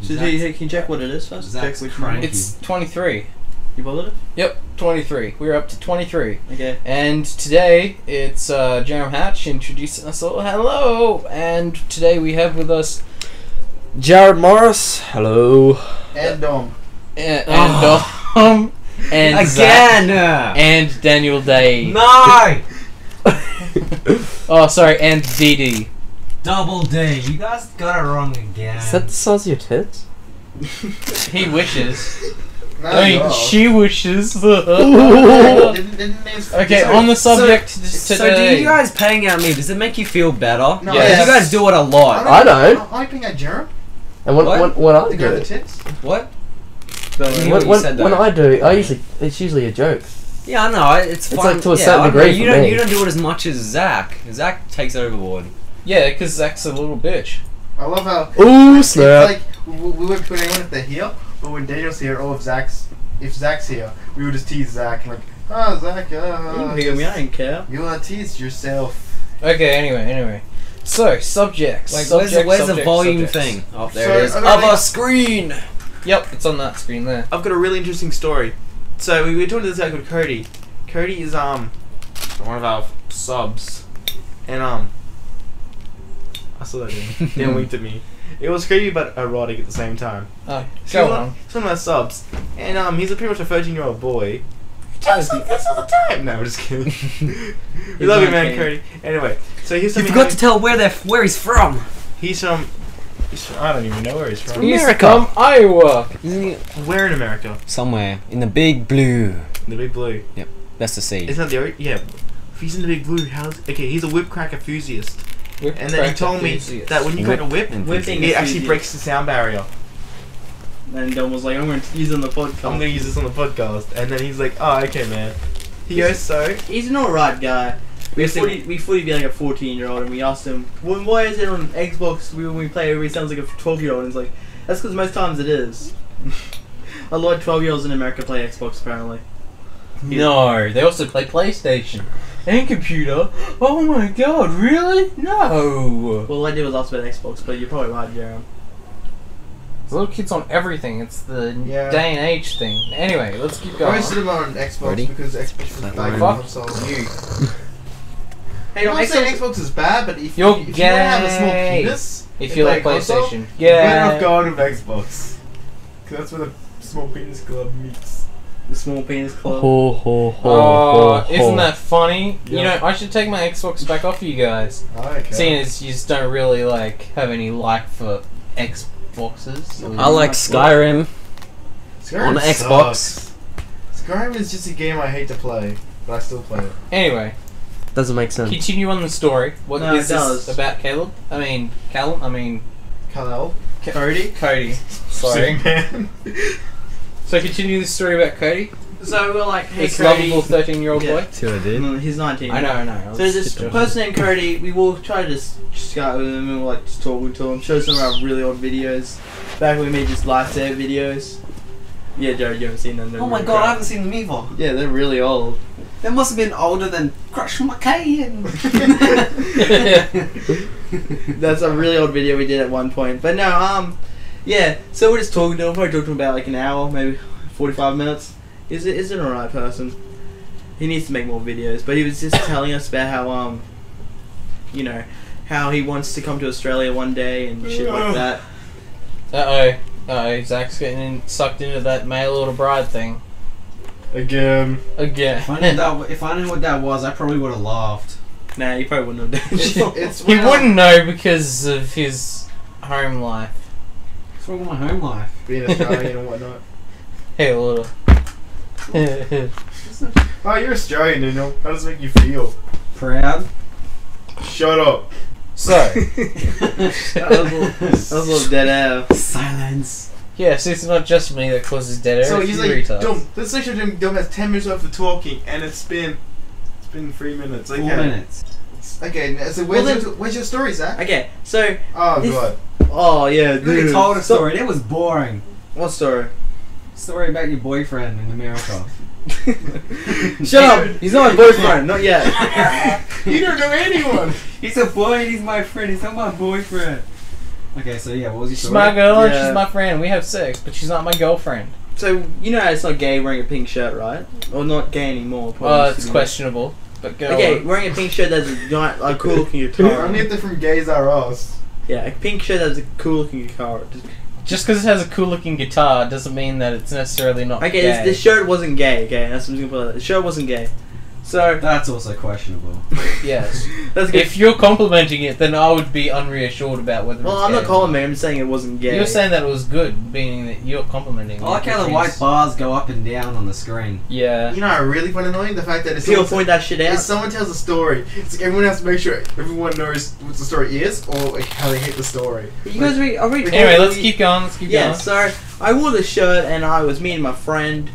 So can you check what it is first? Zach's check which cranky. one. It's 23. You positive? Yep, 23. We're up to 23. Okay. And today it's Jerem Hatch introducing us all. Hello! And today we have with us Jared Morris. Hello. And Dom. and Dom and Zach, Again! and Daniel Day. No! Oh, sorry, and DD. Double D. You guys got it wrong again. Is that the size of your tits? He wishes. No, I mean, you are. she wishes. Didn't Okay, on the subject today. So do you guys paying out me, does it make you feel better? No, Yes. You guys do it a lot. I don't. I paying out Jerem. And What? when I To go to the do, tits. What? when I do, it's usually a joke. Yeah, I know. It's fun. like to a yeah, certain I know, degree You for don't. me. You don't do it as much as Zach. Zach takes it overboard. Yeah, because Zach's a little bitch. I love how. Ooh, It's snap. like we would put anyone if they're here, but when Daniel's here, or if Zach's here, we would just tease Zach and like, oh Zach, You can pick me, I don't care. you wanna tease yourself. Okay, anyway. So, subjects. Like, Subject, where's the subject, volume subjects. thing? Oh, there So, it is. I Of don't a think- screen. Yep, it's on that screen there. I've got a really interesting story. So we were talking to this guy called Cody. Cody is one of our subs, and I saw that dude. Then winked at me. It was creepy but erotic at the same time. Oh, So go on. Some of our subs, and he's pretty much a 13-year-old boy. He tells like this all the time. No, I'm just kidding. We love you, man, 19. Cody. Anyway, so he's You forgot to tell where he's from. He's from I don't even know where he's from. He's America. from Iowa. Isn't he? Where in America? Somewhere in the big blue. The Big Blue. That's the sea. Isn't that the yeah? If he's in the Big Blue, how's okay? He's a whip crack enthusiast. And then he told me that when you crack a whip, Whipping it actually breaks the sound barrier. And Dom was like, I'm going to use it on the podcast. I'm gonna use this on the podcast. And then he's like, oh, okay, man. He goes, so. He's an alright guy. We thought he'd be like a 14-year-old, and we asked him, well, why is it on Xbox when we play it, he sounds like a 12-year-old? And he's like, that's because most times it is. A lot of 12-year-olds in America play Xbox, apparently. No, they also play PlayStation and computer. Oh my god, really? No. Well, all I did was ask about Xbox, but you're probably right, Jerem. Little kids on everything. It's the Yeah. day and age thing. Anyway, let's keep going. Most of them are on Xbox Ready? because Xbox is Fuck. bad Fuck console. you. Hey, I'm not saying Xbox is bad, but if You're you want to have a small gay. penis, If and you play like a console, PlayStation. you're better Yeah. off going with Xbox. Because that's where the small penis club meets. The small penis club. Ho ho ho Oh, ho. isn't that funny? Yeah. You know, I should take my Xbox back off you guys. Okay. Seeing as you just don't really have any for Xboxes. I like Skyrim. Skyrim on the sucks. Xbox. Skyrim is just a game I hate to play, but I still play it. Anyway, Doesn't make sense. continue on the story. What No, is it this does. about Caleb? Callum? Kal-El? Cody? Cody. Sorry. Superman. So continue the story about Cody. So we're like, hey, This Cody. lovable 13-year-old Yeah. boy. See what I did? He's 19. I know. So there's this person named Cody. We will try to just Skype with him and we'll just talk to him, show some of our really old videos. Back when we made just lifesaver videos. Yeah, Jared, you haven't seen them. They're Oh my really god, I crap. haven't seen them either. Yeah, they're really old. They must have been older than Crush McKay. That's a really old video we did at one point. But no, yeah. So we're just talking to him. Probably talked to him about like an hour, maybe 45 minutes. Is an alright person. He needs to make more videos. But he was just telling us about how you know, how he wants to come to Australia one day and shit like that. Uh-oh, Zach's getting sucked into that mail order bride thing. Again. Again. If I knew what that was, I probably would have laughed. Nah, you probably wouldn't have done shit. It's He wouldn't know because of his home life. What's wrong with my home life? being Australian and whatnot. Hey, little. Oh, you're Australian, Daniel. How does it make you feel? Proud. Shut up. So, That was a little dead air. Silence. yes, it's not just me that causes dead air. So it's he's you like, retards. Dom, let's make sure Dom has 10 minutes worth of talking, and it's been 3 minutes. Okay. 4 minutes. Okay, so where's your story, Zach? Okay, so Oh, This- God. oh yeah, You already dude. told a story. That was boring. What story? Story about your boyfriend in America. Shut up! He's not my boyfriend, not yet. You don't know anyone. He's a boy and he's my friend. He's not my boyfriend. Okay, so yeah, what was your She's story? my girl and Yeah. she's my friend. We have sex, but she's not my girlfriend. So you know how it's not gay wearing a pink shirt, right? Or not gay anymore. probably used It's to be. questionable. But go Okay, on. wearing a pink shirt that's a cool looking I guitar. need the from Gays R Us. Yeah, a pink shirt that's a cool looking guitar. Just because it has a cool looking guitar doesn't mean that it's necessarily not Okay, gay. this shirt wasn't gay. Okay, that's what I'm gonna put. Like that. The shirt wasn't gay. So That's also questionable. Yes. that's good. If you're complimenting it, then I would be unreassured about whether Well, it's I'm gay not or calling me. I'm just saying it wasn't gay. You're saying that it was good, meaning that you're complimenting I it, like how which the white means- bars go up and down on the screen. Yeah. You know, I really find annoying the fact that if people someone, point that shit if out. someone tells a story, it's like everyone has to make sure everyone knows what the story is or like, how they hate the story. You guys already. Anyway, let's keep going. Let's keep Yeah, going. so I wore the shirt and I was me and my friend.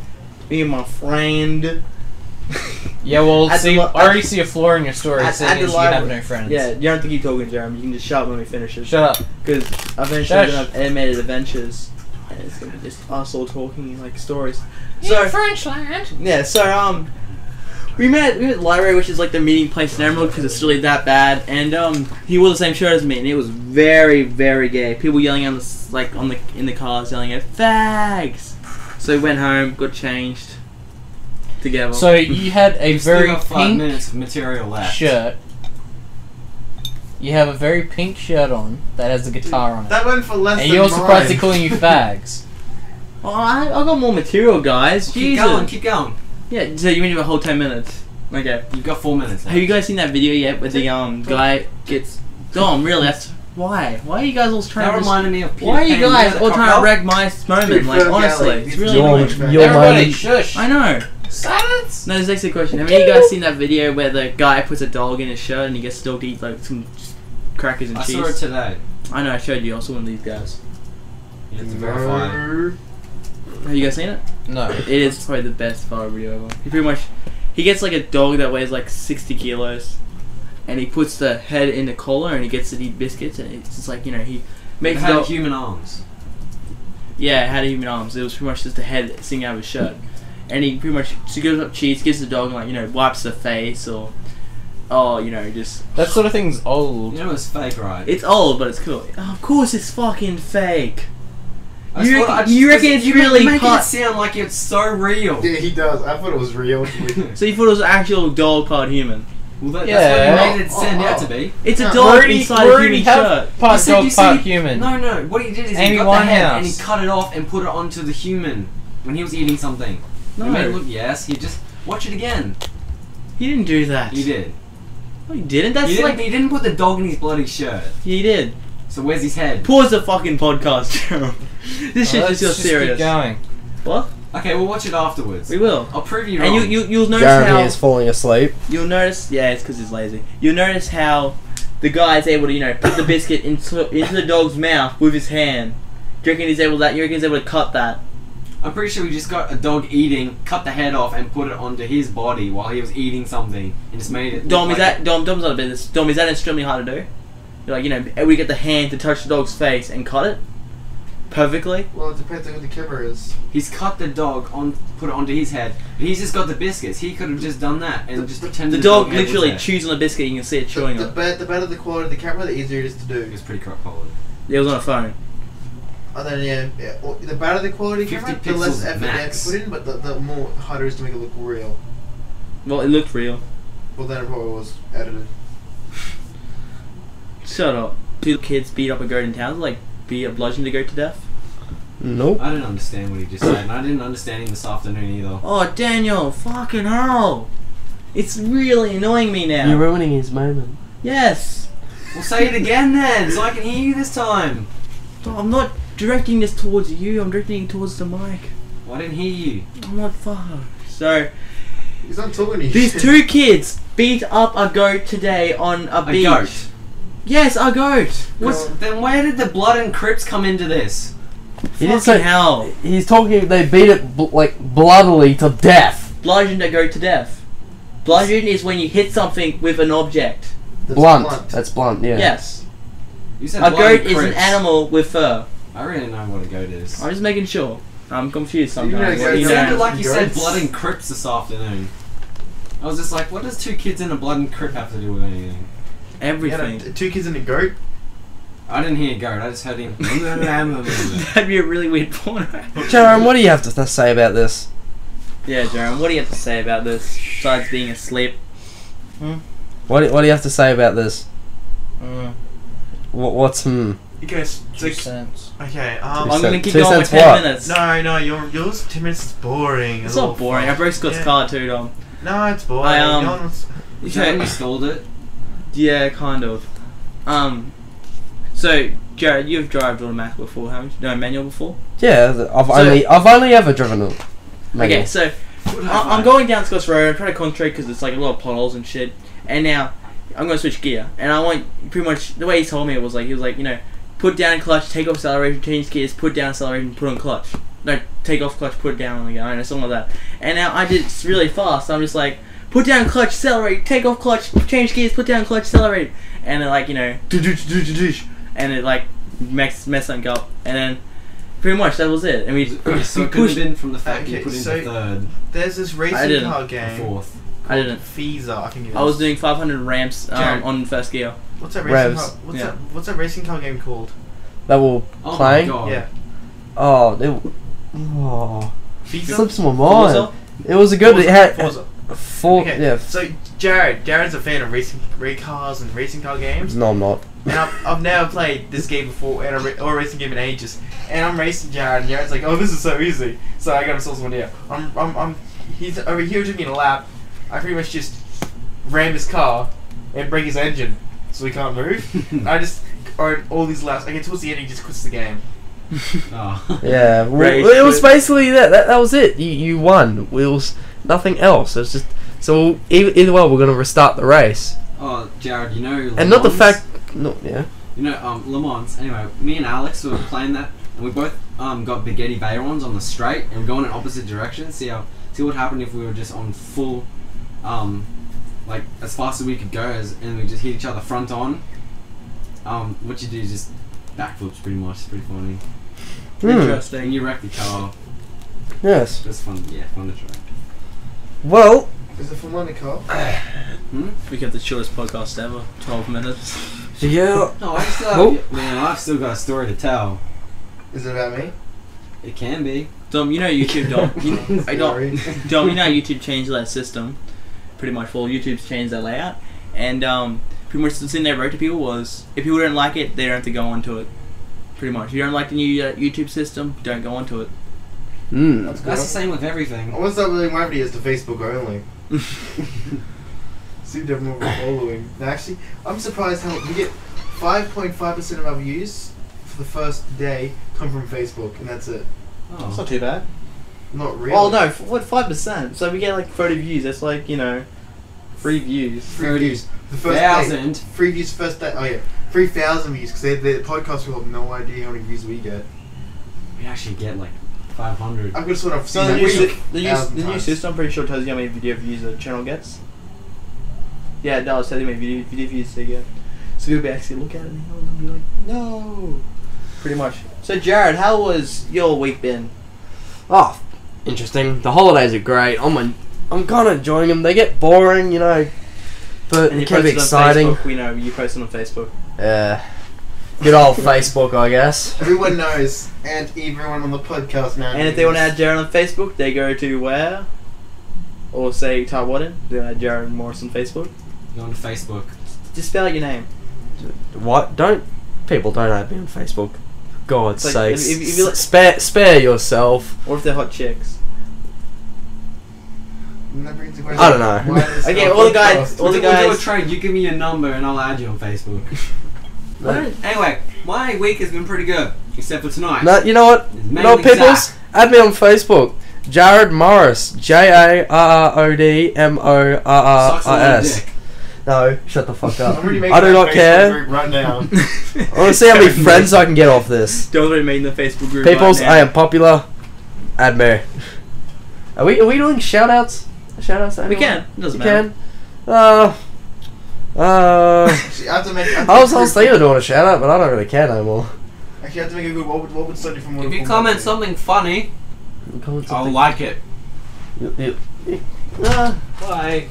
Yeah, well, At the see, li- I already see a flaw in your story at saying the that you have library. no friends. Yeah, you don't have to keep talking, Jeremy. You can just shut up when we finish it. Shut up. Because eventually Shush. we're gonna have animated adventures. And it's gonna be just us all talking like stories. So Frenchland. yeah, so we met the library, which is like the meeting place in Emerald, because it's really that bad. And he wore the same shirt as me, and it was very, very gay. People yelling on in the cars, yelling at fags. So we went home, got changed together. So you had a You've still very got 5 pink minutes of material left. shirt. You have a very pink shirt on that has a guitar on it. That went for less And than you're surprised they're mine. calling you fags. oh, I got more material, guys. Keep Jesus. going, keep going. Yeah, so you went a whole 10 minutes. Okay. You've got 4 minutes Have you left. guys seen that video yet where the guy gets... Dom, really, that's... Why? Why are you guys all trying That to... reminded me of Peter Why are you Pan. guys know all the trying to crocodile? wreck my moment? Like, honestly, it's really annoying. Your Everybody, moment. shush. I know. Silence. No, there's actually a question. Have any of you guys seen that video where the guy puts a dog in his shirt and he gets the dog to eat like some crackers and I cheese? saw it today. I know, I showed you. I saw one of these guys. You have to verify it. Have you guys seen it? No. It is probably the best photo video ever. He pretty much... He gets like a dog that weighs like 60 kilos. And he puts the head in the collar and he gets to eat biscuits. And it's just like, you know, he It makes the had dog... human arms. Yeah, it had human arms. It was pretty much just a head sticking out of his shirt. And he pretty much gives up cheese, gives the dog like, you know, wipes the face or... Oh, you know, just... That sort of thing's old. You know it's fake, right? It's old, but it's cool. Oh, of course it's fucking fake. I You just thought- I reckon, just- you reckon it's you really make it part... sound like it's so real. Yeah, he does. I thought it was real. So you thought it was an actual dog part human? Well, that's Yeah. what you made it sound out to be. It's a Yeah, dog Already- inside a already human have shirt. part You said- dog, you part said- human. No. What he did is Amy he got the head Winehouse. and he cut it off and put it onto the human when he was eating something. No. He made it look, yes. He just watch it again. He didn't do that. He did. No, he didn't. That's He didn't, like... he didn't put the dog in his bloody shirt. He did. So where's his head? Pause the fucking podcast, Jerome. This shit Let's just feels serious. keep going. What? Okay, we'll watch it afterwards. We will. I'll prove you And wrong. you'll notice Jeremy how... is falling asleep. You'll notice... Yeah, it's because he's lazy. You'll notice how the guy's able to, you know, put the biscuit into the dog's mouth with his hand. Do you reckon he's able to cut that? I'm pretty sure we just got a dog eating, cut the head off, and put it onto his body while he was eating something, and just made it. Dom, look is that Dom's not a business. Dom, is that extremely hard to do? You're like, you know, we get the hand to touch the dog's face and cut it perfectly. Well, it depends on who the camera is. He's cut the dog on, put it onto his head. But he's just got the biscuits. He could have just done that and just pretended The dog head was literally there. chews on the biscuit. You can see it chewing on it. The better the quality of the camera, the easier it is to do. It was pretty crap quality. It was on a phone. And then well, the better the quality 50 camera, the less pixels effort they have max. to put in, but the more harder it is to make it look real. Well, it looked real. Well, then it probably was edited. Shut up. Two kids beat up a goat in town, like bludgeoned a goat to death. Nope. I didn't understand what he just said, and I didn't understand him this afternoon either. Oh, Daniel, fucking hell! It's really annoying me now. You're ruining his moment. Yes. Well, say it again then, so I can hear you this time. Oh, I'm not directing this towards you. I'm directing it towards the mic. Well, I didn't hear you. I'm not fucked. So He's not talking to you. these two kids beat up a goat today on a beach. goat? Yes, a goat. What's, then where did the blood and crips come into this? He didn't Fucking say. hell. He's talking. They beat it like bloodily to death. Bludgeoned a goat to death. Bludgeon is when you hit something with an object. That's Blunt. That's blunt. Yeah. Yes. You said A blood goat and is an crips. animal with fur. I really know what a goat is. I'm just making sure. I'm confused You know sometimes. goats It are sounded like you said goats. blood and crips this afternoon. I was just like, what does two kids in a blood and crip have to do with anything? Everything. Yeah, two kids and a goat. I didn't hear Garrett. I just heard him. That'd be a really weird porno. Jaron, what do you have to say about this? Yeah, Jaron, what do you have to say about this? Besides being asleep. What do you have to say about this? What's Okay, 2 cents. Okay, I'm gonna keep 2 going with cents 10 what? minutes. No, yours 10 minutes is boring. It's not boring. I broke Scott's car too, Dom. No, it's boring. Is that when you stalled it? Yeah, kind of. So, Jared, you've driven automatic before, haven't you? No, manual before? Yeah, I've only ever driven it. Okay, so I'm going down Scott's Road. I'm trying to concentrate because it's like a lot of potholes and shit. And now I'm going to switch gear. And I want pretty much the way he told me it was like, he was like, you know, put down clutch, take off acceleration, change gears, put down acceleration, put on clutch. No, take off clutch, put it down again. I don't know, something like that. And now I did it really fast. So I'm just like, put down clutch, accelerate, take off clutch, change gears, put down clutch, accelerate. And it like, you know, and it like messed something up. And then pretty much that was it. And we So it could have pushed. been from the fact Okay, you put in so- the third, There's this I racing didn't. car game. fourth. I didn't. Fiza, I think it is. I was doing 500 ramps Jared. on first gear. What's that racing Revs. car? Yeah. What's that racing car game called? That will Oh playing. my god. Yeah. It Fiza. slips my mind. Forza? It was a good. It had Forza. four. Okay, Yeah. So Jared's a fan of racing cars and racing car games. No, I'm not. And I've never played this game before, or a racing game in ages. And I'm racing Jared, and Jared's like, "Oh, this is so easy." So I got himself someone here. He's over here took me in a lap. I pretty much just ram his car and break his engine, so he can't move. I just all these laps. I get towards the end, he just quits the game. Oh. Yeah. Well, Race it was quit. basically that was it. You won. It was nothing else. It was just so either way we're gonna restart the race. Oh, Jared, you know. Le And not the Mans? fact. No. Yeah. You know, Le Mans. Anyway, me and Alex were playing that, and we both got Baghetti Bayrons on the straight, and we're going in opposite directions. See what happened if we were just on full, like as fast as we could go, and we just hit each other front on. What you do is just backflips, pretty much. It's pretty funny. And Interesting. you wreck the car. Yes. It's fun. Yeah, fun to track. Well. Is it from the car? We kept the shortest podcast ever, 12 minutes. Yeah. No, I still Oh. have, man, I've still got a story to tell. Is it about me? It can be. Dom, you know YouTube, Dom. Sorry. Dom, you know YouTube changed that system. Pretty much, well, YouTube's changed that layout. And pretty much the thing they wrote to people was, if people don't like it, they don't have to go onto it. Pretty much. If you don't like the new YouTube system, don't go onto it. That's good. That's the same with everything. I want to start uploading my videos to Facebook only. Seem to have more following. Actually, I'm surprised how we get 5.5% of our views for the first day come from Facebook, and that's it. It's Oh. not too bad. Not really. Oh no, what 5%? So we get like 30 views. That's like, you know, 3 views. 3 views. The first day. 1,000. 3 views first day. Oh yeah, 3,000 views because the podcast will have no idea how many views we get. We actually get like 500. I've got sort of So seen the that new, week, the new 1,000 times. system, I'm pretty sure, tells you how many video views a channel gets. Yeah, it does tell you how many video views they get. So people will actually look at it and be like, no. Pretty much. So Jared, how was your week been? Oh, interesting. The holidays are great. I'm kind of enjoying them. They get boring, you know, but And it you can be posted on exciting. Facebook. We know you posted on Facebook. Good old Facebook, I guess. Everyone knows, and everyone on the podcast now. And if they want to add Jared on Facebook, they go to where? Or say type what in? They add Jared Morris on Facebook. Go on Facebook. Just spell out your name. What? People don't add me on Facebook. For God's It's like, sakes. if you look- Spare yourself. Or if they're hot chicks. And that brings the question, I don't know. why is Okay, our all the guys- podcast- all the We'll do a guys- trade. You give me your number and I'll add you on Facebook. Anyway, my week has been pretty good, except for tonight. No, you know what? It's You mainly know what, peoples? Zach. Add me on Facebook. Jared Morris. Sucks a little JARRODMORRIS. dick. No, shut the fuck up. I'm already making I do my not Facebook care. group right now. I want to see how many friends I can get off this. Don't let me in the Facebook group. Peoples, right now. I am popular. Add me. Are we doing shoutouts? Shoutouts to We anyone? can. It doesn't We matter. can. Actually, I have to make. I was thinking of doing a shout out, but I don't really care no more. Actually, I have to make a good. What would Sonny from? If you comment something funny, I'll like it. Bye.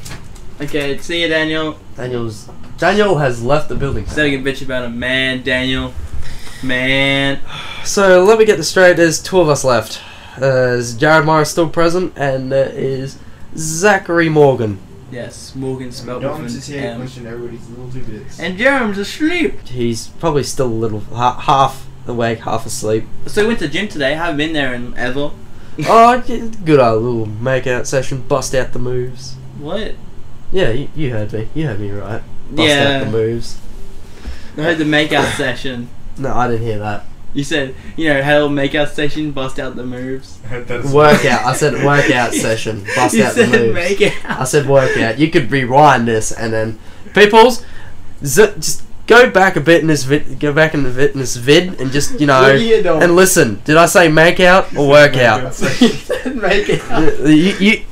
Okay, see you, Daniel. Daniel has left the building. Instead of getting bitch about a man, Daniel. Man. So let me get this straight. There's 2 of us left. There's Jared Morris still present, and there is Zachary Morgan. Yes, Morgan spelled Don't with just an here M. question everybody's little tidbits. And Jerem's asleep. He's probably still a little half awake, half asleep. So we went to the gym today. Haven't been there in ever. Oh, yeah, good old little make-out session. Bust out the moves. What? Yeah, you heard me. You heard me right. Bust Yeah. out the moves. I heard the makeout session. No, I didn't hear that. You said, had a little makeout session, bust out the moves. Workout. I said workout session. Bust You out the said moves. makeout. I said workout. You could rewind this and then, peoples, just go back a bit in this vid. Go back in this vid and just What are you doing? and listen. Did I say make out or workout? You said makeout.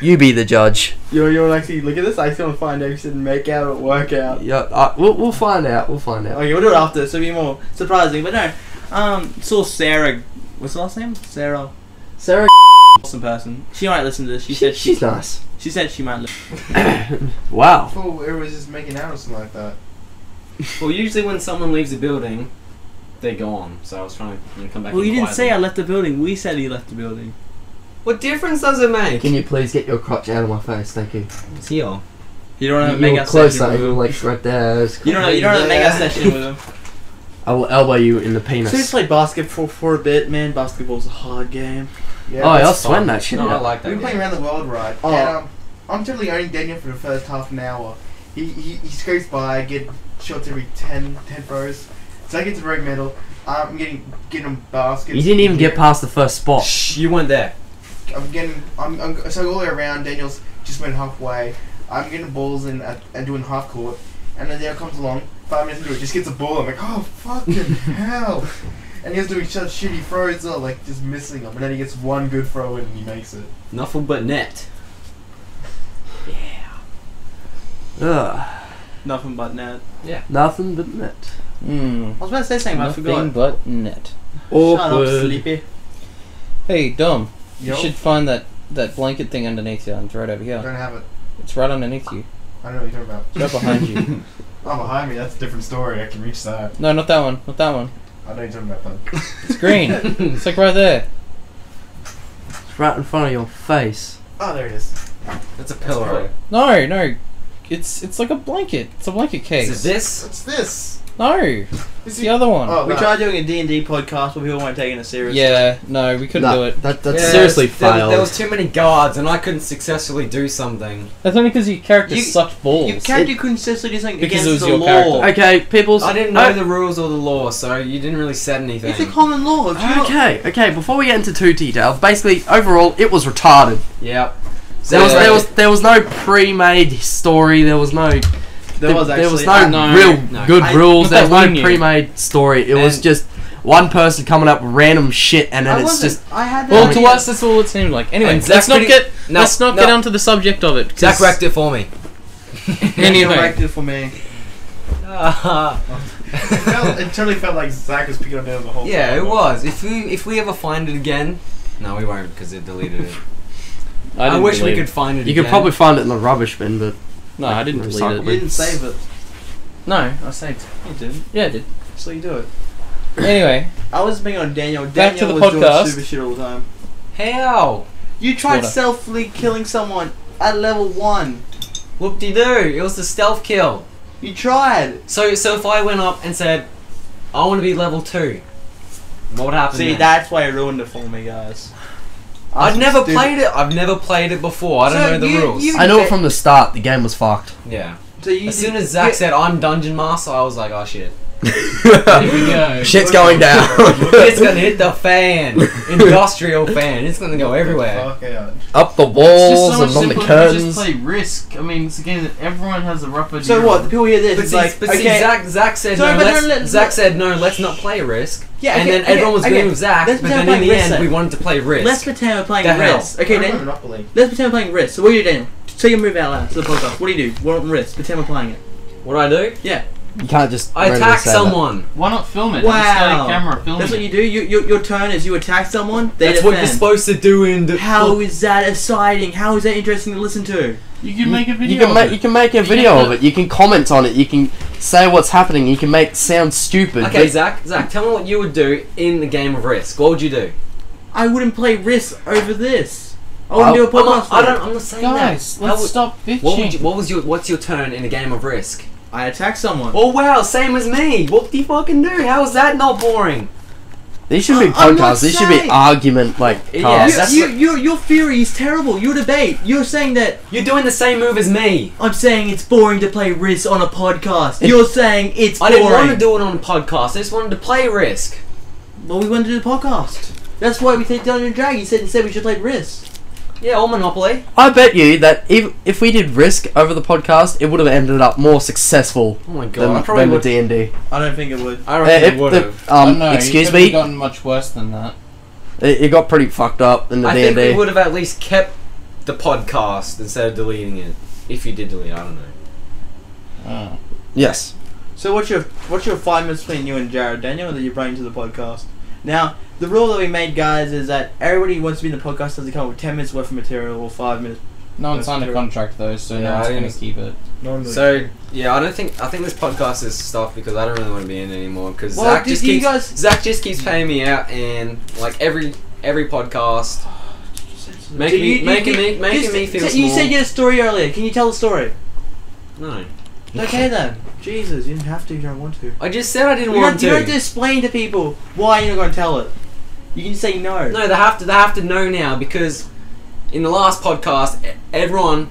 you be the judge. You're actually look at this. I still want to find out if you said makeout or workout. Yeah, we'll find out. We'll find out. Okay, we'll do it after, so it'll be more surprising. But no, saw Sarah. What's the last name? Sarah. Awesome person. She might listen to this. She said she's nice. She said she might listen. Wow. Oh, everyone's just making out or something like that. Well, usually when someone leaves a building, they go on. So I was trying to come back. Well, in you didn't quietly. say I left the building. We said he left the building. What difference does it make? Can you please get your crotch out of my face? Thank you. It's here. You don't have a You're makeout close, session with you're him. like right there. You don't have a makeout session with him. I will elbow you in the penis. So just play basketball for a bit, man. Basketball's a hard game. Yeah, Oh, I'll that's sweat fun. that shit No, I out. like that. We've been playing game. around the world, right? Oh. And, I'm totally owning Daniel for the first half an hour. He scrapes by, get shots every 10 throws. So I get to the red medal. I'm getting him baskets. You didn't even get past the first spot. Shh, you weren't there. So all the way around, Daniel's just went halfway. I'm getting balls in and doing half court. And then Daniel comes along, 5 minutes into it, just gets a ball. I'm like, oh, fucking hell. And he was doing such shitty throws, like just missing them. And then he gets one good throw in and he makes it. Nothing but net. Ugh. Nothing but net. Nothing but net. Hmm. I was about to say something, but I Nothing forgot. but net. Shut up, Awkward. sleepy. Hey, Dom. You Yo. should find that blanket thing underneath you. It's right over here. Don't have it. It's right underneath you. I don't know what you're talking about. It's right behind you. Oh, behind me, that's a different story. I can reach that. No, not that one. Not that one. I know what you're talking about that. It's green. It's like right there. It's right in front of your face. Oh, there it is. That's a pillow. No. It's like a blanket. It's a blanket case. Is it this? What's this? No. Is It's the other one. Oh, We no. tried doing a D&D podcast, but people weren't taking it seriously. Yeah. No, we couldn't do it. That Yeah, seriously there failed. was too many guards, and I couldn't successfully do something. That's only because your character You- sucked balls. You can't do consistently do something Because against it was the your law. character. Okay, people's. I didn't know the rules or the law, so you didn't really set anything. It's a common law. If you Okay. Before we get into too detailed, basically, overall, it was retarded. Yep. There was no pre-made story. There was no. There was there was actually- no no, real no. good rules. not There was that no we knew. pre-made story. It was And- just one person coming up with random shit, and then I it's wasn't. just. I had that Well, idea. to us, that's all it seemed like. Anyway, And Zach let's not pretty- get No, let's not no. get onto the subject of it. 'cause- Zach wrecked it for me. Anyway, Corrected for me. It totally felt like Zach was picking up Daniel the whole time. Yeah, it was. If we ever find it again, no, we won't because it deleted it. I didn't wish we delete could it. find it. You again. could probably find it in the rubbish bin, but No, I didn't delete Recycle it. You didn't save it. No, I saved it. You didn't. Yeah, I did. So you do it. Anyway, I was being on Daniel. Back to Daniel the was doing podcast. stupid shit all the time. How? You tried Water. selfly killing someone at level 1. Whoop de doo! It was the stealth kill. You tried. So if I went up and said, I want to be level 2, what would happen? See, then? that's why it ruined it for me, guys. I've never played it. I've never played it before. I don't So know the you- rules. you- I know it from the start. The game was fucked. Yeah. So you As soon as Zach yeah, said I'm dungeon master, I was like, oh shit. here we go. Shit's going down. It's gonna hit the fan. Industrial fan. It's gonna go everywhere. Fuck out. Up the It's just walls so much and on the simpler to curtains. just play Risk. I mean, it's a game that everyone has a rough idea. So what? The of. people hear this. But It's see, like, but okay, see, Zach said Sorry, no. but Let's, let- Zach said no. Let's not play Risk. Yeah, and okay, then everyone was okay, agreeing with Zach. let's But pretend then in we're the playing end, Risk we then. wanted to play Risk. let's pretend we're playing The hell? Risk. Okay, I'm then on Monopoly. let's pretend we're playing Risk. So what do you do, Daniel? Say your move out loud to the podcast. What do? We're on Risk. Pretend we're playing it. What do I do? Yeah. You can't just. I randomly attack say that. someone. Why not film it? Wow. Just get a camera, film That's it. what you do. Your turn is you attack someone. They That's defend. what you're supposed to do in the. How is that exciting? How is that interesting to listen to? You can make a video. You can make a video of it. You can comment on it. You can say what's happening. You can make it sound stupid. Okay, Zach, tell me what you would do in the game of Risk. What would you do? I wouldn't play Risk over this. I wouldn't do a podcast. I'm not saying Guys, that. let's stop bitching. What's your turn in a game of Risk? I attack someone. Oh wow, same as me. What do you fucking do? How is that not boring? These should be I'm not podcasts. These should be saying- argument Yeah, casts. that's Your theory is terrible. Your debate. You're saying that. You're doing the same move as me. I'm saying it's boring to play Risk on a podcast. You're saying it's I boring. didn't want to do it on a podcast. I just wanted to play Risk. Well, we wanted to do the podcast. That's why we said Dungeons and Dragons. You said we should play Risk. Yeah, or Monopoly. I bet you that if we did Risk over the podcast, it would have ended up more successful Oh my god, I than, probably than would. with D&D. I don't think it would. I reckon it would have. No, Excuse it couldn't have me, gotten much worse than that. it got pretty fucked up in the I D&D. think we would have at least kept the podcast instead of deleting it. If you did delete it, I don't know. Oh. Yes. So what's your 5 minutes between you and Jared Daniel that you bring to the podcast? Now, the rule that we made, guys, is that everybody who wants to be in the podcast has to come up with 10 minutes worth of material or 5 minutes. No one That's signed a true. contract though, so Yeah, no one's I going didn't- to keep it. So yeah, I think this podcast is stopped because I don't really want to be in it anymore because Well, Zach did just you keeps guys- Zach just keeps paying me out and like every podcast making me feel small. You said you had a story earlier. Can you tell the story? No, Okay then. Jesus, you didn't have to. You don't want to. I just said I didn't You want don't have to. to explain to people why you're not going to tell it. You can say no. No, they have to know now because in the last podcast everyone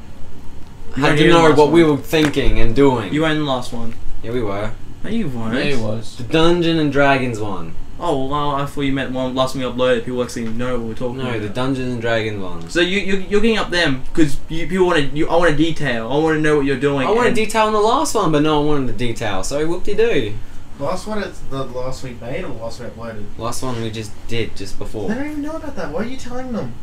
You had weren't to here in the know last what we one. were thinking and doing. You weren't in the last one. Yeah, we were. No, you weren't. Yeah, it was. The Dungeon and Dragons one. Oh, well, I thought you meant one last one we uploaded. People actually know what we're talking No, about. the Dungeons and Dragons one. So you're getting up them because people want to. I want to detail. I want to know what you're doing. I wanted and- detail in the last one, but no one wanted the detail. So whoop-de-doo. Last one is the last we made or the last we uploaded? Last one we just did just They before. don't even know about that. Why are you telling them?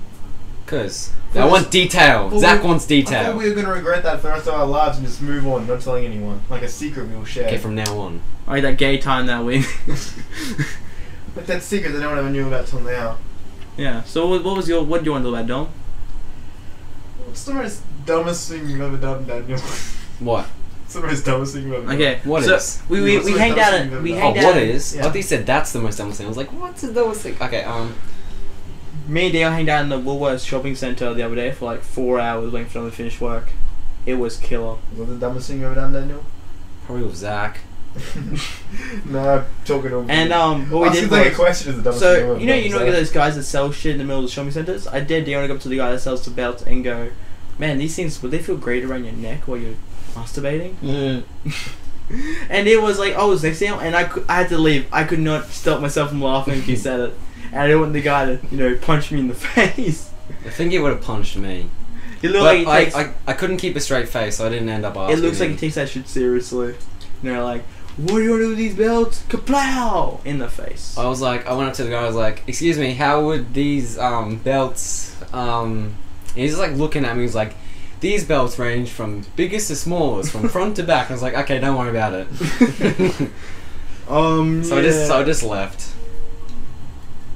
Because I want detail. Well, Zach wants I detail. thought we were going to regret that for the rest of our lives and just move on, not telling anyone. Like a secret we will share. Okay, from now on. Like that gay time that week. Like that secret that no one ever knew about till now. Yeah. So what do you want to do about Dom? What's the most dumbest thing you've ever done, Daniel? What? What's the most dumbest thing you've ever done? Okay. What so is? We What's the hanged dumbest out thing at you've we ever Oh, hanged done? out. what is? Yeah. I thought you said that's the most dumbest thing. I was like, what's the dumbest thing? Okay, Me and Dale hanged out in the Woolworths shopping centre the other day for like 4 hours waiting for them to finish work. It was killer. What's the dumbest thing you've ever done, Daniel? probably with Zach. No, I'm talking to him. And what we did like a was, question is the dumbest thing so ever. you know those guys that sell shit in the middle of the shopping centres. I dared Dale to go up to the guy that sells the belts and go, "Man, these things would they feel great around your neck while you're masturbating?" Yeah. And it was like I was next to him, and I had to leave. I could not stop myself from laughing if he said it, and I didn't want the guy to punch me in the face. I think he would have punched me. It looked But like he takes. I couldn't keep a straight face, so I didn't end up asking It looks like him. he takes that shit seriously. Like, what do you want to do with these belts? Kaplow! In the face. I went up to the guy, I was like, excuse me, how would these Oh. belts, and he's just like looking at me, he's like, these belts range from biggest to smallest, from front to back. I was like, okay, don't worry about it. So I just left.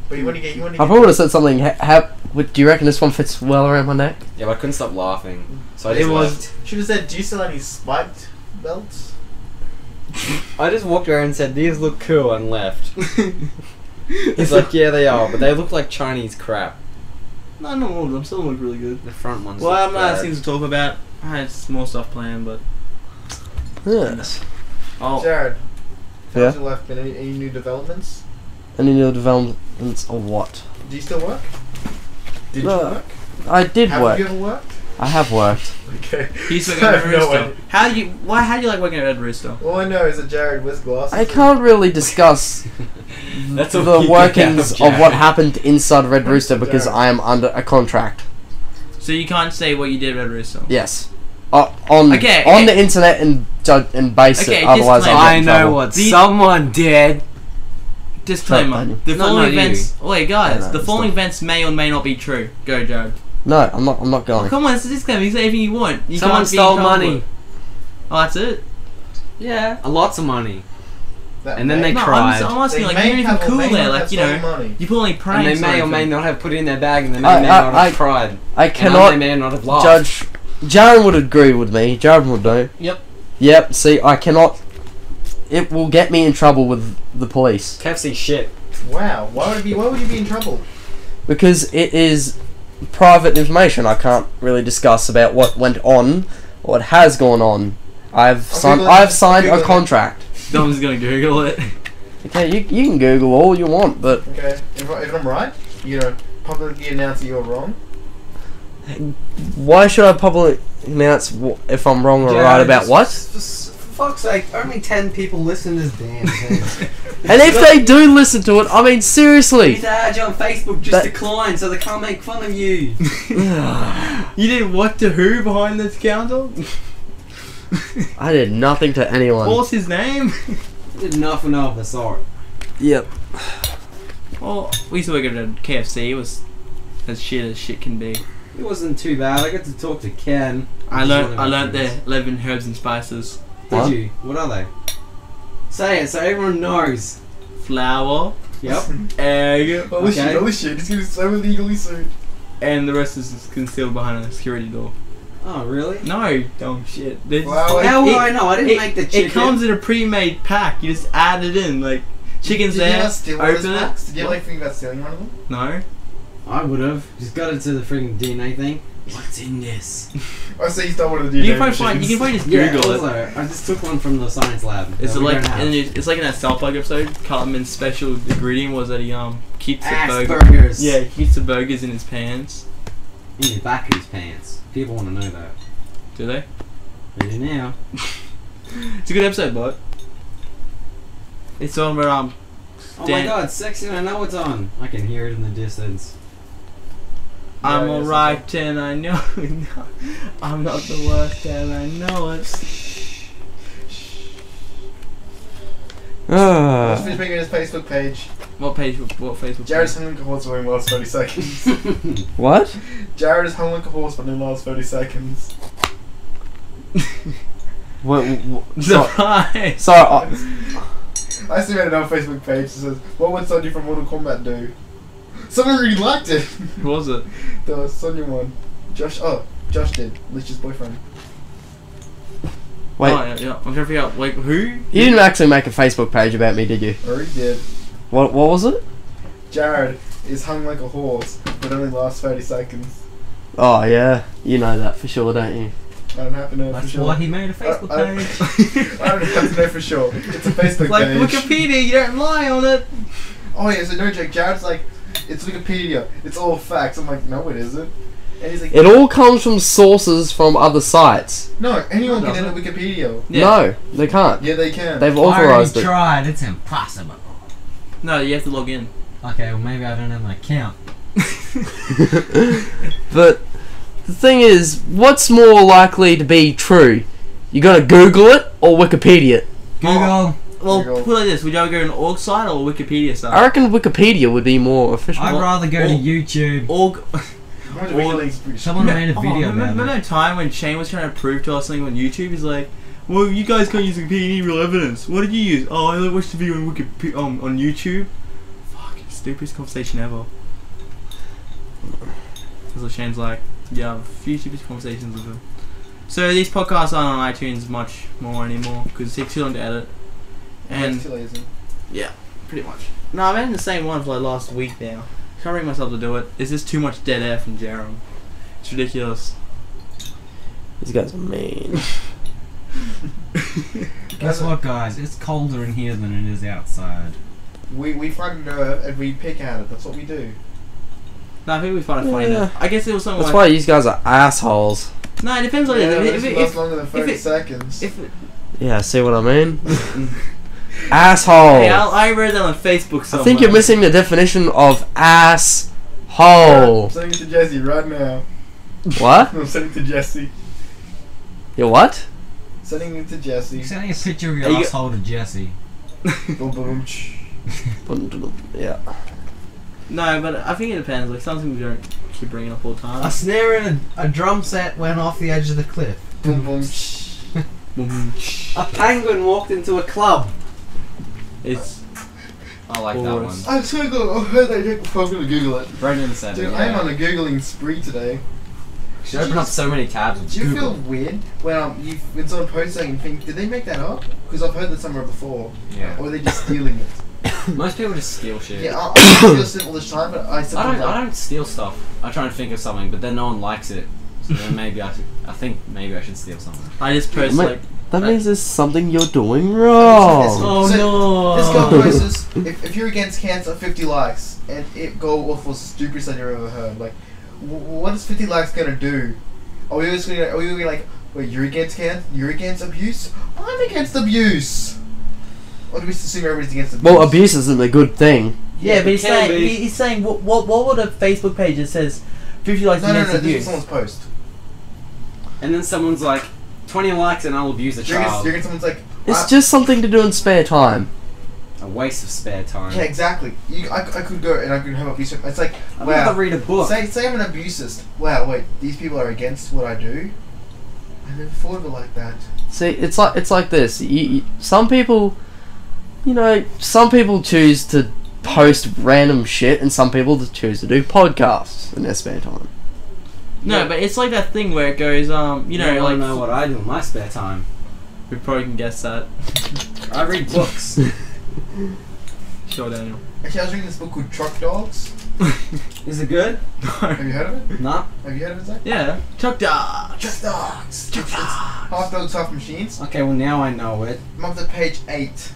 But you want to get. I probably would have said something. Do you reckon this one fits well around my neck? Yeah, but I couldn't stop laughing. So I It just was- left. Should have said, do you sell any spiked belts? I just walked around and said, these look cool, and left. He's like, yeah, they are, but they look like Chinese crap. No, not all of them. Some of them look really good. The front ones Well, look I'm not bad. things to talk about. I had some more stuff planned, but Yes. Jared, Yeah? how's your life been? Any new developments? Any new developments or what? Do you still work? Did No. you work? I did Have work. you ever worked? I have worked. Okay. he's So working I at have Red no Rooster. idea. How do you like working at Red Rooster? All I know is that Jared wears glasses. I can't really discuss That's the what you get workings out of what Jared. happened inside Red Rooster Jared. because I am under a contract. So you can't say what you did at Red Rooster. Yes. On Okay. the internet and base Okay, it. Otherwise, disclaimer. I'll get I in know trouble. what These- someone did. Disclaimer: Daniel. the No, following not you. events. Wait, guys, No, the it's following not. events may or may not be true. Go, Jared. No, I'm not Oh, going. come on, it's a disclaimer. You say anything you want. You Someone can't be stole in trouble. money. Oh, that's it. Yeah, lots of money. That And then may- they No, cried. I'm asking They like, may you anything have or cool may there, not like have you know, stolen money. you pull any And pranks. they may or may anything. not have put it in their bag, and they I- may I- not I- have cried. I And cannot they may not have laughed. judge Jaron would agree with me. Jaron would know. Yep. Yep. See, I cannot. It will get me in trouble with the police KFC shit. Wow. Why would you be in trouble? because it is private information. I can't really discuss about what went on, or what has gone on. I've signed a contract. Dom's gonna Google it. Okay, you can Google all you want, but Okay, if I'm right, you know, publicly announce that you're wrong. why should I publicly announce if I'm wrong or right about what? For fuck's sake, only 10 people listen to this damn thing. And if they do listen to it, I mean You seriously. need to add you on Facebook, just decline so they can't make fun of you. You did what to who behind this counter? I did nothing to anyone. What's his name? Did nothing of the sort. Yep. Well, we used to work at a KFC. It was as shit can be. It wasn't too bad. I got to talk to Ken. I learned their 11 herbs and spices. Did What? you? What are they? Say it so everyone knows. Flour, Yep. egg, Holy Okay. shit, holy shit, he's getting so illegally sued. and the rest is concealed behind a security door. Oh, really? No, dumb shit. There's- Wow. How would I know? I didn't make the chicken. It comes in a pre-made pack. You just add it in, like chicken's Did you there. not steal one of those Open packs? it. Did you like think about stealing one of them? No. I would have. Just got into the freaking DNA thing. What's in this? I say you stole one of the DNA You can probably find. You can probably just Google it. also, I just took one from the science lab. It's that we like don't have. it's like in that South Park episode. Cartman's special ingredient was that he keeps the burger. Asperger's. Yeah, he keeps the burgers in his pants. In the back of his pants. People want to know that. Do they? They do now. It's a good episode, bud. It's on where Oh my Dan- god, sexy, I know it's on. I can hear it in the distance. I'm Yeah, alright and I know. I'm not the worst and I know it. Ah. Let's finish making his Facebook page. What page? What Facebook? Jared's page? hung like a horse for the last 30 seconds. What? Jared is hung like a horse for the last 30 seconds. What? Surprise! Sorry. I see made another Facebook page that says, "What would Sonya from Mortal Kombat do?" Someone really liked it. Who was it? The Sonya one. Josh did. Lich's boyfriend. Wait. Oh, yeah. I'm trying to figure out. Wait, who? You didn't actually make a Facebook page about me, did you? Or he did. What was it? Jared is hung like a horse, but only lasts 30 seconds. Oh yeah, you know that for sure, don't you? I don't have to know for That's sure. why he made a Facebook page. I don't have to know for sure. It's a Facebook Like page. Wikipedia, you don't lie on it. Oh yeah, so no joke. Jared's like, it's Wikipedia. It's all facts. I'm like, no, it isn't. And he's like, It all comes from sources from other sites. no, anyone No, can doesn't enter Wikipedia. Yeah. No, they can't. Yeah, they can. They've I already authorized it. tried, it's impossible. No, you have to log in. Okay, well maybe I don't have an account. But the thing is, what's more likely to be true? You gotta Google it or Wikipedia it? Google. Well, Google. put it like this: would you rather go to an org site or a Wikipedia site? I reckon Wikipedia would be more official. I'd rather go to YouTube. Org. Imagine WikiLeaks pretty Someone made a video remember about it. that time when Shane was trying to prove to us something on YouTube? He's like, "Well, you guys can't use Wikipedia, you need real evidence. What did you use? Oh, I watched the video on on YouTube. Fucking stupidest conversation ever." That's what Shane's like. Yeah, a few stupid conversations with him. So these podcasts aren't on iTunes much more anymore because it takes too long to edit. And Too lazy. pretty much. No, I've been in the same one for like last week now. Can't bring myself to do it. It's just too much dead air from Jerome. It's ridiculous. These guys are mean. Guess what, guys? It's colder in here than it is outside. We find nerve and we pick at it. That's what we do. No, I think we find it funny. Yeah. Though. I guess it was something That's like. why these guys are assholes. No, it depends on Yeah, it. this lasts longer than 30 seconds. If it, Yeah, see what I mean? hey, Asshole. I read that on Facebook I somewhere. think you're missing the definition of asshole. I'm sending it to Jesse right now. What? I'm sending it to Jesse. You what? Sending it to Jesse. You're sending a picture of your Are you- asshole to Jesse. Boom, boom, Yeah. No, but I think it depends. Like something we don't keep bringing up all the time. A snare and a drum set went off the edge of the cliff. boom, boom. A penguin walked into a club. It's I like that Or- one. I'm so good. I heard that joke before. I'm gonna Google it. Right in the center. Dude, I am on a Googling spree today. Should open up so many tabs. with Do you Google. feel weird when someone posts something and think, did they make that up? Because I've heard that somewhere before. Yeah. Or are they just stealing it? Most people just steal shit. Yeah, I steal stuff all the time, but I I sometimes don't. I don't steal stuff. I try and think of something, but then no one likes it. So then maybe I think maybe I should steal something. I just post Mate, like. That means there's something you're doing wrong. Oh So, no! This guy posts, if you're against cancer, 50 likes, and it go off for stupidest thing you've ever heard. Like, what is 50 likes gonna do? Are we just gonna be like, wait, you're against cancer? You're against abuse? I'm against abuse! Or do we just assume everybody's against abuse? Well, abuse isn't a good thing. Yeah, but he's it can saying be. he's saying what would a Facebook page that says 50 likes No, against this is abuse? someone's post. And then someone's like, 20 likes and I'll abuse a You're against, child. you're against someone's like, It's just something to do in spare time. A waste of spare time. yeah, exactly. I could go and I could have abuse. It's like, I'd wow. rather read a book. Say I'm an abusist. Wow, wait, these people are against what I do? I never thought of it like that. See, it's like this. Some people, some people choose to post random shit, and some people choose to do podcasts in their spare time. No, but it's like that thing where it goes, You don't know what I do in my spare time. we probably can guess that. I read books. Sure, Daniel. Actually, I was reading this book called Truck Dogs. Is it good? Have you heard of it? Nah. Have you heard of it, Zach? Yeah, Chuck Dogs. Truck Dogs. It's half dogs, half machines. Okay, well now I know it. I'm up to page 8,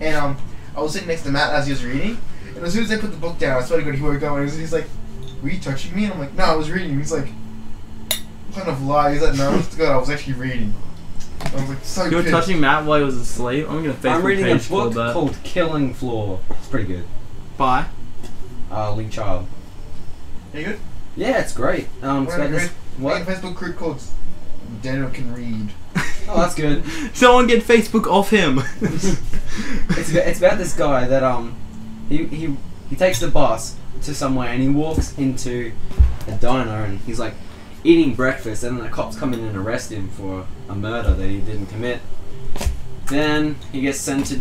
and I was sitting next to Matt as he was reading, and as soon as I put the book down, I swear to God, he woke up and he's like, "Were you touching me?" And I'm like, "No, I was reading." He's like, "What kind of lie?" He's like, "No, honest to God, I was actually reading." I was like, so You were pissed. touching Matt while he was asleep. I'm gonna Facebook I'm reading a page called book that. called Killing Floor. It's pretty good. Bye. Lee Child. Are you good? Yeah, it's great. It's We're got in this. a What? Facebook group called Daniel Can Read. Oh, that's good. Someone get Facebook off him. It's about this guy that he takes the bus to somewhere and he walks into a diner and he's like eating breakfast, and then the cops come in and arrest him for a murder that he didn't commit. Then he gets sent to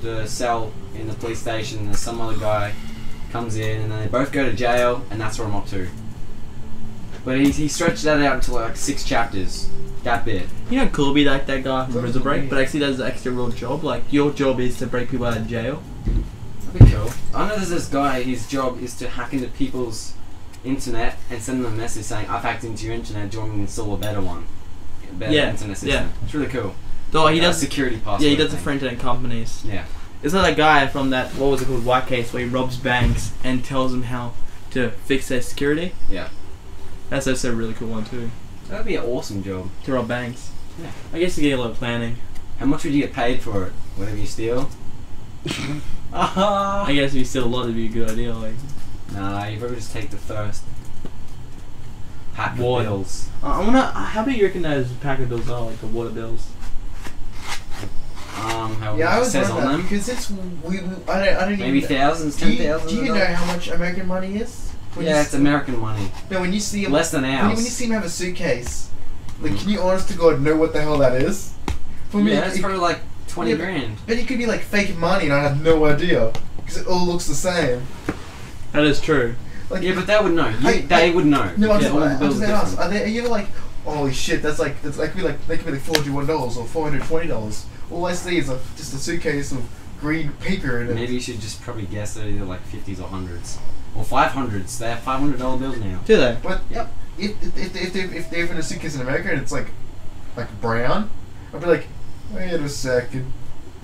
the cell in the police station, and some other guy comes in, and then they both go to jail, and that's where I'm up to. But he stretched that out into like 6 chapters. That bit. You know, cool be like that guy from That's Prison Break, weird. but actually does an extra real job. Like your job is to break people out of jail. That'd be cool. I know there's this guy, his job is to hack into people's internet and send them a message saying, "I've hacked into your internet, do you want me to install a better one?" A better Yeah, internet system. yeah. It's really cool. Though he does. security password. Yeah, he does it thing. for internet companies. Yeah. It's not that guy from that, what was it called, White Case, where he robs banks and tells them how to fix their security. Yeah. That's also a really cool one too. That'd be an awesome job. To rob banks. Yeah. I guess you get a lot of planning. How much would you get paid for it? Whatever you steal? I guess if you steal a lot, it'd be a good idea. Like, Nah, you probably just take the first pack of What? bills. I wanna. How big you reckon those pack of bills are, like the water bills? How Yeah, I it was says wondering on that them. because it's I don't Maybe even. thousands, Do you 10,000. know how much American money is? When Yeah, you it's American money. No, when you see him, Less than when ours. you see him have a suitcase, like, can you honest to God know what the hell that is? For me, Yeah, it's probably like 20 Yeah, grand. but it could be like fake money, and I have no idea because it all looks the same. That is true. Like, Yeah, but they would know. I- They would know. no, I'm Yeah, just, all the I'm bills just are gonna ask. different. Are you ever like, holy shit, that could be like $401 or $420. All I see is just a suitcase of green paper in it. Maybe you should just probably guess they're either like 50s or 100s. Or 500s. They have $500 bills now. Do they? But Yep. if they're in a suitcase in America and it's like brown, I'd be like, wait a second.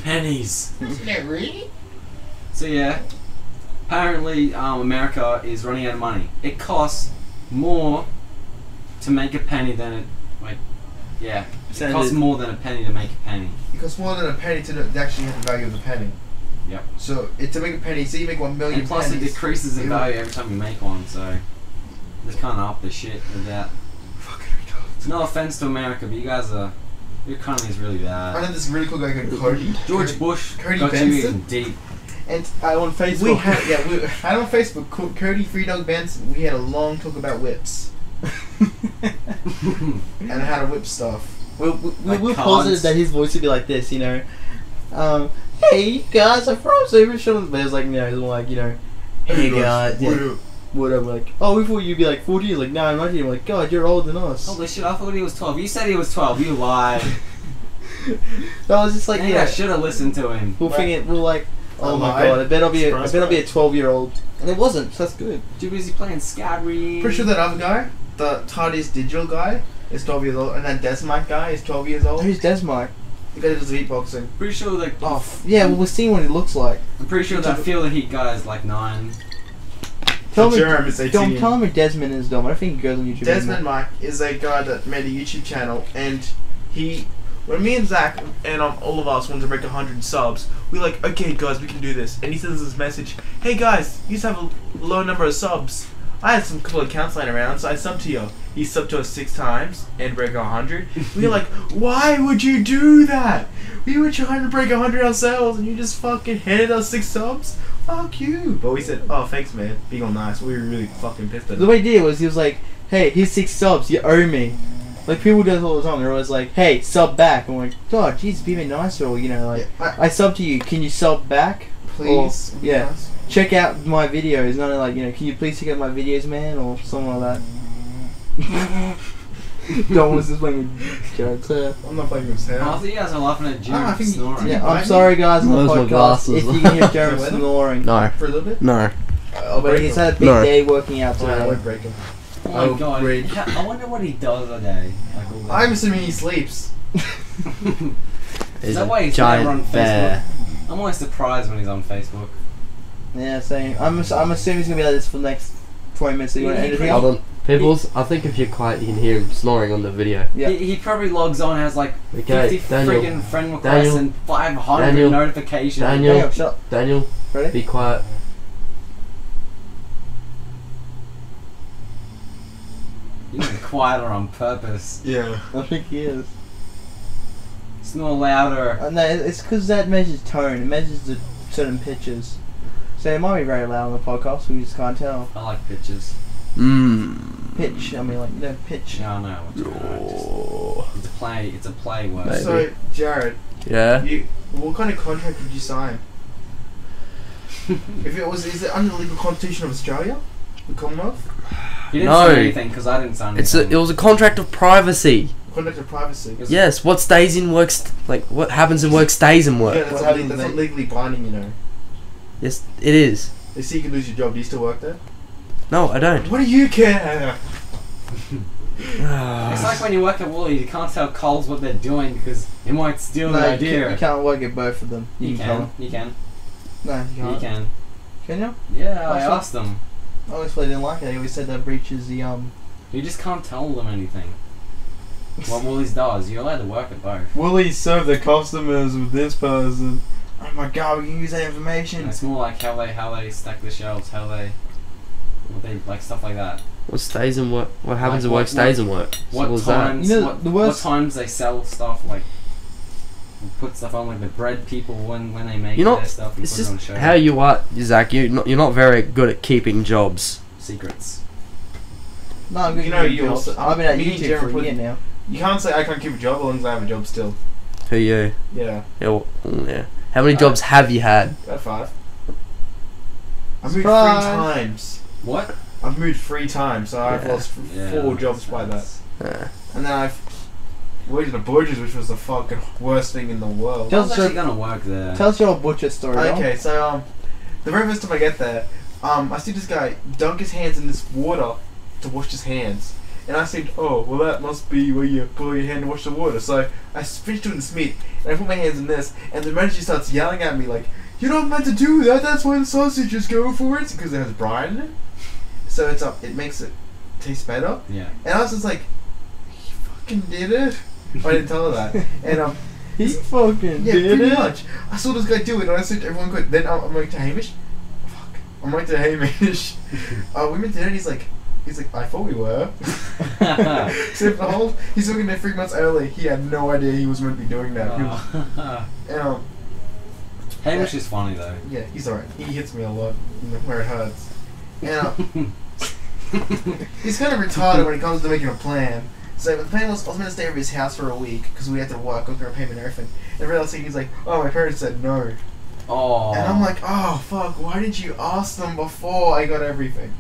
Pennies. Isn't that really? So yeah, apparently America is running out of money. It costs more to make a penny than it, it Sounded- costs more than a penny to make a penny. It costs more than a penny to actually have the value of the penny. Yep. So to make a penny, say you make 1 million And plus it pennies. decreases in it will- value every time you make one, so it's kind of up the shit with that. Fucking retarded. No offense to America, but your economy is really I bad. know this really cool guy called Cody. George Bush Cody got Benson? you in deep. And I on Facebook. we had on Facebook, Cody Free Dog Benson. We had a long talk about whips and how to whip stuff. We're Like positive cards. that his voice would be like this, you know. Hey guys, I'm from Supershortandsweet, but it's like, you know, it's more like, you know, hey guys, yeah. whatever, like, oh, we thought you'd be like 14. He's like, no, I'm not here. I'm like, God, you're older than us. Holy shit, I thought he was 12. You said he was 12. You lied. So I was just like, Maybe I should have listened to him. We're like, oh my lied. God, I better be a Surprise, 12-year-old, and it wasn't. So that's good. Too busy playing Scary. Pretty sure that other guy, the TARDIS digital guy, is 12 years old, and that Desmite guy is 12 years old. Who's Desmite? The guy that does beatboxing. Pretty sure that. Oh, yeah, well, we're seeing what he looks like. I'm pretty sure that Feel the Heat guy is like 9. Tell me, Jerem is 18. tell me who Desmond is, Dom. I don't think he goes on YouTube Desmond anymore. Mike is a guy that made a YouTube channel, and when me and Zach and all of us wanted to break 100 subs, we were like, okay guys, we can do this. And he sends us this message, hey guys, you used to have a low number of subs. I had some couple accounts lying around, so I subbed to you. He subbed to us 6 times and break 100. We were like, why would you do that? We were trying to break 100 ourselves, and you just fucking handed us 6 subs? Fuck you. But we said, oh, thanks, man. Being all nice. We were really fucking pissed at The him. way he did it was, he was like, hey, here's 6 subs, you owe me. Like, people do this all the time. They're always like, hey, sub back. I'm like, God, jeez, be a bit nicer. Or, you know, like, Yeah, I sub to you, can you sub back? please. Or, yeah. Yes. Check out my videos. Not like, you know, can you please check out my videos, man? Or something like that. Don was just playing with Jared's hair. I'm not playing with I sound. think you guys are laughing at Jim I think- snoring. Yeah, buy I'm me? sorry, guys, on the Those are my podcast. glasses. If you can hear Jared Wear them? snoring. No. For a little bit? No. I'll But break he's them. had a big No. day working out Alright, I today. won't break them. Oh my Oh, god. great. I wonder what he does a day. Like all day. I'm assuming he sleeps. Is that why he's giant never on Facebook? bear. I'm always surprised when he's on Facebook. Yeah, same. I'm assuming he's gonna be like this for the next 20 minutes. So you want to Yeah, end it here? Hold on. Peoples, I think if you're quiet, you can hear him snoring on the video. Yeah. He probably logs on, has like Okay, 50 Daniel. friggin' friend requests Daniel. and 500 Daniel. notifications. Daniel. Daniel, shut up. Daniel, Ready? be quiet. You're quieter on purpose. Yeah. I think he is. Snore louder. No, it's because that measures tone. It measures the certain pitches. So it might be very loud on the podcast. We just can't tell. I like pictures. Mmm. Pitch. I mean, like no pitch. Yeah, I know. What you're Oh. It's a play word. Maybe. So, Jared, Yeah. what kind of contract did you sign? Is it under the legal constitution of Australia? The Commonwealth? He didn't No. sign anything because I didn't sign anything. It was a contract of privacy. Contract of privacy. Yes. Yes, what stays in work, like what happens in work stays in work. Yeah, that's, What not, happens that's then? not legally binding, you know. Yes, it is. They see you can lose your job. Do you still work there? No, I don't. What do you care? It's like when you work at Woolies, you can't tell Coles what they're doing because it might steal the No, idea. you can't work at both of them. You tell can. them. You can. No, you You can't. can. Can you? Yeah, I That's what- asked them. I always thought they didn't like it. They always said that breaches the You just can't tell them anything. What Woolies does, you're allowed to work at both. Woolies serve their customers with this person. Oh my god, we can use that information. And it's more like how they stack the shelves, what they like stuff like that. What stays in work? What happens Like in work what- stays in work. What Simple as that. times? You know, what, the what worst- times they sell stuff like put stuff on like the bread people when they make You're not. their stuff and It's put it on just show. how you are, Zach. You're not very good at keeping jobs. Secrets. No, I'm good. You know, at you jobs. also- I've been at me and YouTube Jared for a put- year now. You can't say I can't keep a job as long as I have a job still. Who you? Yeah, Yeah. Yeah. How many jobs have you had? about 5. I've moved 3 Surprise. times. What? I've moved 3 times, so I've Yeah. lost 4 jobs by that. Uh, And then I've worked at a butcher's, which was the fucking worst thing in the world. I was Just actually so- gonna work there. Tell us your butcher story. Dom. Okay, so the very first time I get there, I see this guy dunk his hands in this water to wash his hands, and I said, "Oh, well that must be where you pull your hand to wash the water." So I finished doing this meat, and I put my hands in this, and the manager starts yelling at me like, "You're not meant to do that. That's why the sausages go for it, because it has brine in it. So it makes it taste better." Yeah. And I was just like, "He fucking did it." I didn't tell her that, and He fucking yeah, did pretty it. much. I saw this guy do it, and I said to everyone, "Good." Then I'm like to Hamish. Fuck. I'm like to Hamish. We meant to. And he's like, I thought we were. So he's looking there 3 months early. He had no idea he was meant to be doing that. He was, and, Hamish is funny though. yeah, he's alright. He hits me a lot where it hurts. And he's kind of retarded when it comes to making a plan. So the plan was I was meant to stay over his house for a week because we had to work, go through a payment and everything. And realizing he's like, "Oh, my parents said no." Oh. And I'm like, "Oh fuck! Why didn't you ask them before I got everything?"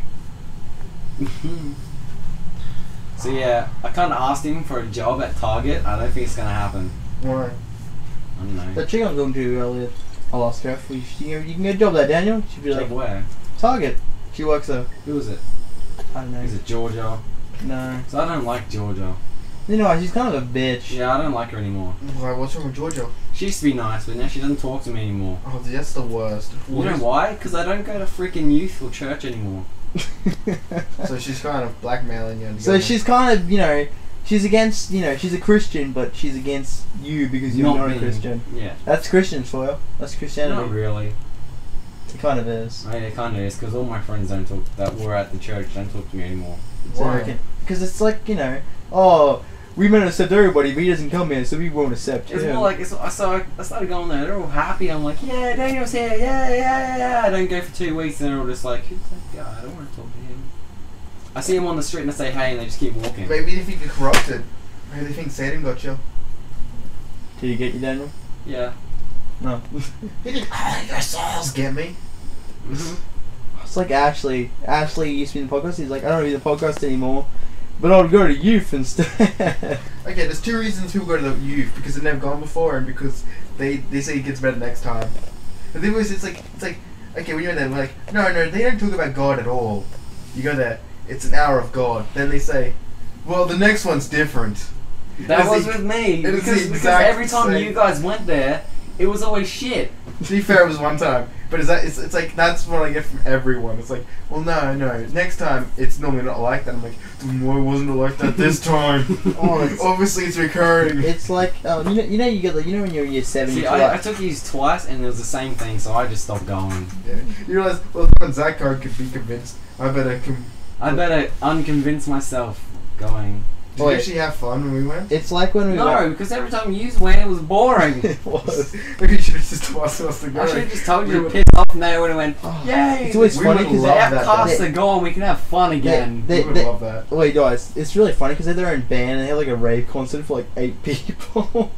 So yeah, I kind of asked him for a job at Target. I don't think it's gonna happen. Why? I don't know. That chick I'm talking to earlier, I'll ask her if you can get a job there, Daniel. She'd be Job like, where? Target. She works there. Who is it? I don't know. Is it Georgia? No. So I don't like Georgia. You know, she's kind of a bitch. Yeah, I don't like her anymore. Why? What's wrong with Georgia? She used to be nice, but now she doesn't talk to me anymore. Oh, that's the worst. You know why? Because I don't go to freaking youth or church anymore. So she's kind of blackmailing you. So she's kind of, you know, she's against, you know, she's a Christian, but she's against you because you're not a being- Christian. Yeah. That's Christian for you. That's Christianity. Not really. It kind of is. I mean, it kind of is, because all my friends don't talk, that were at the church don't talk to me anymore. Why? Because it's like, you know, oh, we meant to accept everybody, but he doesn't come here, so we won't accept It's him. more like, I started going there, they're all happy, I'm like, yeah, Daniel's here, yeah. I don't go for 2 weeks, and they're all just like, who's that guy? I don't want to talk to him. I see him on the street and I say hey, and they just keep walking. Maybe they think you're corrupted. Maybe they think Satan got you. Did he get you, Daniel? Yeah. No. He didn't. Your souls get me. It's like Ashley. Ashley used to be in the podcast. He's like, I don't do the podcast anymore, but I'll go to youth instead. Okay, there's 2 reasons people go to the youth: because they've never gone before, and because they say it gets better next time. But then it's like okay, when you're there, we're like, no, they don't talk about God at all. You go there, it's an hour of God. Then they say, well, the next one's different. That was with me, it is the because exact every time same. you guys went there, it was always shit. To be fair, it was one time, but it's like that's what I get from everyone. It's like, well, no, next time it's normally not like that. I'm like, why wasn't it like that this time? Obviously it's recurring. It's like, you know, you get like, you know, when you're in year 7. See, you I took these twice, and it was the same thing, so I just stopped going. Yeah. You realize, well, when Zach could be convinced, I better unconvince myself going. Did you actually have fun when we went? It's like when we No, went. because every time you went, it was boring. It was. Maybe you should have just asked us to go. I should have just told you We to would- piss off, and they would have went, yay! It's always We funny would because love the that outcasts day. are gone, we can have fun again. They- We would love that. wait, guys, it's really funny because they're their own band and they have like a rave concert for like 8 people.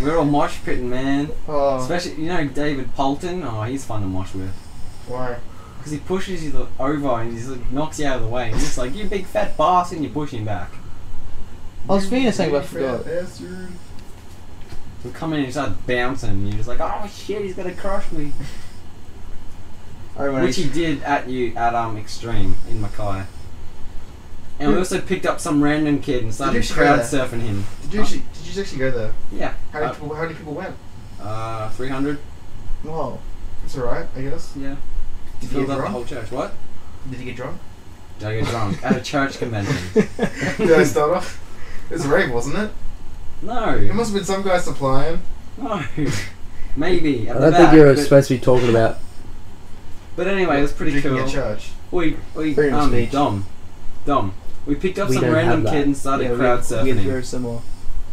We're all mosh pitting, man. Oh. Especially, you know, David Polton? Oh, he's fun to mosh with. Why? Because he pushes you over and he like, knocks you out of the way. And he's just like, you big fat bastard, and you push him back. I was thinking of something, but I forgot. Bastard. We come in and you start bouncing, and you're just like, oh shit, he's gonna crush me. I remember Which he did at Extreme in Mackay. And we also picked up some random kid and started Did you crowd go there? surfing him. Did you actually go there? Yeah. How many people went? 300. Whoa. That's alright, I guess. Yeah. Did you Filled get up the drunk? whole church. What? Did you get drunk? Did I get drunk? At a church convention. Did I start off? It was a rave, wasn't it? No. It must have been some guy supplying. No. Maybe. At I the don't think back, you're but- supposed to be talking about. But anyway, it was pretty Drinking cool. at church. We Freedom of speech. Dom. We picked up We some don't have random that. kid and started Yeah, crowd we surfing have him. very similar.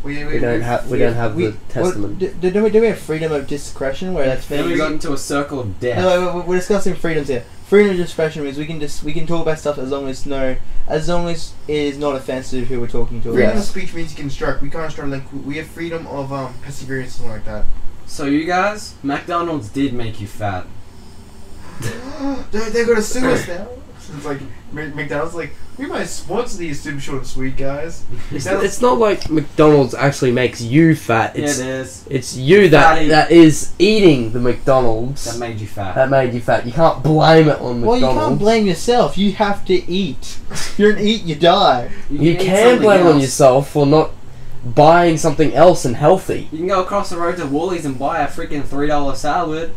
We don't have the testament. Do we have freedom of discretion where that's Then we fair? got into a circle of death. No, we're discussing freedoms here. Freedom of discretion means we can talk about stuff as long as it is not offensive who we're talking to. Freedom of Yes. speech means you can strike. We can't strike. Like we have freedom of perseverance, something like that. So you guys, McDonald's did make you fat. They're gonna sue us now. It's like McDonald's like, we might sponsor these Supershortandsweet guys. It's not like McDonald's actually makes you fat. Yeah, It's it is. it's you that Fatty. that is eating the McDonald's That made you fat. that made you fat. You can't blame it on Well, McDonald's. you can't blame yourself. You have to eat. If you don't eat, you die. You eat can something blame it on else. yourself for not buying something else and healthy. You can go across the road to Woolies and buy a freaking $3 salad.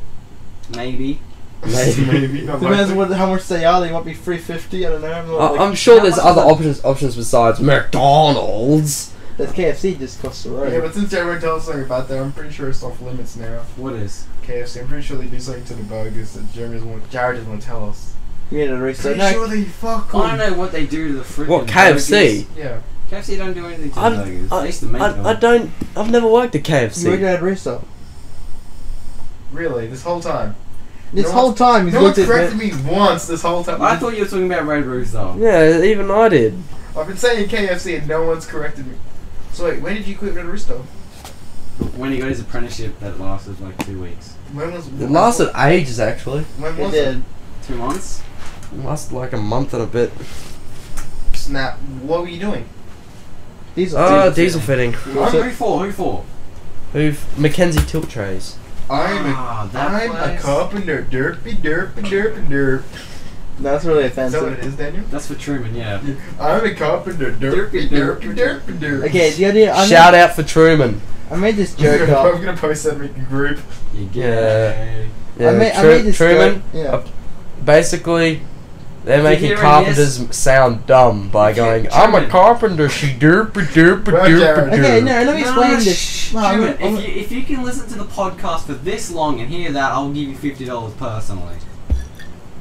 Maybe. Maybe not Depends likely. on how much they are. They might be $3.50. I don't know. I'm not, like, I'm sure how there's much other is it? options besides McDonald's. There's KFC just across the road. Yeah, but since everyone tells us something about that, I'm pretty sure it's off limits now. What is? KFC. I'm pretty sure they do something to the burgers that Jared doesn't want to tell us. You need a restart. Pretty No, sure they fuck I don't them. know what they do to the freaking What, KFC? Yeah. burgers. KFC don't do anything to the burgers. They used to make them. I don't. I've never worked at you already KFC. had a restart. Really, this whole time. This No whole one's- time he's No looked one's at corrected me once this whole time. I thought you were talking about Red Rooster. Yeah, even I did. I've been saying KFC and no one's corrected me. So wait, when did you quit Red Rooster? When he got his apprenticeship that lasted like 2 weeks. When was It lasted ages actually. When It was did. 2 months? It lasted like a month and a bit. snap. What were you doing? Diesel fitting. Who for? Mackenzie tilt trays. I'm that a place. carpenter. Derp. That's really Is that what offensive. it is, Daniel? That's for Truman, yeah. I'm a carpenter. Derp. Okay, the idea. Shout out for Truman. I made this joke I'm up. gonna post that in a group. You Yeah. I made this Truman. joke. Yeah. Basically, they're If making you're hearing carpenters sound dumb by going, "I'm a Truman. carpenter." She derp. Okay, no, let me explain this. No, Truman, I'm- if you can listen to the podcast for this long and hear that, I'll give you $50 personally.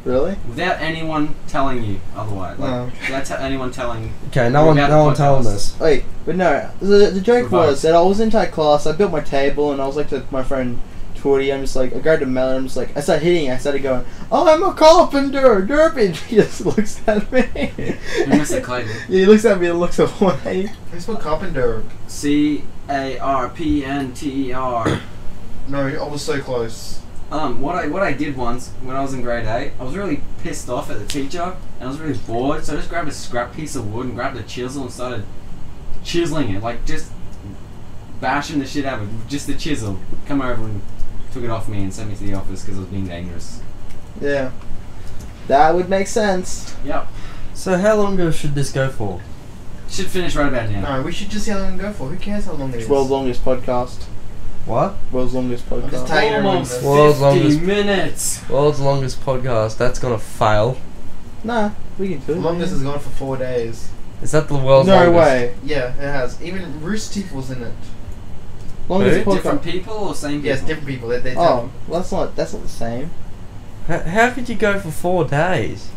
Really? Without anyone telling you otherwise. Like, No. without telling telling. Okay, no one telling us. Wait, but no. The joke Provide. was that I was in class. I built my table, and I was like to my friend Twitty. I'm just like, I grabbed a melon. I'm just like, I started hitting. I started going, "Oh, I'm a carpenter, derpage." He just looks at me. Mr. Clayton. Yeah, he looks at me and looks away. I spelled carpenter. CARPNTER. No, I was so close. What I did once when I was in grade 8, I was really pissed off at the teacher and I was really bored, so I just grabbed a scrap piece of wood and grabbed a chisel and started chiseling it, like just bashing the shit out of it, just the chisel. Come over and took it off me and sent me to the office because I was being dangerous. Yeah, that would make sense. Yep. So how long should this go for? Should finish right about now. No, we should just see how long we go for. Who cares how long it is? It's world's longest podcast. What? World's longest I'm just podcast. tagging everyone. Almost in World's 50 longest- minutes. World's longest podcast. That's gonna fail. Nah, we can do The it. longest has gone for 4 days. Is that the world's No longest? way. Yeah, it has. Even Rooster Teeth was in it. Longest Who? podcast. Different people or same people? Yes, different people. They Oh, well, that's not the same. How could you go for 4 days?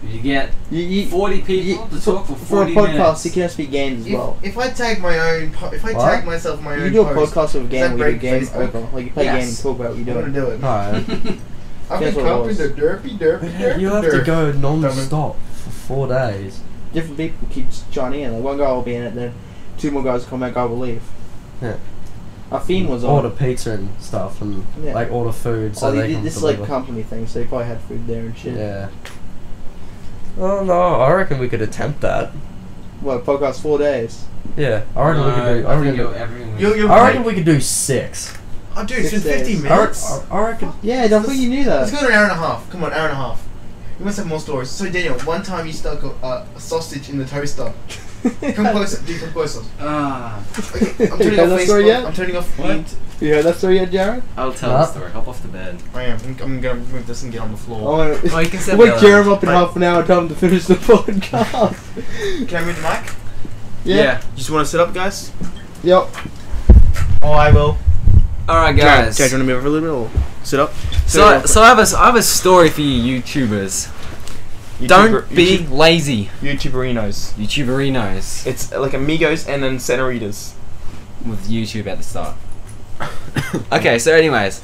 You get You 40 people to talk for 40 a podcast, minutes. you can just be games as well. If I tag my own, if I What? tag myself my You own can do a post, podcast with a does game that where you break game Facebook? over. Like you play a game and Yes. talk about what you're I'm gonna doing. do it. No. I've Guess been what it carpenter, was. derpy. You have to go non-stop for 4 days. Different people keep joining in. Like one guy will be in it, then 2 more guys will come back, guy will leave. Yeah. Our theme was Order on. pizza and stuff, and Yeah. like order food so they can this is like deliver. company thing, so they probably had food there and shit. Yeah. Oh no, I reckon we could attempt that. What, podcast 4 days? Yeah, I reckon we could do. I think everything. You're I right. reckon we could do 6. Oh, dude, it's been 6 50 days. minutes. I reckon. Yeah, I don't think you knew Let's that. go to an hour and a half. Come on, hour and a half. You must have more stories. So Daniel, one time you stuck a sausage in the toaster. Come closer, dude. Come closer. Okay, I'm You turning heard off that story Facebook. yet? I'm turning off. What? You heard that story yet, Jared? I'll tell Nah. the story. Hop off the bed. I am. I'm gonna move this and get on the floor. Oh, you can set we'll the wake other Jerem one. up in Right. half an hour and tell him to finish the podcast. Can I move the mic? Yeah. Just want to sit up, guys? Yep. Oh, I will. Alright, guys. Jared, do you want to move over a little bit or sit up? So I have a story for you YouTubers. Don't be lazy, YouTuberinos. YouTuberinos, It's like amigos and then senoritas. with YouTube at the start. Okay, so anyways,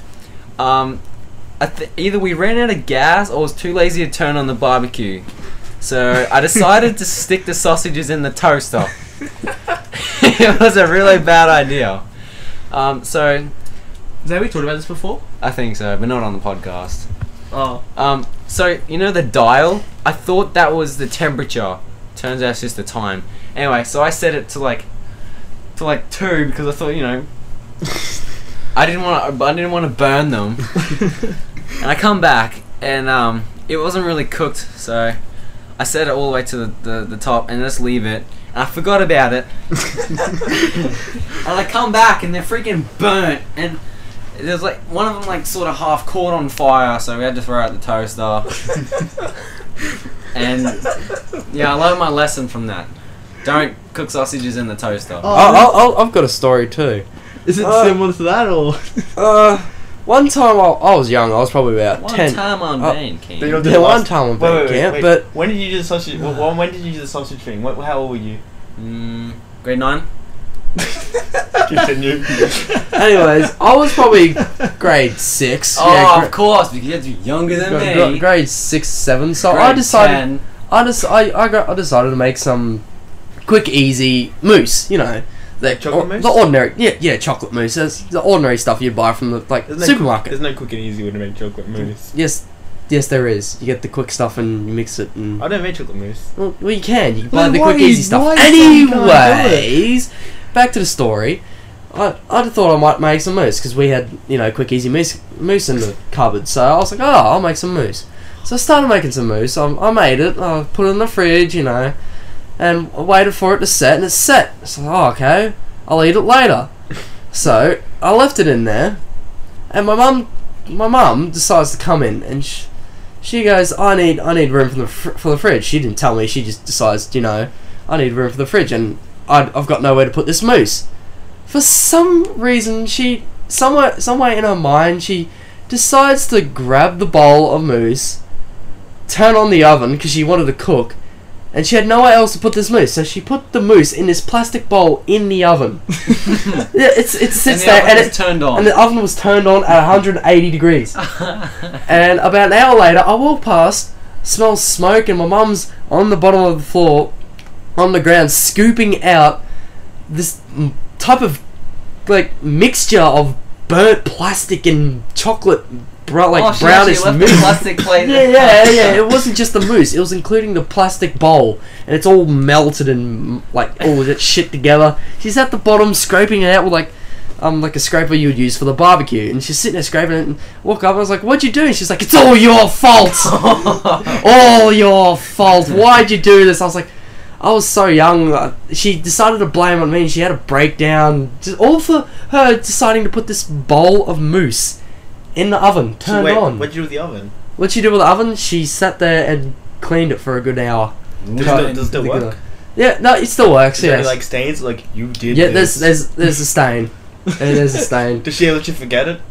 either we ran out of gas or was too lazy to turn on the barbecue. So I decided to stick the sausages in the toaster. It was a really bad idea. So Is that we talked about this before? I think so, but not on the podcast. Oh. So you know the dial? I thought that was the temperature. Turns out it's just the time. Anyway, so I set it to like 2 because I thought, you know, I didn't want to burn them. And I come back and it wasn't really cooked, so I set it all the way to the top and just leave it. And I forgot about it. And I come back and they're freaking burnt, and there's like one of them like sort of half caught on fire, so we had to throw out the toaster. And yeah, I learned my lesson from that. Don't cook sausages in the toaster. Oh. I've got a story too. Is it similar to that or? One time I was young. I was probably about One 10. time on Oh. band camp. They don't do Yeah, the one last- time on band camp, wait. but When did you do the sausage? When did you do the sausage thing? How old were you? Grade 9. Continue. anyways, I was probably grade 6. Oh, of course, because you're younger than me. Grade 6, 7. So Grade I decided 10. I decided to make some quick, easy mousse. You know, Chocolate mousse? the ordinary, yeah, chocolate mousse. That's the ordinary stuff you buy from the There's no supermarket. There's no quick and easy way to make chocolate mousse. Yes, Yes, there is. You get the quick stuff and you mix it and... I don't make chocolate mousse. Well, you can. You can buy Well, the why quick you- easy stuff. why you saying you can't do it? Anyways, back to the story. I thought I might make some mousse because we had, quick easy mousse in the cupboard. So I was like, I'll make some mousse. So I started making some mousse. I made it. I put it in the fridge, and I waited for it to set, and it's set. So okay, I'll eat it later. So I left it in there, and my mum decides to come in, and she goes, I need room for the fridge. She didn't tell me. She just decides, I need room for the fridge, and I've got nowhere to put this mousse. For some reason, she somewhere in her mind, she decides to grab the bowl of mousse, turn on the oven because she wanted to cook, and she had nowhere else to put this mousse, so she put the mousse in this plastic bowl in the oven. Yeah, it sits there, and it turned on. and the oven was turned on at 180 degrees. And about an hour later, I walk past, smell smoke, and my mum's on the bottom of the floor, on the ground, scooping out this type of mixture of burnt plastic and chocolate, brownish she left the mousse. plastic plate. Yeah. It wasn't just the mousse; it was including the plastic bowl, and it's all melted and all that shit together. She's at the bottom scraping it out with like a scraper you would use for the barbecue, and she's sitting there scraping it. And walk up, and I was like, "What'd you do?" And she's like, "It's all your fault, all your fault. Why'd you do this?" I was like, I was so young. She decided to blame on me, and she had a breakdown. Just all for her deciding to put this bowl of mousse in the oven, turned on. What'd you do with the oven? What'd she do with the oven? She sat there and cleaned it for a good hour. Does it still work? Yeah, no, it still works. Is there Yes. any stains? You did. Yeah, this. there's a stain. There's a stain. Does she let you forget it?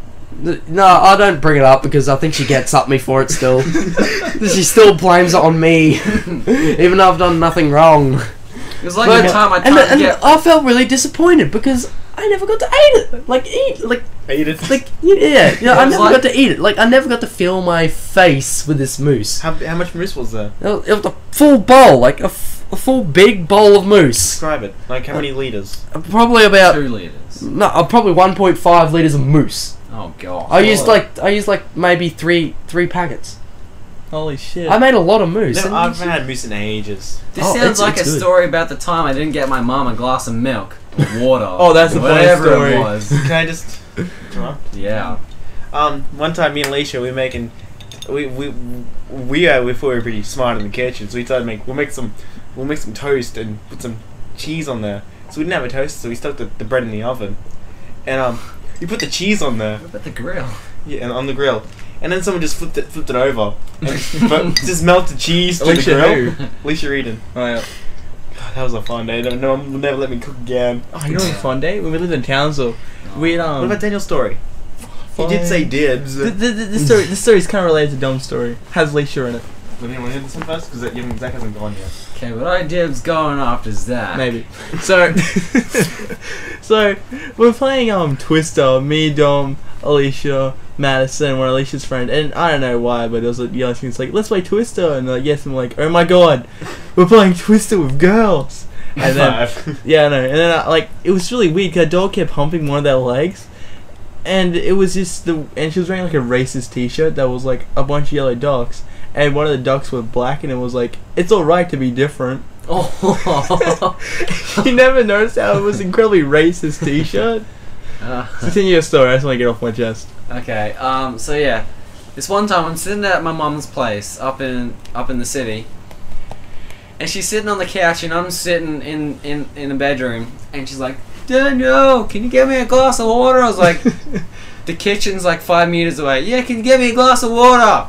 No, I don't bring it up because I think she gets up me for it still. She still blames it on me, even though I've done nothing wrong. It was like the time I tried to And get... I felt really disappointed because I never got to eat it. Ate it. I never got to eat it. I never got to fill my face with this mousse. How much mousse was there? It was a full bowl, a full big bowl of mousse. Describe it. How many liters? Probably about 2 liters. no, probably 1.5 liters of mousse. Oh god. I used maybe three packets. Holy shit. I made a lot of mousse. No, and I haven't had mousse in ages. This Oh, sounds like a it's good. story about the time I didn't get my mum a glass of milk or water. Oh, that's a funny whatever story. it was. Can I just interrupt? Yeah. One time me and Alicia, we were making, we thought we were pretty smart in the kitchen, so we decided we'll make some toast and put some cheese on there. So we didn't have a toaster, so we stuck the bread in the oven, and we put the cheese on there. What about the grill? Yeah, and on the grill. And then someone just flipped it over, and just melted cheese to Alicia the grill. who? Alicia Eden. Oh, yeah. God, that was a fun day. No one will never let me cook again. Oh, you know what was a fun day? When we lived in Townsville, we What about Daniel's story? He did say dibs. The story's kind of related to Dom's story. Has Alicia in it. But anyone hear this one first? Because Zach hasn't gone yet. Okay, what idea's going after Zach? Maybe. So, so we're playing Twister. Me, Dom, Alicia, Madison, one of Alicia's friend, and I don't know why, but it was yelling things like, "Let's play Twister," and yes, I'm like, "Oh my god, we're playing Twister with girls!" And then yeah, I know, and then it was really weird because a dog kept humping one of their legs, and it was just and she was wearing a racist T-shirt that was a bunch of yellow ducks. And one of the ducks were black, and it was it's alright to be different. Oh. You never noticed how it was incredibly racist T-shirt? Continue your story, I just want to get off my chest. Okay, so yeah. This one time I'm sitting at my mum's place up in the city. And she's sitting on the couch and I'm sitting in the bedroom and she's like, "Daniel, can you get me a glass of water?" I was like, the kitchen's 5 meters away. "Yeah, can you get me a glass of water?"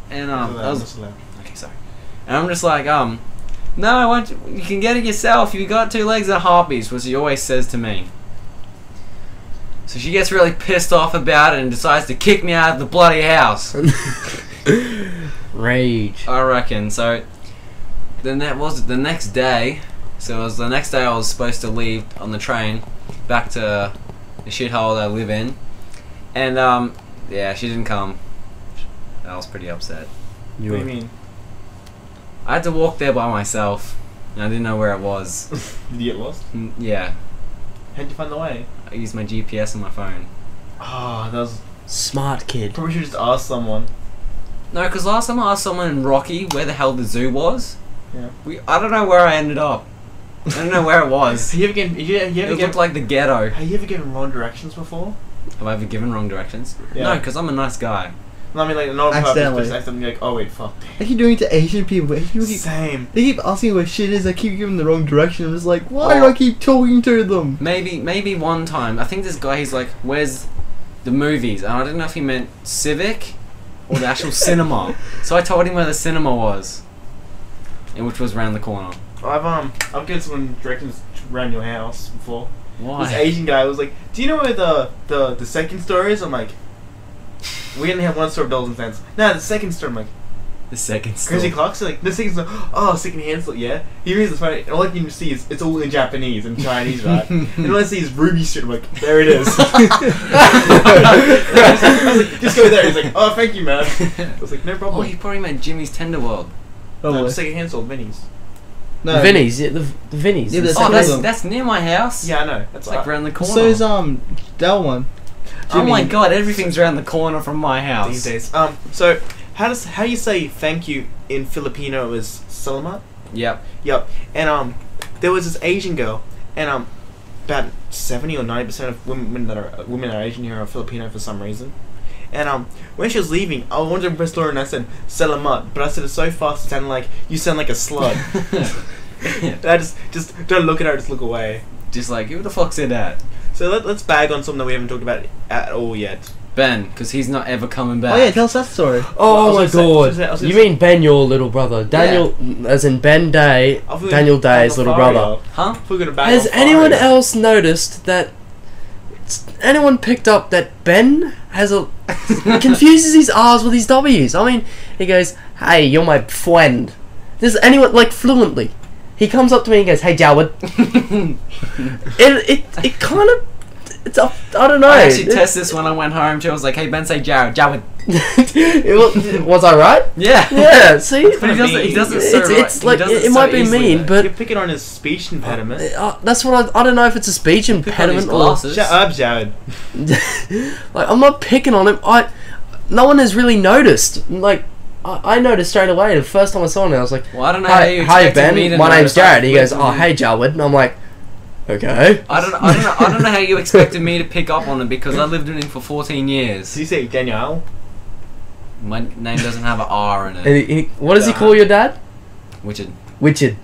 And okay, sorry. And I'm just like, "No, I want you can get it yourself. You got 2 legs and a heartbeat," which she always says to me. So she gets really pissed off about it and decides to kick me out of the bloody house. Rage. I reckon. So then that was the next day. So it was the next day I was supposed to leave on the train back to the shithole that I live in. And yeah, she didn't come. I was pretty upset. What do you mean? I had to walk there by myself. And I didn't know where it was. Did you get lost? Yeah. How'd you find the way? I used my GPS on my phone. Oh, that was... Smart kid. Probably should just ask someone. No, because last time I asked someone in Rocky where the hell the zoo was. Yeah. I don't know where I ended up. I don't know where it was. Have you ever given? It looked like the ghetto. Have you ever given wrong directions before? Have I ever given wrong directions? Yeah. No, because I'm a nice guy. No, I mean like not on purpose, Accidentally. but just accidentally like, oh wait, fuck. I keep doing it to Asian people. Same. They keep asking where shit is. I keep giving them the wrong direction. I'm just like, why do Oh. I keep talking to them? Maybe one time. I think this guy, he's like, where's the movies? And I didn't know if he meant Civic or the actual cinema. So I told him where the cinema was, and which was around the corner. I've given someone directions around your house before. Why? This Asian guy was like, do you know where the second store is? I'm like, we only have one store of dollars and cents. No, the second store. I'm like, The second store. Crazy Clocks? Like, the second store, oh, second hand store, yeah. He reads the phone, and all I can see is, it's all in Japanese and Chinese, right? And all I see is Ruby Street. I'm like, there it is. I was like, just go there. He's like, oh, thank you, man. I was like, no Oh, problem. he probably meant Jimmy's Tender World. No, second hand store, Vinny's. No. Vinny's, yeah, the Vinny's. Yeah, but Oh, Second one. that's near my house. Yeah, I know. That's It's like round the corner. So is that one. Oh my Jimmy. god, everything's around the corner from my house. these days. So how you say thank you in Filipino is salamat? Yep. Yep. And there was this Asian girl, and about 70 or 90% of women that are Asian here are Filipino for some reason. And when she was leaving, I wanted to impress Laura and I said salamat, but I said it so fast it sounded like you sound like a slut. And I just don't look at her, just look away. Just like, who the fuck said that? So let's bag on something that we haven't talked about at all yet. Ben, because he's not ever coming back. Oh yeah, tell us that story. Oh Well, I my was gonna god. say- I was gonna You say- mean Ben, your little brother. Daniel, as in Ben Day, I thought Daniel Day's little brother. Huh? We're gonna bag Has on anyone Fario. else noticed that... Anyone picked up that Ben has a... confuses his R's with his W's. I mean, he goes, hey, you're my friend. Does anyone, like, fluently. He comes up to me and goes, hey, Jawad. it kind of... It's a, I don't know. I actually tested this when I went home too. I was like, hey Ben, say Jared. Was I right? Yeah. Yeah, see? But he doesn't say right. It's He like, does it it so might be easily, mean, though. but... You're picking on his speech impediment. That's what I don't know if it's a speech Pick on his impediment or... glasses. Shut up, Jared. Like, I'm not picking on him. No one has really noticed. Like, I noticed straight away. The first time I saw him, I was like, Well, I don't know how you hi expected me Ben, to my name's notice. Jared. He I goes, oh, expected hey you- Jawad. And I'm like, okay. I don't know how you expected me to pick up on it because I lived with him for 14 years. Did you say Danielle? My name doesn't have an R in And it. what does he call your dad? Richard. Richard.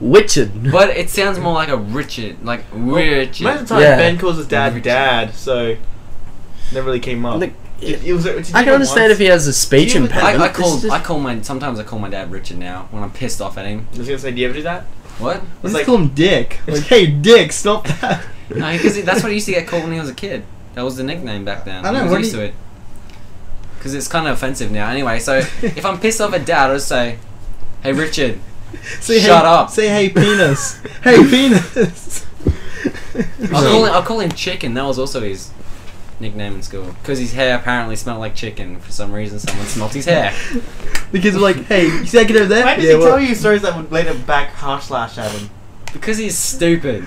Richard. But it sounds more like a Richard. Like Richard. Most of the time, Yeah. Ben calls his dad Richard. Dad, so never really came up. Look, It I can understand if he has a speech Do you- impediment. Sometimes I call my dad Richard now when I'm pissed off at him. I was gonna say, do you ever do that? What? Let's like- call him Dick. Like, hey Dick, stop that. No, because that's what he used to get called when he was a kid. That was the nickname back then. I know, He was what used do to it. Because it's kind of offensive now. Anyway, so if I'm pissed off at dad, I'll just say, hey Richard. Say, Shut hey, up. Say hey penis. Hey penis. I'll call him Chicken. That was also his nickname in school. Because his hair apparently smelled like chicken. For some reason, someone smelt his hair. Because we're like, hey, you see that kid over there? Why does Yeah, he well, tell you stories that would later back harsh slash at him? Because he's stupid.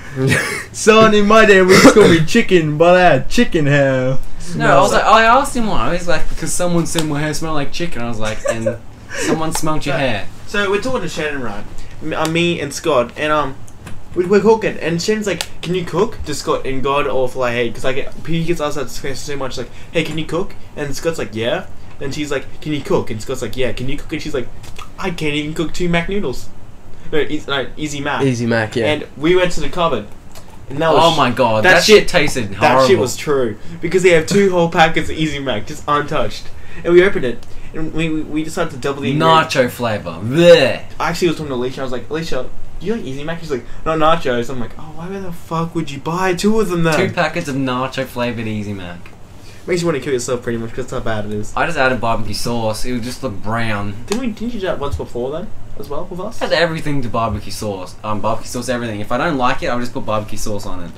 Son, in my day, we used to call me chicken, but I had chicken hair. No, I was like, I asked him why. I was like, because someone said my hair smelled like chicken. I was like, and someone smelled your hair. So we're talking to Shannon, right? Me and Scott, and we're cooking, and Shannon's like, "Can you cook?" To Scott and God, or for like, "Hey," because he gets asked that question so much, like, "Hey, can you cook?" And Scott's like, "Yeah." Then she's like, "Can you cook?" And Scott's like, "Yeah." Can you cook? And she's like, "I can't even cook 2 Mac noodles." No, Easy Mac. Easy Mac, yeah. And we went to the cupboard, and that was Oh my god, that that shit tasted horrible. that shit was true because they have 2 whole packets of Easy Mac just untouched, and we opened it, and we decided to double the ingredients. nacho flavor. Bleh. I actually was talking to Alicia. I was like, Alicia, do you like Easy Mac? She's like, no nachos. I'm like, oh, why the fuck would you buy 2 of them then? 2 packets of nacho flavored Easy Mac. Makes you want to kill yourself pretty much because that's how bad it is. I just added barbecue sauce. It would just look brown. Didn't you do that once before then as well with us? I add everything to barbecue sauce. Barbecue sauce, everything. If I don't like it, I'll just put barbecue sauce on it.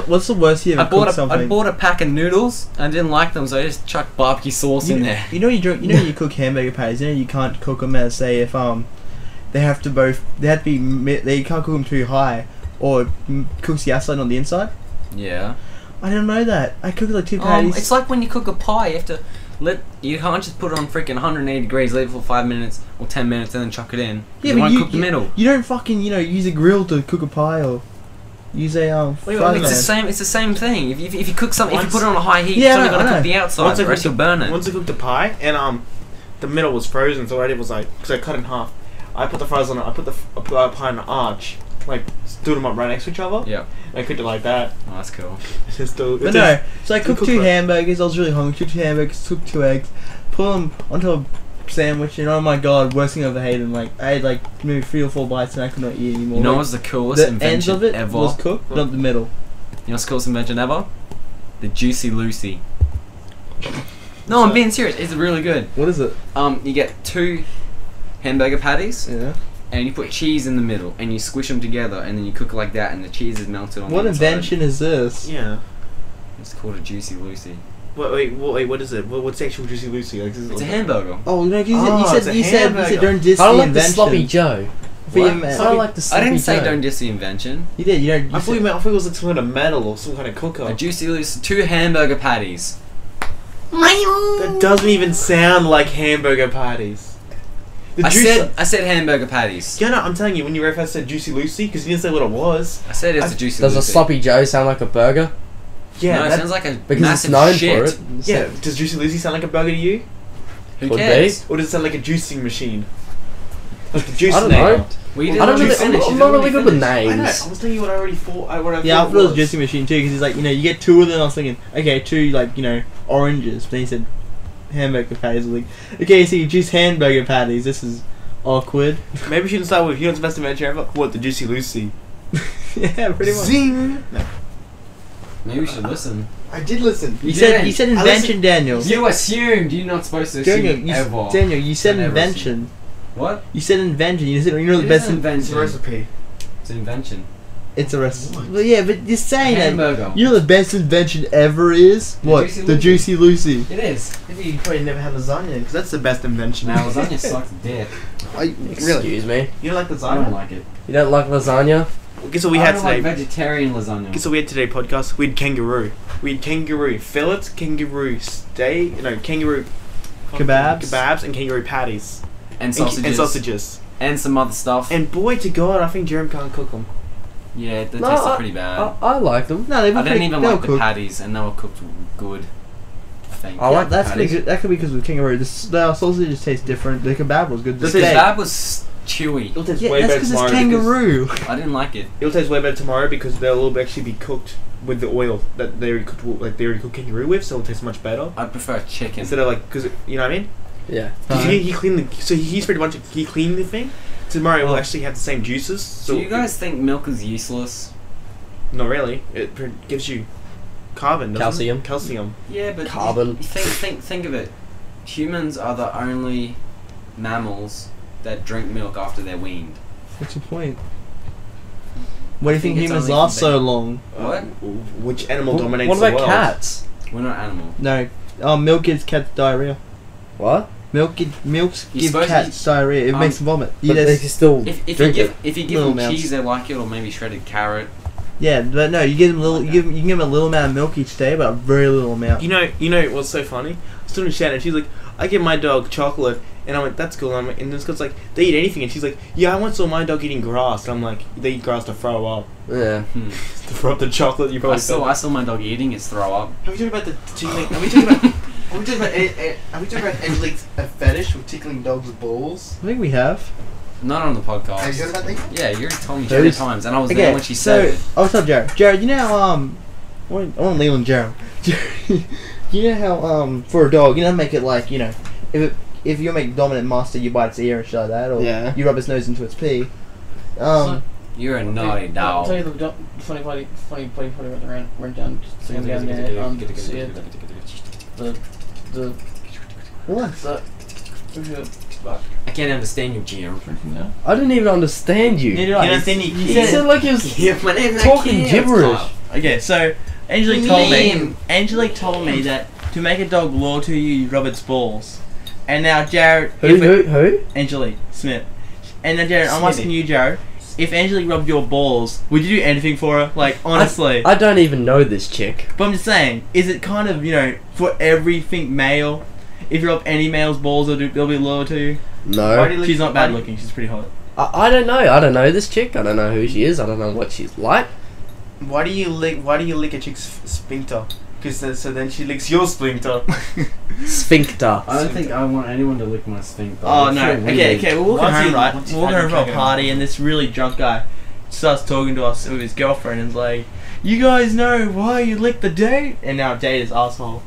What's the worst you ever I bought cooked something? I bought a pack of noodles. I didn't like them, so I just chucked barbecue sauce in there. You know you cook hamburger patties. You know you can't cook them as say if they have to be they can't cook them too high or cooks the outside on the inside. Yeah. I didn't know that. I cooked like 2 patties. It's like when you cook a pie. You have to You can't just put it on freaking 180 degrees, leave it for 5 minutes or 10 minutes, and then chuck it in. Yeah, You but won't cook the middle. You don't fucking use a grill to cook a pie or use a frying It's the pan. same. It's the same thing. If you cook something, if you Once- put it on a high heat, Yeah, it's only I gonna know. cook the outside. The rest you'll burn it. Once I cooked the pie and the middle was frozen, so what I did was because I cut it in half. I put the fries on it. I put the pie in an arch, like stood them up right next to each other. Yeah. And I cooked it like that. Oh, that's cool. It's just still. But no, so I cooked cook 2 for- hamburgers. I was really hungry. Cooked 2 hamburgers, cooked 2 eggs, put them onto a sandwich, and oh my god, worst thing I've ever hated. Like I had like maybe 3 or 4 bites, and I could not eat anymore. You know Like, what's the coolest the ends invention of it ever? was cooked, not the middle. You know what's the coolest invention ever? The Juicy Lucy. No, I'm being serious. It's really good. What is it? You get 2 hamburger patties, Yeah. and you put cheese in the middle, and you squish them together, and then you cook it like that, and the cheese is melted on What the inside. invention is this? Yeah. It's called a Juicy Lucy. Wait, what is it? What's the actual Juicy Lucy? Like, It's a hamburger. Oh no, you Oh, it's said a you said hamburger. don't diss I don't the like the invention. sloppy Joe. For your What? man. I don't like the I sloppy didn't say Joe. don't diss the invention. You did. You don't. I thought it was like some kind of metal or some kind of cooker. A Juicy Lucy, 2 hamburger patties. That doesn't even sound like hamburger patties. The I said hamburger patties. Yeah, no, I'm telling you, when you first said Juicy Lucy, because you didn't say what it was. I said it's a Juicy Does Lucy. a sloppy Joe sound like a burger? Yeah, no, it that- sounds like a Because massive it's known shit. for it. yeah. Does Juicy Lucy sound like a burger to you? Who Could cares? Or does it sound like a juicing machine? Like the juice I don't maker. know. Well, you I don't didn't really, finish. I'm You not didn't really good with finish. I know. I names. was telling you what I already thought. Yeah, I thought it was just. juicy machine too, because he's like, you get 2 of them. I was thinking, okay, 2 oranges. But then he said hamburger patties. I was like, okay, so you juice hamburger patties. This is awkward. Maybe we shouldn't start with, what's the best invention ever? What, the Juicy Lucy? Yeah, pretty much. Zing! No. Maybe we should listen. I did listen. You didn't. said I invention, Daniel. You assumed. You're not supposed to Daniel, assume ever. Daniel, you said I've never invention. What? You said invention. You said the It best. is an It's a invention. recipe. It's an invention. It's a recipe. What? Well, yeah, but you're saying that. Hamburger. You know the best invention ever is The what? Juicy The Lucy. Juicy Lucy. It is. Maybe you probably never had lasagna, because that's the best invention. Now lasagna sucks dick. Really? Excuse me. You don't like I lasagna? don't like it. You don't like lasagna? Guess what we I had don't today? like vegetarian lasagna. Guess what we had today, podcast? We had kangaroo. We had kangaroo fillets, kangaroo steak, kangaroo Kebabs. and kangaroo patties. And sausages. And sausages. And some other stuff. And boy to God, I think Jerome can't cook them. Yeah, they No, tasted pretty bad. I like them. No, they were I didn't even they were like the cooked. patties, and they were cooked good. I think. I like the That's patties. that could be because of kangaroo. The sausages taste different. The kebab was good. The steak- kebab was chewy. It'll taste Yeah, way that's better because tomorrow. it's kangaroo. I didn't like it. It'll taste way better tomorrow because they'll actually be cooked with the oil that they already cooked, kangaroo with, so it'll taste much better. I prefer chicken. Instead of because you know what I mean. Yeah. 'Cause he cleaned he sprayed a bunch of he cleaned the thing. Tomorrow we'll actually have the same juices. So Do you guys think milk is useless? Not really. It gives you carbon. Doesn't Calcium. It? Calcium. Yeah, but Carbon. Think of it. Humans are the only mammals that drink milk after they're weaned. What's your point? Why do you think think it's humans only last for so long? What? Which animal dominates What the about world? cats? We're not animal. No, milk gives cats diarrhea. What? Milk gives supposed to cats diarrhea. It makes them vomit. But they can still If you drink give if you give Little them amounts. cheese, they like it, or maybe shredded carrot. Yeah, but no, you give them little. You can give them a little amount of milk each day, but a very little amount. You know what's so funny? I was talking to Shannon. She's like, I give my dog chocolate, and I'm like, that's cool. And this girl's like, they eat anything, and she's like, yeah, I once saw my dog eating grass. And I'm like, they eat grass to throw up. Yeah. Hmm. To throw up the chocolate. You I probably saw my dog eating his throw up. Have we talked about the tickling? Are we talking about? Are we talking about Angelique's fetish with tickling dogs' balls? I think we have. Not on the podcast. Have you heard about that? Yeah, you already told me Who's- 3 times, and I was there when she said it. I'll tell Jared. Jared, you know how I want to lean on Jared. You know how for a dog, make it like if you make dominant master, you bite its ear and shit like that, or Yeah. you rub its nose into its pee. You're a naughty I'll tell you dog. the funny about the rent down. Sitting down there, see it, the What? I can't understand you, Jim. I didn't even understand you. Neither do I. You don't think You you said- said like he was Yeah, my name's talking gibberish. Okay, so Angelique told me that to make a dog loyal to you, you rub its balls. And now Jared, Who? Angelique Smith. And now Jared, I'm asking you, Jared, if Angelique rubbed your balls, would you do anything for her? Like honestly. I don't even know this chick. But I'm just saying, is it kind of, for everything male? if you rub any male's balls, they'll be loyal to you. No. She's not bad looking. She's pretty hot. I don't know. I don't know this chick. I don't know who she is. I don't know what she's like. Why do you lick a chick's sphincter? Because so then she licks your sphincter. Sphincter. I don't think I want anyone to lick my sphincter. Oh It's no. so weird. Okay. We're walking Once home, you- right? once you We're walking had home your from a cake party, and this really drunk guy starts talking to us with his girlfriend, and is like, "You guys know why you licked the date?" And our date is asshole.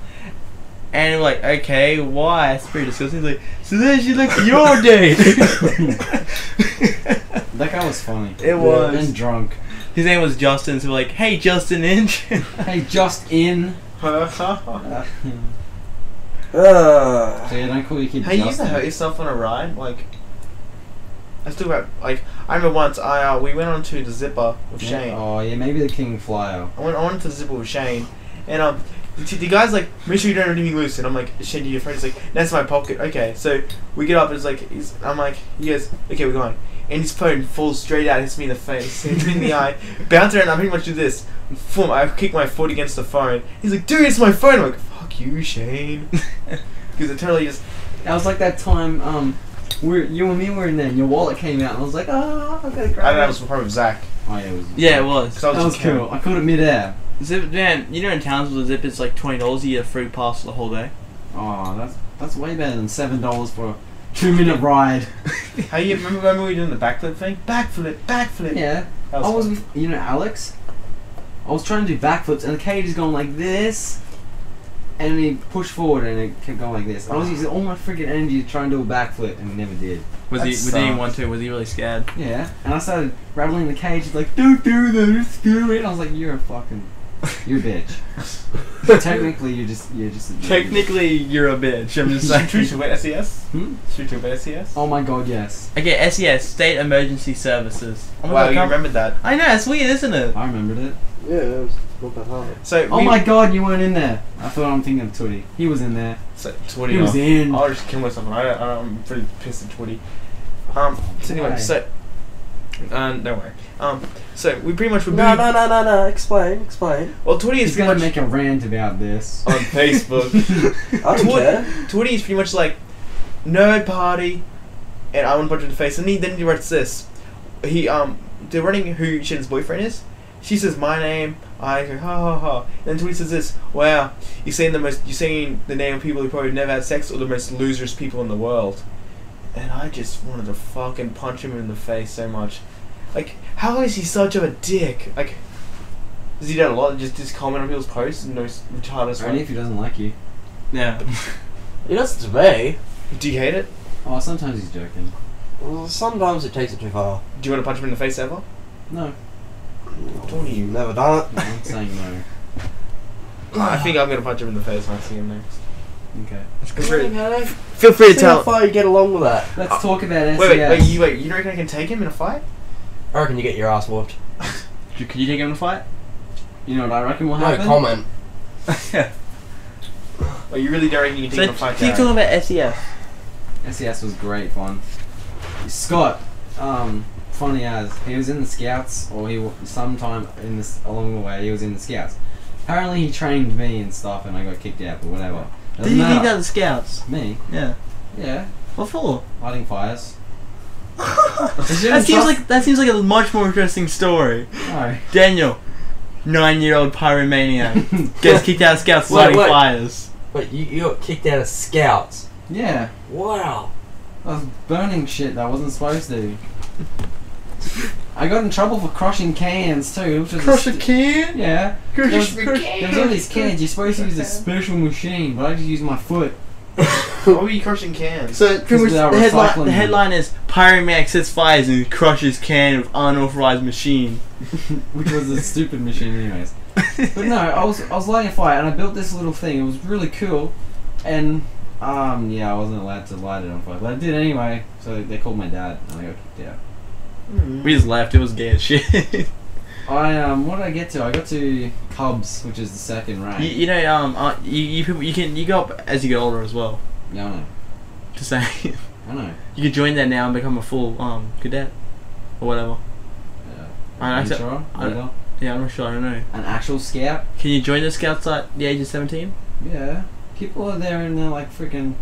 And we're like, "Okay, why?" It's pretty disgusting. He's like, "So then she licked your date." That guy was funny. It was. And drunk. His name was Justin, so we're like, "Hey, Justin Inch." Hey, just in. Uh, So yeah, don't call your kid Hey, you used to Justin. hurt yourself on a ride? Like, let's talk about, like, I remember once we went on to the Zipper with Yeah. Shane. Oh yeah, maybe the King Flyer. I went to the Zipper with Shane, and the guy's like, make sure you don't have anything loose, and I'm like, Shane, to your friend, he's like, that's my pocket. Okay, so we get up, and it's like, I'm like, he goes, okay, we're going. And his phone falls straight out, hits me in the face, hits me in the eye, bounce around, I pretty much do this. Boom, I kick my foot against the phone. He's like, dude, it's my phone. I'm like, fuck you, Shane. Because it totally just... That was like that time, you and me were in there, and your wallet came out, and I was like, oh, I gotta grab I don't know, it. it was probably with Zach. Oh yeah, it was. Yeah, it was. 'Cause I That was just cool. I caught it mid-air. Zip, man, you know in Townsville the zip is like $20. You get a free pass for the whole day. Oh, that's way better than $7 for a 2-minute ride. Hey, you remember when we were doing the backflip thing? Backflip. Yeah. That I was fun. with, you know, Alex. I was trying to do backflips, and the cage is going like this, and he pushed forward, and it kept going like this. I was using all my freaking energy to try and do a backflip, and he never did. Was That he sucks. want to? Was he really scared? Yeah. And I started rattling the cage. He's like, "Don't do that, it's scary." And I was like, "You're a bitch." Technically, you're just a Technically, you're a bitch. I'm just Should we saying. talk about SES? Hmm? Should we talk about SES? Oh my god, yes. Okay, SES, State Emergency Services. Oh my Wow, God, you come- remembered that. I know, it's weird, isn't it? I remembered it. yeah, it was not that hard. So Oh my god, you weren't in there. I thought I'm thinking of Tootie. He was in there. So Twitty He was off. in. I'll just kill myself. I'm pretty pissed at Twitty. So anyway, Why? so don't worry. So we pretty much were No. Explain. Well, Twitty is He's pretty gonna much make a rant about this. on Facebook. I don't care. Twitty is pretty much like nerd party, and I want to punch him in the face. And then he writes this. They're running who Shen's boyfriend is. She says my name. I go ha ha ha. And then Twitty says this. Wow, you're saying the name of people who probably never had sex or the most loserous people in the world. And I just wanted to fucking punch him in the face so much. Like, how is he such of a dick? Like, does he do a lot? Just comment on people's posts and no retarded Only if he doesn't like you. Yeah. He does it to me. Do you hate it? Oh, sometimes he's joking. Well, sometimes it takes it too far. Do you want to punch him in the face ever? No. Don't you? Never done it. No, I'm saying no. I think I'm gonna punch him in the face when I see him next. Okay. Feel free See how far you get along with that. Let's talk about SES. Wait, you don't reckon I can take him in a fight? I reckon you get your ass whooped. Could you take him in a fight? You know what I reckon will No happen? comment. Well, you really don't reckon you can take him in a fight? keep Darren? talking about SES. SES was great fun. Scott, funny as he was in the Scouts, or sometime along the way he was in the Scouts. Apparently he trained me and stuff, and I got kicked out, but whatever. Did Doesn't you matter. think that the Scouts? Me? Yeah. Yeah. What for? Lighting fires. That seems like a much more interesting story. No. Daniel, 9-year-old pyromaniac, gets kicked out of Scouts Wait, lighting wait. fires. But you got kicked out of Scouts. Yeah. Wow. I was burning shit that I wasn't supposed to. I got in trouble for crushing cans too, which was Crush a can? Yeah. Crush There was, a there was all these cans. You're supposed to use a special machine, but I just used my foot. Why were you crushing cans? So pretty much they are the recycling headline is Pyromaniac sets fires and crushes can with unauthorized machine. Which was a stupid machine anyways. But no, I was lighting a fire and I built this little thing. It was really cool, and yeah, I wasn't allowed to light it on fire, but I did anyway. So they called my dad and I got kicked out. We just left. It was gay as shit. What did I get to? I got to Cubs, which is the second rank. you know, you go up as you get older as well. Yeah, I know. Just saying, I know. you could join there now and become a full cadet or whatever. Yeah. I You know. sure? I- Leader? Yeah, I'm not sure. I don't know. An actual scout? Can you join the Scouts at the age of 17? Yeah. People are there and they're like freaking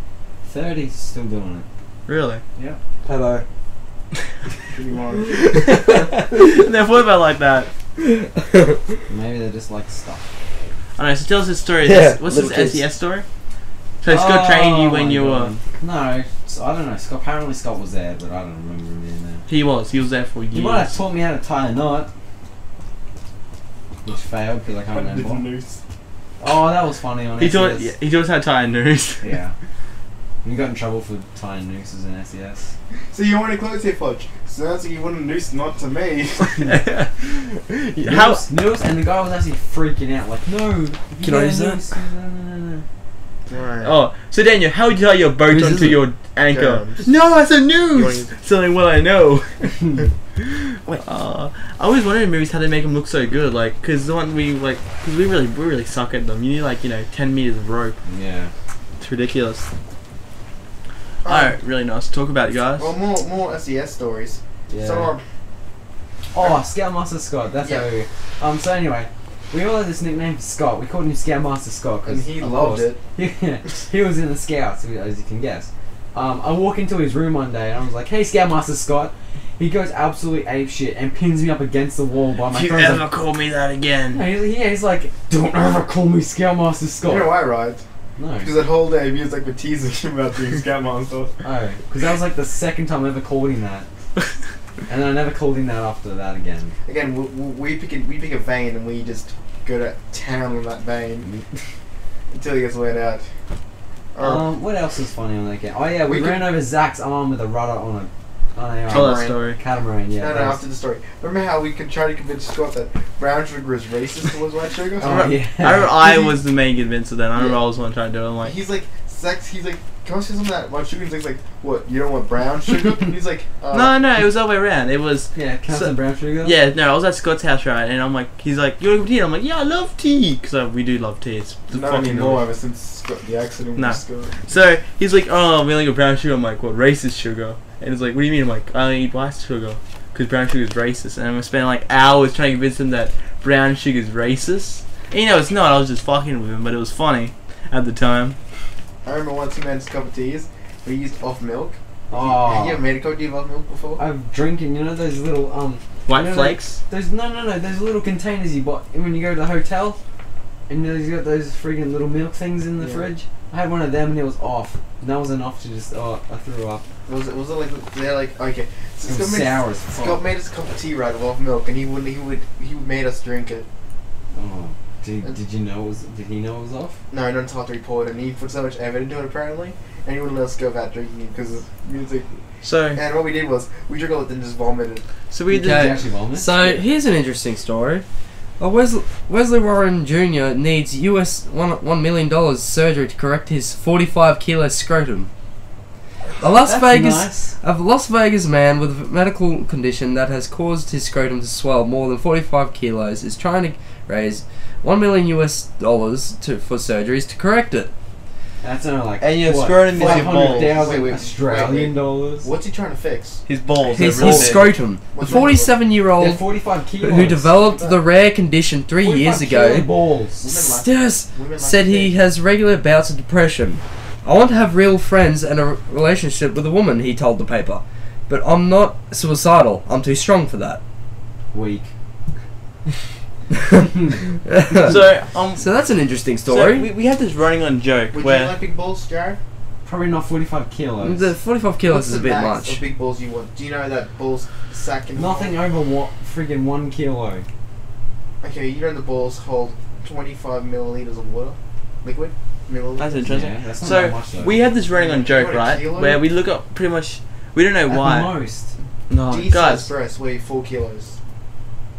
30's still doing it. Really? Hello. Pretty much. Never thought about it like that. Maybe they just like stuff. Alright, so tell us this story. Yeah, What's this little kids. SES story? So Scott trained you when my you were... God. No, so I don't know. Scott, apparently Scott was there, but I don't remember him being there. He was there for He might have years. taught me how to tie a knot. Which failed because I can't Different remember. news. Oh, that was funny on He taught SES. he taught us how to tie a noose. Yeah. We got in trouble for tying nooses in SES. So you want to close here, Fudge? Sounds like you want a noose, not to me. How? Noose, and the guy was actually freaking out, like, no. Can I use that? No. Alright. Oh, so Daniel, how would you tie your boat Whose onto is it? your anchor? Germs. No, that's a You noose. wanna- Something what I know. Wait, I always wondered in movies how they make them look so good, like, cause the one we really suck at them. You need 10 meters of rope. Yeah. It's ridiculous. Alright, really nice to talk about, you guys. Well, more SES stories. Yeah. So, Oh, Scoutmaster Scott. That's Yeah. how we. So anyway, we all had this nickname for Scott. We called him Scoutmaster Scott and because he loved it. He was in the Scouts, as you can guess. I walk into his room one day and I was like, "Hey, Scoutmaster Scott." He goes absolutely apeshit and pins me up against the wall by my If you friends. ever call me that again. He's like, "Don't ever call me Scoutmaster Scott." You know why, right? No. Because that whole day he was like teasing him about being Scoutmaster. Oh, because that was like the second time I ever called him that, and then I never called him that after that again. Again, we pick a vein and we just go to town on that vein until he gets weighed out. What else was funny on that game? Oh yeah, we We ran over Zach's arm with a rudder on a Tell Catamaran. that story. catamaran. Yeah. no, that was- after the story. Remember how we could try to convince Scott that brown sugar is racist towards white sugar? Oh yeah. I remember I was the main convincer then. I remember I was the one trying to do it. I'm like, He's like, he's like, can I say something that white sugar? He's like, what, you don't want brown sugar? And he's like, no, it was the other way around. It was, Yeah, Captain So- Brown Sugar. yeah, no, I was at Scott's house, right, and I'm like, he's like, you want tea? And I'm like, yeah, I love tea, because we do love tea. It's the not fucking anymore norm. ever since Scott, the accident Nah. with Scott. So he's like, oh, we only got brown sugar. I'm like, what, racist sugar? And he's like, what do you mean? I'm like, I only eat white sugar, because brown sugar is racist. And I'm spending like hours trying to convince him that brown sugar is racist. And it's not. I was just fucking with him, but it was funny at the time. I remember once he made his cup of teas, we used off milk. Oh. Have you ever made a cup of tea with off milk before? I'm drinking. You know those little White You know, flakes. those those little containers you buy when you go to the hotel, and you got those freaking little milk things in the Yeah. fridge. I had one of them and it was off. And that was enough to just I threw up. Was it like they're like okay? So It was sour as Scott fuck. made us a cup of tea right with off milk, and he made us drink it. Oh, did you know it was? Did he know it was off? No, not until after he poured it. And he put so much effort into it apparently, and he wouldn't let us go without drinking it because of music. So And what we did was we drank all it and just vomited. we Did you did. actually vomit? So here's an interesting story. Wesley Warren Jr. needs US $1 million surgery to correct his 45 kilo scrotum. A Las Vegas man with a medical condition that has caused his scrotum to swell more than 45 kilos is trying to raise $1 million for surgeries to correct it. That's only like And your what, scrotum is your balls. 500,000 Wait, Australian dollars. What's he trying to fix? His balls. His they're real big. scrotum. The What's wrong with it? 47-year-old They're 45 kilos. who developed the rare condition 3 years 45 kilo ago balls. Women like said to he think. has regular bouts of depression. I want to have real friends and a relationship with a woman, he told the paper. But I'm not suicidal. I'm too strong for that. Weak. So that's an interesting story. So we had this running on joke Would where you like big balls, Jared? Probably not 45 kilos. The 45 kilos What's is a the bit max much. of big balls you want? Do you know that balls sack in Nothing over freaking 1 kilo. Okay, you know the balls hold 25 milliliters of water, liquid milliliters. that's interesting. Yeah, that's not that So much though. we had this running on joke, What, a right? kilo? Where we look up pretty much. We don't know At why. the most. No, Jesus guys. breasts weigh 4 kilos.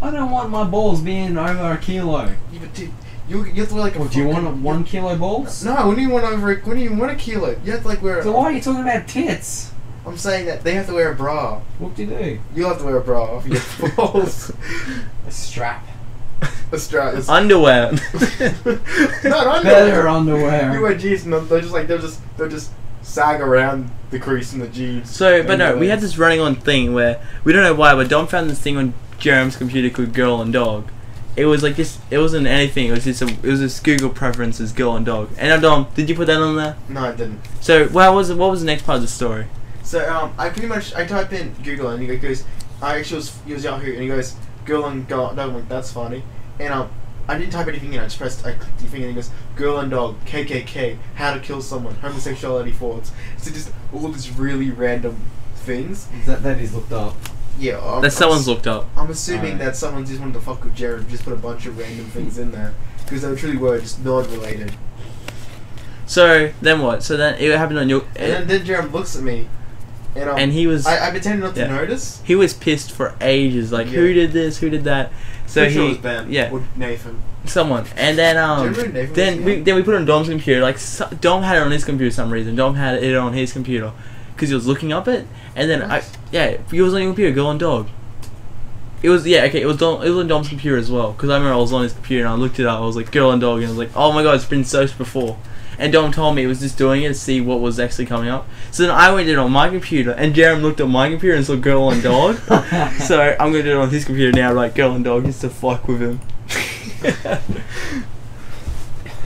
I don't want my balls being over a kilo. Yeah, but dude, you have to wear like a. Well, do you want fucking- 1 kilo balls? No, we don't even want over. We don't even want a kilo. You have to like wear. So why are you talking about tits? I'm saying that they have to wear a bra. What do you do? You'll have to wear a bra if you get balls. A strap. A strap. It's Underwear. not Better underwear. You underwear. wear jeans and they'll just sag around the crease in the jeans. So, but no, And, we had this running on thing where we don't know why, but Dom found this thing on Jerem's computer called Girl and Dog, it was like this. It wasn't anything. It was just Google preferences, girl and dog. And Dom, did you put that on there? No, I didn't. So what was the next part of the story? So I type in Google and he goes, I actually was Yahoo and he goes girl and dog. I'm like, that's funny. And I didn't type anything in. I clicked the thing and he goes girl and dog, KKK, how to kill someone, homosexuality thoughts. So just all these really random things. That is looked up. Yeah, That someone's looked up. I'm assuming that someone just wanted to fuck with Jared and just put a bunch of random things in there because they truly were just not related. So then what? So then it happened on your. And then Jared looks at me, And he was. I pretended not to notice. He was pissed for ages. Like, who did this? Who did that? So Pretty sure it was Ben. Yeah. Or Nathan. Someone. And then we put it on Dom's computer. Like Dom had it on his computer for some reason. Dom had it on his computer because he was looking up it. And then he was on your computer, girl and dog. It was it was on Dom's computer as well because I remember I was on his computer and I looked it up. I was like girl and dog and I was like, oh my god, it's been searched before. And Dom told me it was just doing it to see what was actually coming up. So then I went it on my computer and Jerem looked at my computer and saw girl and dog. So I'm gonna do it on his computer now, like girl and dog, just to fuck with him.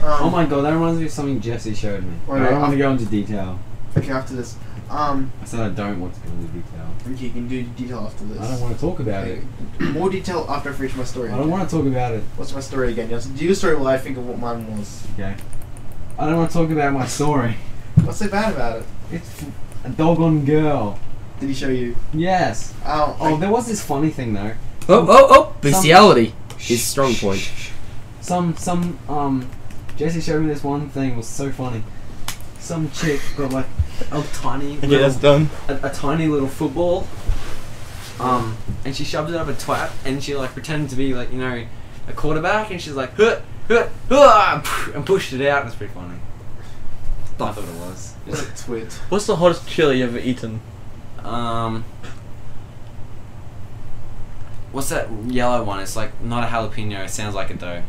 Oh my god, that reminds me of something Jesse showed me. I don't want to go into detail. Okay, after this. I said I don't want to go into detail. Okay, you can do detail after this. I don't want to talk about it. More detail after I finish my story. I don't want to talk about it. What's my story again? Yes, do your story while I think of what mine was. Okay. I don't want to talk about my story. What's so bad about it? It's a doggone girl. Did he show you? Yes. Oh, there was this funny thing though. Bestiality. His strong point. Jesse showed me this one thing. It was so funny. Some chick got like a tiny Okay, that's done. a tiny little football. And she shoved it up a twat and she like pretended to be like, you know, a quarterback and she's like and pushed it out. It was pretty funny. I thought it was. What a twit. What's the hottest chili you've ever eaten? What's that yellow one? It's like not a jalapeno. It sounds like it though.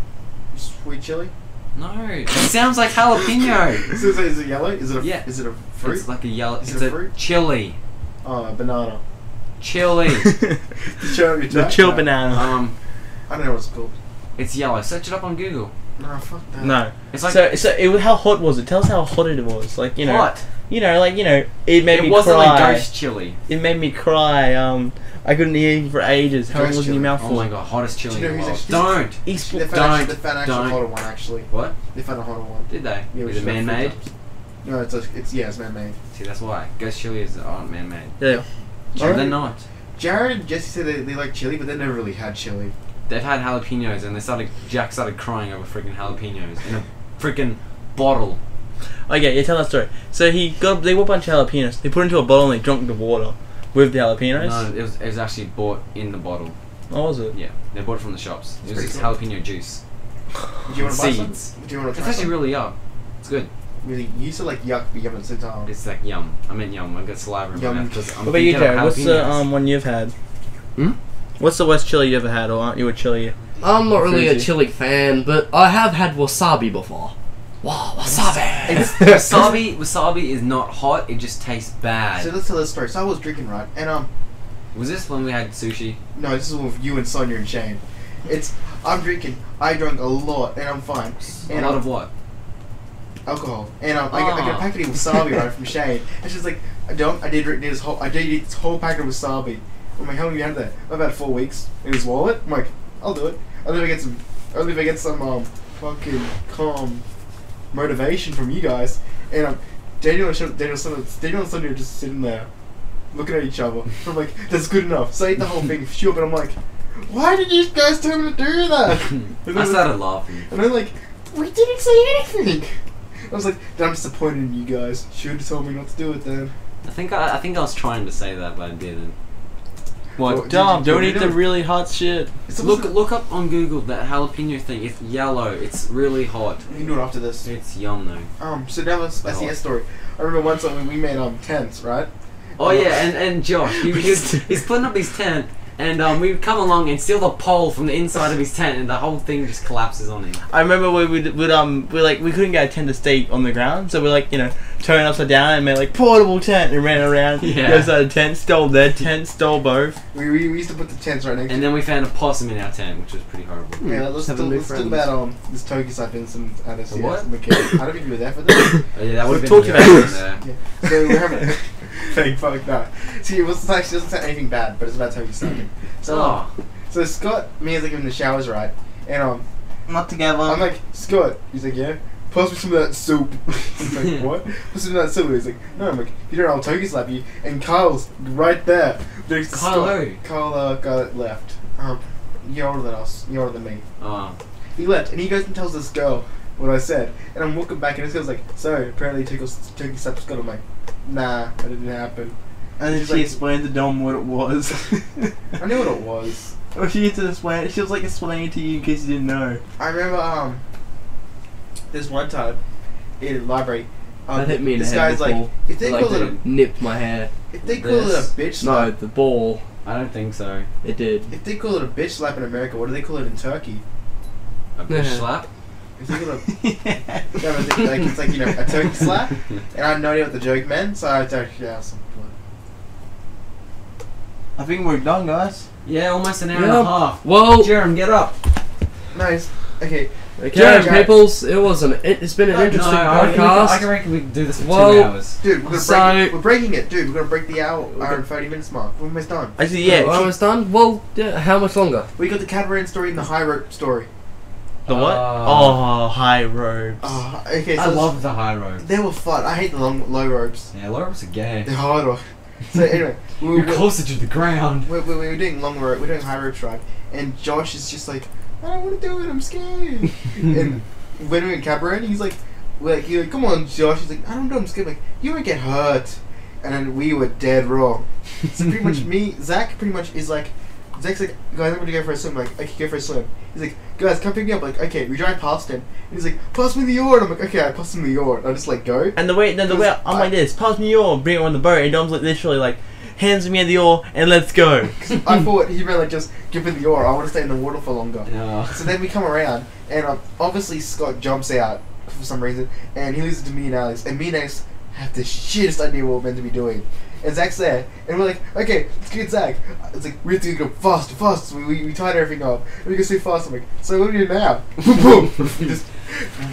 Sweet chili? No, it sounds like jalapeno. So is it yellow? Is it a Yeah. Is it a fruit? It's like a yellow. Is It's it a a fruit? chili. Oh, a banana. Chili. The chill banana. I don't know what it's called. It's yellow. Search it up on Google. No, fuck that. No. It's like How hot was it? Tell us how hot it was. Like, you know. hot. You know, like, you know, it made me It wasn't cry. like ghost chili. It made me cry. I couldn't eat it for ages. How long Ghost was it in your chili. mouth Oh for? my god, hottest chili Do you in know the who's world. actually- Don't. They Don't. found actually a hotter one actually. What? They found a hotter one. Did they? Yeah, Is it which is man-made? like 3 times. No, it's man-made. See, that's why. Ghost chili aren't man-made. Yeah. Sure, they're not. Jared and Jesse said they like chili, but they never really had chili. They've had jalapenos and Jack started crying over freaking jalapenos in a freaking bottle. Okay, yeah, tell that story. So they bought a bunch of jalapenos. They put it into a bottle and they drank the water with the jalapenos. No, it was actually bought in the bottle. What was it? Yeah, they bought it from the shops. It was pretty just cool. jalapeno juice. Do you want to buy some? Seeds. Do you want to It's try actually some? really yum. It's good. Really, you said like yuck, but you haven't said time. It's like yum. I meant yum. I got saliva in my Yum. mouth because I'm What about you, thinking of Jared? What's the jalapenos. one you've had? Hmm? What's the worst chili you ever had, or aren't you a chili? I'm not really a Fruity. chili fan, but I have had wasabi before. Wow, wasabi! It's, wasabi is not hot. It just tastes bad. So let's tell this story. So I was drinking, right? And Was this when we had sushi? no, this is with you and Sonia and Shane. I'm drinking. I drank a lot, and I'm fine. And A lot of what? alcohol. And I got a packet of wasabi right from Shane, and she's like, I did eat this whole packet of wasabi. I'm like, how long have you had that? About 4 weeks in his wallet. I'm like, I'll do it. I'll if I get some fucking calm motivation from you guys. And Daniel and Sonia are just sitting there looking at each other. I'm like, that's good enough. So I ate the whole thing for sure, but I'm like, why did you guys tell me to do that? I started laughing. And I'm like, we didn't say anything. I was like, then I'm disappointed in you guys. Should have told me not to do it then. I think I was trying to say that, but I didn't. What? What, Dom, did you don't eat do the it? really hot shit. Look up on Google that jalapeno thing. It's yellow. It's really hot. You can do it after this. It's yum though. So that was a CS story. I remember once when we made tents, right? Oh yeah, and Josh, he's putting up his tent, and we come along and steal the pole from the inside of his tent, and the whole thing just collapses on him. I remember we couldn't get a tent to stay on the ground, so we're like, you know, turned upside down and made like portable tent and ran around. Yeah. Goes out of tent, stole their tent, stole both. We used to put the tents right next And to then we found a possum in our tent, which was pretty horrible. Yeah, let's Have a new talk friends. about this Toki Slap incident at a what? McKay. I don't think you were there for that. Oh, yeah, that would have We've been talked the about other this. one there. So we're having fake fuck no. See, it was like she doesn't say anything bad, but it's about Toki Slapping. So Oh. so Scott, me is like in the showers, right? And Not together. I'm like, Scott. He's like, yeah. Pass me some of that soup. He's like, what? Pass me some of that soup. He's like, no. I'm like, you don't know, I'll Toki Slap you. And Kyle's right there. Next to Kyle Scott. who? Kyle guy that left. You're older than us. You're older than me. Oh. He left, and he goes and tells this girl what I said. And I'm walking back, and this girl's like, so, apparently Toki Slap Scott. I'm like, nah, that didn't happen. and then she's she like- explained to Dom what it was. I knew what it was. Or she had to explain. She was like explaining it to you in case you didn't know. I remember, this one time, in the library, That hit me in the this head guy's like, before. if they Like call it it nipped my hair. if they call it a This? bitch No, slap, the ball. I don't think so. It did. if they call it a bitch slap in America, what do they call it in Turkey? A bitch Yeah. slap? If they call it no, it's like, you know, a turkey slap, and I had no idea what the joke meant, so I don't, yeah, some I think we're done, guys. Yeah, almost an hour and Yeah. a half. Well, Jerem, get up. Nice. Okay. okay, Jared. peoples. It's been an interesting I podcast. reckon we can do this for Well, 2 hours. Dude, we're So- breaking it, dude. We're gonna break the hour and 30 minutes mark. We're almost done. Actually, yeah. We're almost done. Well, yeah, how much longer? We got the catamaran story and the high rope story. The what? Ah. Oh, high robes. Okay. So I love the high rope. they were fun. I hate the low ropes. Yeah, Laura's a gay. They're harder. So anyway, You're closer to the ground. we were doing long rope. We're doing high ropes, right? And Josh is just like, I don't want to do it. I'm scared. And when we're in catamaran, he's like, come on, Josh. He's like, I don't know. I'm scared. Like, you won't get hurt. And then we were dead wrong. So pretty much Zach pretty much is like, Zach's like, guys, I'm gonna go for a swim. Like, okay, go for a swim. He's like, guys, come pick me up. Like, okay, we drive past him. And he's like, pass me the oar. And I'm like, okay, I pass him the oar. And I just like go. And the way I'm like this, pass me your oar, bring it on the boat, and Dom's like literally like hands me the oar and let's go. I thought he meant like just give me the oar. I want to stay in the water for longer. Yeah. So then we come around, and obviously Scott jumps out for some reason, and he leaves it to me and Alex. And me and Alex have the shittest idea what we're meant to be doing. And Zach's there, and we're like, okay, let's get Zach. It's like, we have to go fast. So we tied everything up, and we go so fast. I'm like, so what do we do now? Boom! We just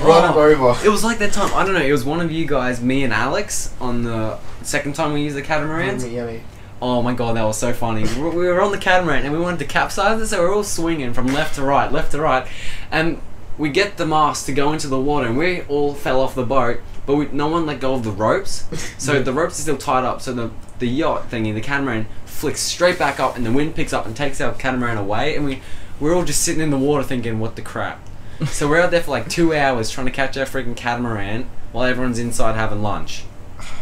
run him over. It was like that time, I don't know, it was one of you guys, me and Alex, on the second time we used the catamarans. Yummy. Oh my god, that was so funny. We were on the catamaran and we wanted to capsize it, so we were all swinging from left to right, and we get the mast to go into the water, and we all fell off the boat, but no one let go of the ropes, so the ropes are still tied up, so the yacht thingy, the catamaran, flicks straight back up, and the wind picks up and takes our catamaran away, and we're all just sitting in the water thinking, what the crap. So we're out there for like 2 hours trying to catch our freaking catamaran while everyone's inside having lunch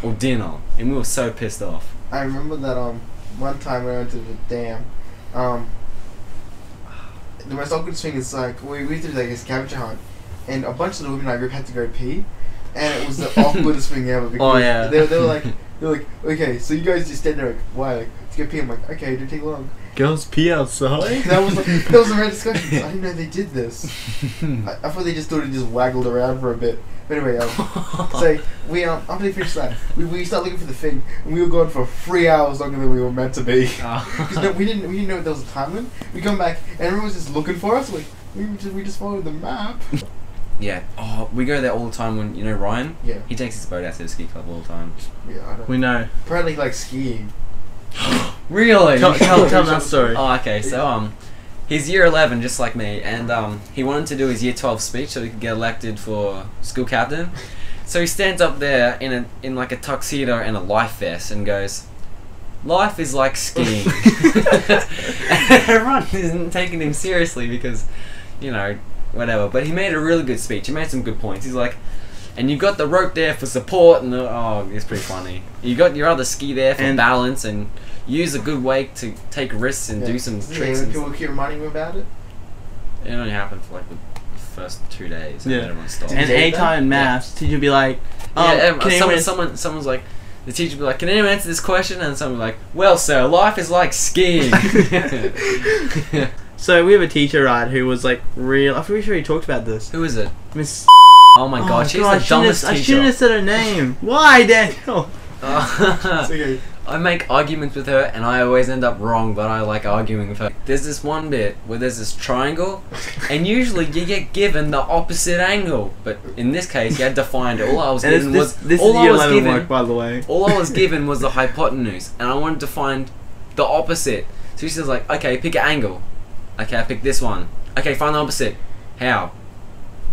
or dinner, and we were so pissed off. I remember that one time we went to the dam. The most awkward thing is like we did like a scavenger hunt, and a bunch of the women in our group had to go pee, and it was the awkwardest thing ever. Because Oh, yeah. they were like okay, so you guys just stand there like why like to go pee. I'm like okay, it didn't take long. Girls pee outside. That was a rare discussion. I didn't know they did this. I thought they just thought it just waggled around for a bit. But anyway, so we after they finished that, we started looking for the thing, and we were gone for 3 hours longer than we were meant to be. Because we didn't know there was a time limit. We come back, and everyone was just looking for us. Like we just followed the map. Yeah. Oh, we go there all the time when, you know, Ryan? Yeah, He takes his boat out to the ski club all the time. yeah. I don't. We know. Apparently, he likes skiing. Really? Tell that story. Oh, okay. So, he's year 11, just like me, and he wanted to do his year 12 speech so he could get elected for school captain. So he stands up there in like a tuxedo and a life vest and goes, "Life is like skiing." And everyone isn't taking him seriously because, you know, whatever. But he made a really good speech. He made some good points. He's like, and you've got the rope there for support, and it's pretty funny. You got your other ski there for And- balance, and use a good way to take risks and do some tricks. And People keep reminding me about it. it only happened for like the first 2 days, and Yeah. then everyone stopped. Did And you hate anytime in maths, teacher would be like, Yeah, can anyone someone's like, the teacher would be like, "Can anyone answer this question?" And someone would be like, "Well, sir, life is like skiing." So we have a teacher, right, who was like real. I'm pretty sure he talked about this. Who is it? Miss. Oh my god, she's God, the dumbest I teacher. shouldn't have said her name. Why, Daniel? It's okay. I make arguments with her and I always end up wrong, but I like arguing with her. There's this one bit where there's this triangle, and usually you get given the opposite angle, but in this case you had to find it. All I was given was this all is I year was 11 given. work, by the way. All I was given was the hypotenuse, and I wanted to find the opposite. So she says like, okay, pick an angle. Okay, I picked this one. Okay, find the opposite. How?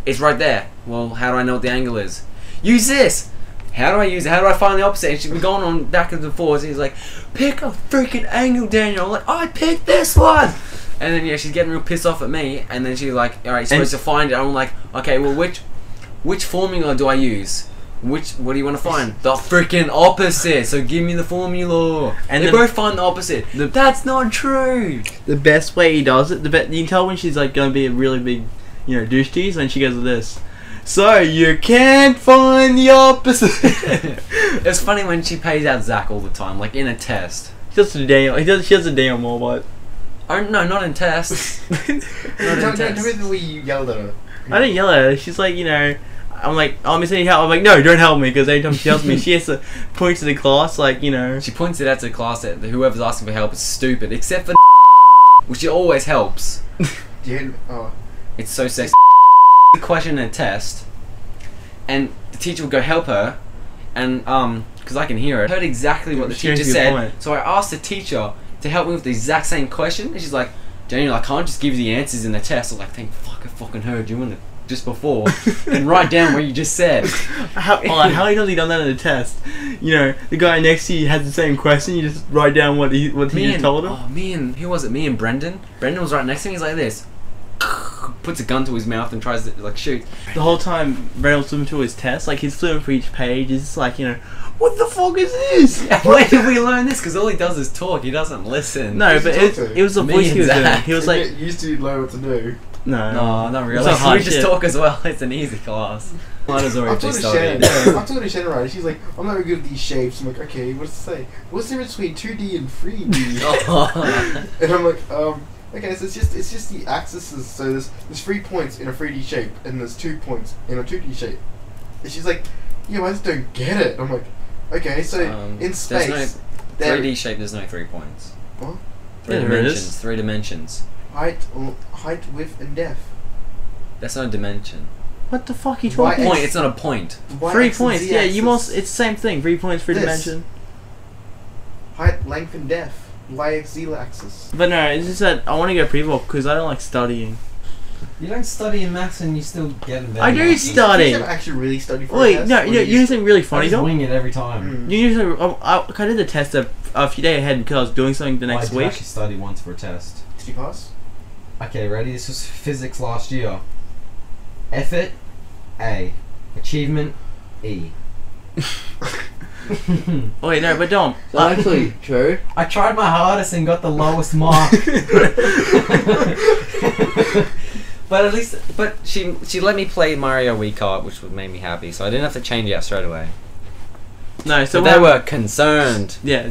It's right there. Well, how do I know what the angle is? Use this! How do I use it? How do I find the opposite? And she's been going on back and forth. And he's like, pick a freaking angle, Daniel. I'm like, I picked this one! And then, yeah, she's getting real pissed off at me. And then she's like, alright, you're supposed to find it. I'm like, okay, well, which formula do I use? What do you want to find? The freaking opposite. So give me the formula. And they both find the opposite. That's not true. The best way he does it, you can tell when she's like going to be a really big, douche tease when she goes with this. So you can't find the opposite. It's funny when she pays out Zach all the time, like in a test. She does a Daniel more, but Oh no, not in tests. Tell me the way you yelled at her. I didn't yell at her. She's like, I'm like, oh, Miss, any help? I'm like, no, don't help me, because every time she tells me, she has to point to the class, like, She points it out to the class that whoever's asking for help is stupid, except for which she always helps. It's so sexy. Question in a test, and the teacher would go help her, and because I can hear it, I heard exactly what the teacher said. So I asked the teacher to help me with the exact same question, and she's like, Daniel, I can't just give you the answers in the test. I was like, thank fuck, I fucking heard you in the just before, and write down what you just said. How many times have you done that in a test? The guy next to you has the same question. You just write down what he just told him. Oh, who was it? Me and Brendan. Brendan was right next to me. He's like this. Puts a gun to his mouth and tries to shoot. The whole time Brendan was flipping through his test, like he's flipping for each page. He's just like, what the fuck is this? Where did we learn this? Because all he does is talk. He doesn't listen. No, but it was the voice he was doing. He was like, you used to know what to do. No, not really. It's hard We just shit. talk as well. It's an easy class. Mine is already I'm talking to Shannon, right? She's like, I'm not very good at these shapes. I'm like, okay, what's it say? What's the difference between 2D and 3D? And I'm like, okay, so it's just the axes. So there's 3 points in a 3D shape, and there's 2 points in a 2D shape. And she's like, yeah, I just don't get it. I'm like, okay, so in space, 3D shape. There's no 3 points. What? 3 dimensions. 3 dimensions. Height, width, and depth. That's not a dimension. what the fuck are you Why talking? Point. It's not a point. 3 points. Yeah, it's the same thing. 3 points for This. dimension. Height, length, and depth. Y-Z axis. But no, it's just that I want to go pre-book because I don't like studying. You don't study in maths and you still get it. I do study. You never actually really study for a Wait, test? no, Or you know something really funny though? wing it every time. You usually, I did the test a few days ahead because I was doing something the next I did week. actually study once for a test. Did you pass? Okay, ready? This was physics last year. Effort, A. Achievement, E. Wait, no, but don't. That's actually true. I tried my hardest and got the lowest mark. But at least, she let me play Mario Wii Kart, which made me happy, so I didn't have to change it out straight away. No, so But they were concerned. Yeah,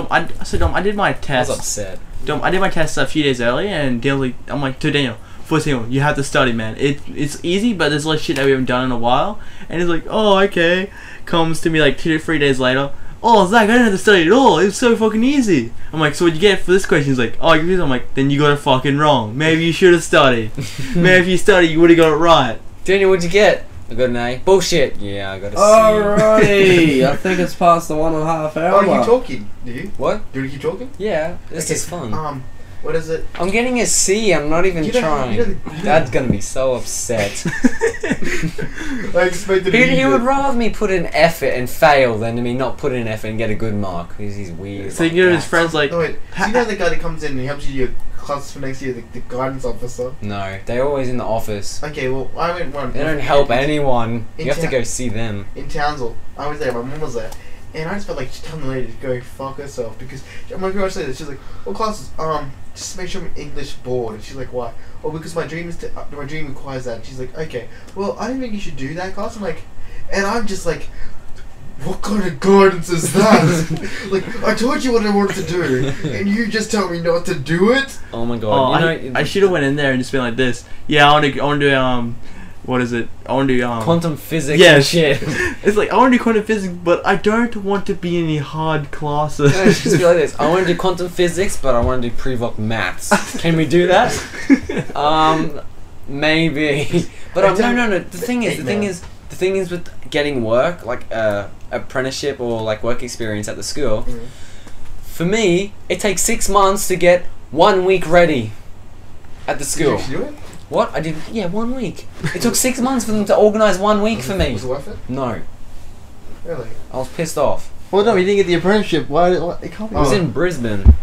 I did my I test. was upset. I did my test a few days early, and I'm like, to Daniel, first thing, you have to study, man. It's easy, but there's a lot of shit that we haven't done in a while. And he's like, oh, okay. Comes to me like 2 to 3 days later. Oh, Zach, I didn't have to study at all. It was so fucking easy. I'm like, so what'd you get for this question? He's like, oh, you're I'm like, then you got it fucking wrong. Maybe you should have studied. Maybe if you studied, you would have got it right. Daniel, what'd you get? I got an A. Bullshit. Yeah, I got a C. Alrighty, I think it's past the 1.5 hour Oh, you mark. talking? Do you? What? Do you keep talking? Yeah, this is fun. What is it? I'm getting a C. I'm not even You don't- trying. you don't- Dad's gonna be so upset. I expected He would rather me put in effort and fail than me not put in effort and get a good mark. Because he's weird. So like you know his that. friends like, No, wait. So you know the guy that comes in and he helps you your class for next year, the guidance officer? No, they're always in the office. Okay, well, I went one. They don't help anyone. In You have to town- go see them. In Townsville. I was there, my mum was there. And I just felt like just telling the lady to go fuck herself because I'm like, I say this. She's like, "What classes? Just make sure I'm English board." And she's like, "Why?" "Oh, because my dream my dream requires that." And she's like, "Okay, well, I don't think you should do that class." I'm like, and I'm just like, what kind of guidance is that? Like, I told you what I wanted to do, and you just tell me not to do it. Oh my god! I should have went in there and just been like this. Yeah, I want to do what is it? I want to do Quantum physics Yeah. and shit. It's like I want to do quantum physics, but I don't want to be in any hard classes. No, it should just be like this. I want to do quantum physics, but I want to do pre-voc maths. Can we do that? Maybe. But no. The thing is with getting work, like apprenticeship or like work experience at the school. Mhm. For me, it takes 6 months to get 1 week ready at the Did you school. actually do it? What? I did, yeah, 1 week. It took 6 months for them to organise 1 week for me. Was it worth it? No, Really? I was pissed off. Well, no, you didn't get the apprenticeship. Why? It can't be. It was in Brisbane.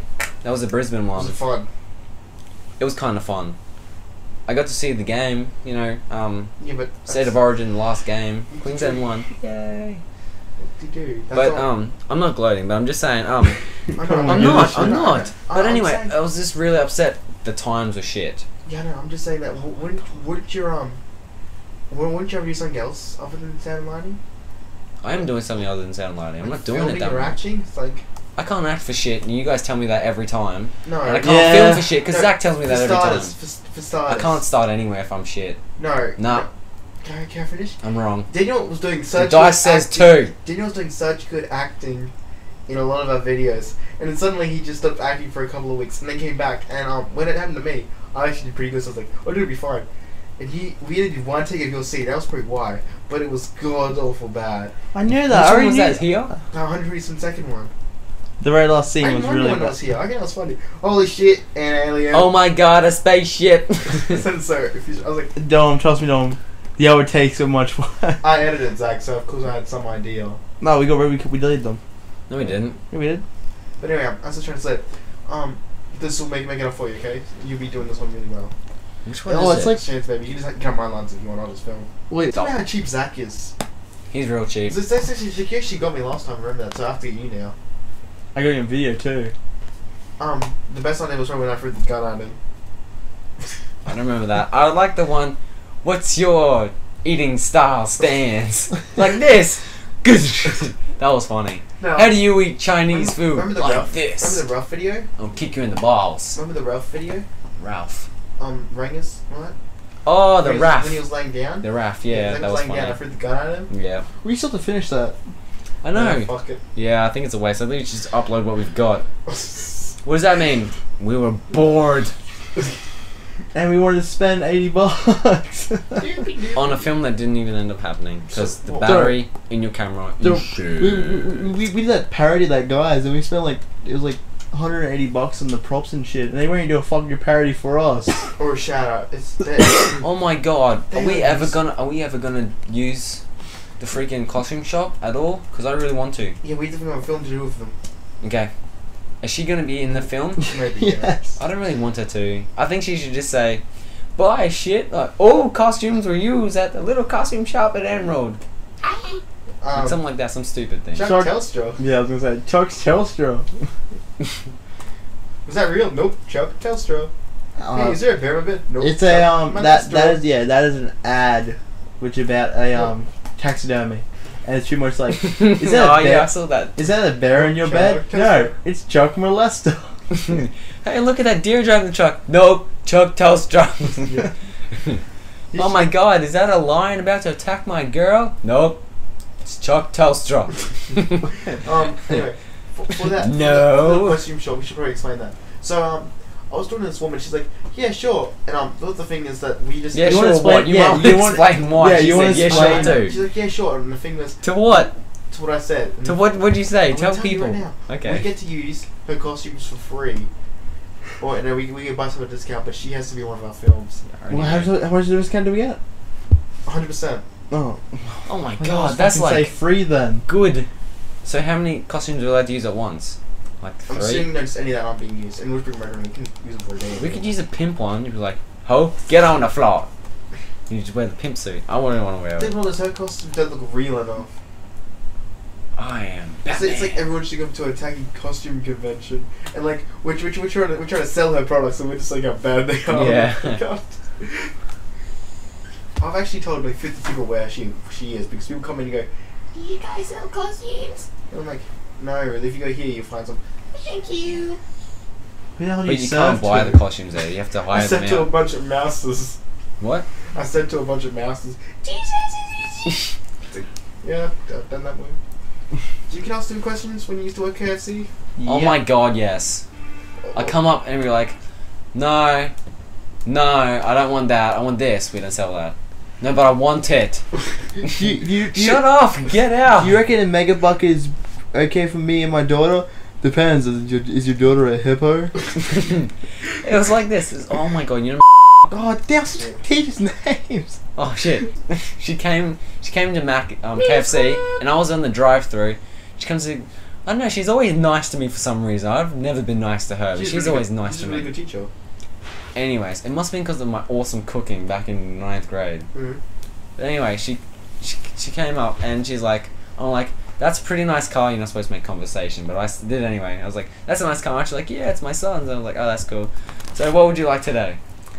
That was the Brisbane one. Was it fun? It was kind of fun. I got to see the game, you know, Yeah, but State of Origin, last game. Queensland won. Yay. What do you do? But I'm not gloating, but I'm just saying, I'm I'm not. But I'm anyway, saying- I was just really upset. The times were shit. Yeah, no, I'm just saying that. Wouldn't you ever do something else other than sound and lighting? I am doing something other than sound lighting. I'm Like not doing it filming that or much. acting? It's like I can't act for shit, and you guys tell me that every time. no. And I can't Yeah. film for shit, because No, Zach tells me that every time. For starters. I can't start anywhere if I'm shit. No. Nah. No. Can I finish? I'm wrong. Daniel was doing The such dice good says acting. 2. Daniel was doing such good acting in a lot of our videos, and then suddenly he just stopped acting for a couple of weeks, and then came back. And when it happened to me, I actually did pretty good. So I was like, "Oh, it'll be fine." And we only did one take of your scene. That was pretty why, but it was god awful bad. I knew Which that. I one already was knew that here? 100% one. The very last scene I was remember really when I bad. was here. I think that was funny. Holy shit, an alien. Oh my god, a spaceship! So I was like, Dom, trust me, Dom. The hour takes so much work. I edited Zach, so of course I had some idea. No, we deleted them. No, we didn't. Yeah, we did. But anyway, I was just trying to say, this will make it up for you, okay? You'll be doing this one really well. Which one Oh, is it's it? like- Chance, baby. You just have to get on my lines if you want. I'll just film. Wait, Tell me how cheap Zach is. He's real cheap. She actually got me last time. Remember that? So I have to get you now. I got you on video too. The best idea was probably when I threw the gun at him. I don't remember that. I like the one, what's your eating style stance? Like this! That was funny. No. How do you eat Chinese food? Remember the Like Ralph? this. Remember the Ralph video? I'll kick you in the balls. Remember the Ralph video? Ralph. Rangers, what? Oh, the When Ralph. he was laying down. The Ralph, When yeah, he that was was laying down, I funny. threw the gun at him. Yeah. We still have to finish that. I know. Fuck it. Yeah, I think it's a waste. I think we should just upload what we've got. What does that mean? We were bored. And we wanted to spend $80 On a film that didn't even end up happening. Because the So- battery in your camera So, is shit. we did that parody of that guys, and we spent like it was like $180 on the props and shit, and they weren't gonna do a fucking parody for us. Or a shout out. It's Oh my god. Are we Damn. ever gonna use the freaking costume shop at all? Because I really want to. yeah, we have a film to do with them. Okay. Is she gonna be in the film? Maybe. Yeah. Yes. I don't really want her to. I think she should just say, buy shit. Like, all costumes were used at the little costume shop at Emerald. Like something like that, some stupid thing. Chuck Shark- Telstra. Yeah, I was gonna say Chuck's Telstra. Was that real? Nope. Chuck Telstra. Hey, is there a bear of it? Nope. It's a Chuck that Telstra. that is an ad, which is about a taxidermy, and it's pretty much like is that Oh a bear? yeah, I saw that. Is that a bear in your Chuck bed? Telstra. No, it's Chuck Molester. Hey, look at that deer driving the truck. Nope, Chuck Telstra. Yeah. Oh my god, is that a lion about to attack my girl? Nope. It's Chuck Telstra. Anyway, for that No. for the costume shop, we should probably explain that. So I was talking to this woman. She's like, "Yeah, sure." And the thing is that we just Yeah, You wanna sure, explain- what? You yeah, want you to want- explain why? yeah, She you wanna said, yeah, explain- sure, She's too. like, "Yeah, sure." And the thing was, To what? to what I said. And To what would you say? I'm Tell gonna you people. right now. We Okay. get to use her costumes for free. Or no, we can buy some at a discount, but she has to be in one of our films. Well, how much discount do we get? 100%. Oh, Oh my I god, was that's fucking say like free then. good. So how many costumes are we allowed to use at once? Like I'm 3? assuming there's any that aren't being used, and we're being recommended. We can use them for a day. We could use a pimp one. You'd be like, ho, get on the floor. You just wear the pimp suit. I wouldn't want to wear The it. problem is her costumes don't look real enough. I am It's Batman. like everyone should go to a tacky costume convention, and like we're trying to sell her products, and we're just like how bad they are. Yeah. God. I've actually told like 50 people where she is because people come in and go, "Do you guys sell costumes?" And I'm like, "No, if you go here, you'll find some." Thank you. Who the hell do But you you serve can't buy to? the costumes there. You have to I hire them sent to a out. bunch of mouses. What? I said to a bunch of mouses, Jesus. Yeah, I've done that one. You can ask them questions when you used to work KFC. Oh my god, yes. I come up and be like, no, I don't want that. I want this. We don't sell that. No, but I want it. Shut up. Get out. You reckon a mega bucket is okay for me and my daughter? Depends. Is your daughter a hippo? It was like this. It was, oh my god, you know. God, damn, teachers' names. Oh shit. She came to KFC, and I was on the drive-through. She comes to, I don't know, she's always nice to me for some reason. I've never been nice to her, but she's really always good. nice She's to a me. really good teacher. Anyways, it must have been because of my awesome cooking back in 9th grade. But anyway, she came up and she's like, I'm like, that's a pretty nice car. You're not supposed to make conversation, but I did anyway. I was like, that's a nice car. She's like, yeah, it's my son's. And I was like, oh, that's cool. So what would you like today?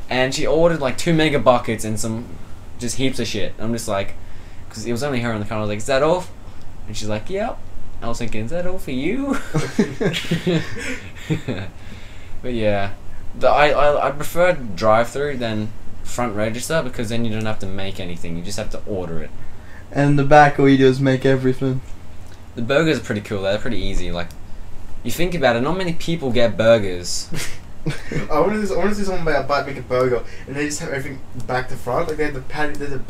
And she ordered like 2 mega buckets and some just heaps of shit. I'm just like, because it was only her in the car. I was like, is that all? And she's like, yep. I was thinking, is that all for you? But yeah, I prefer drive-through than front register because then you don't have to make anything. You just have to order it. And in the back, all you do is make everything. The burgers are pretty cool. They're pretty easy. Like, you think about it, not many people get burgers. I want to see someone make a burger and they just have everything back to front. Like they have the patty, they have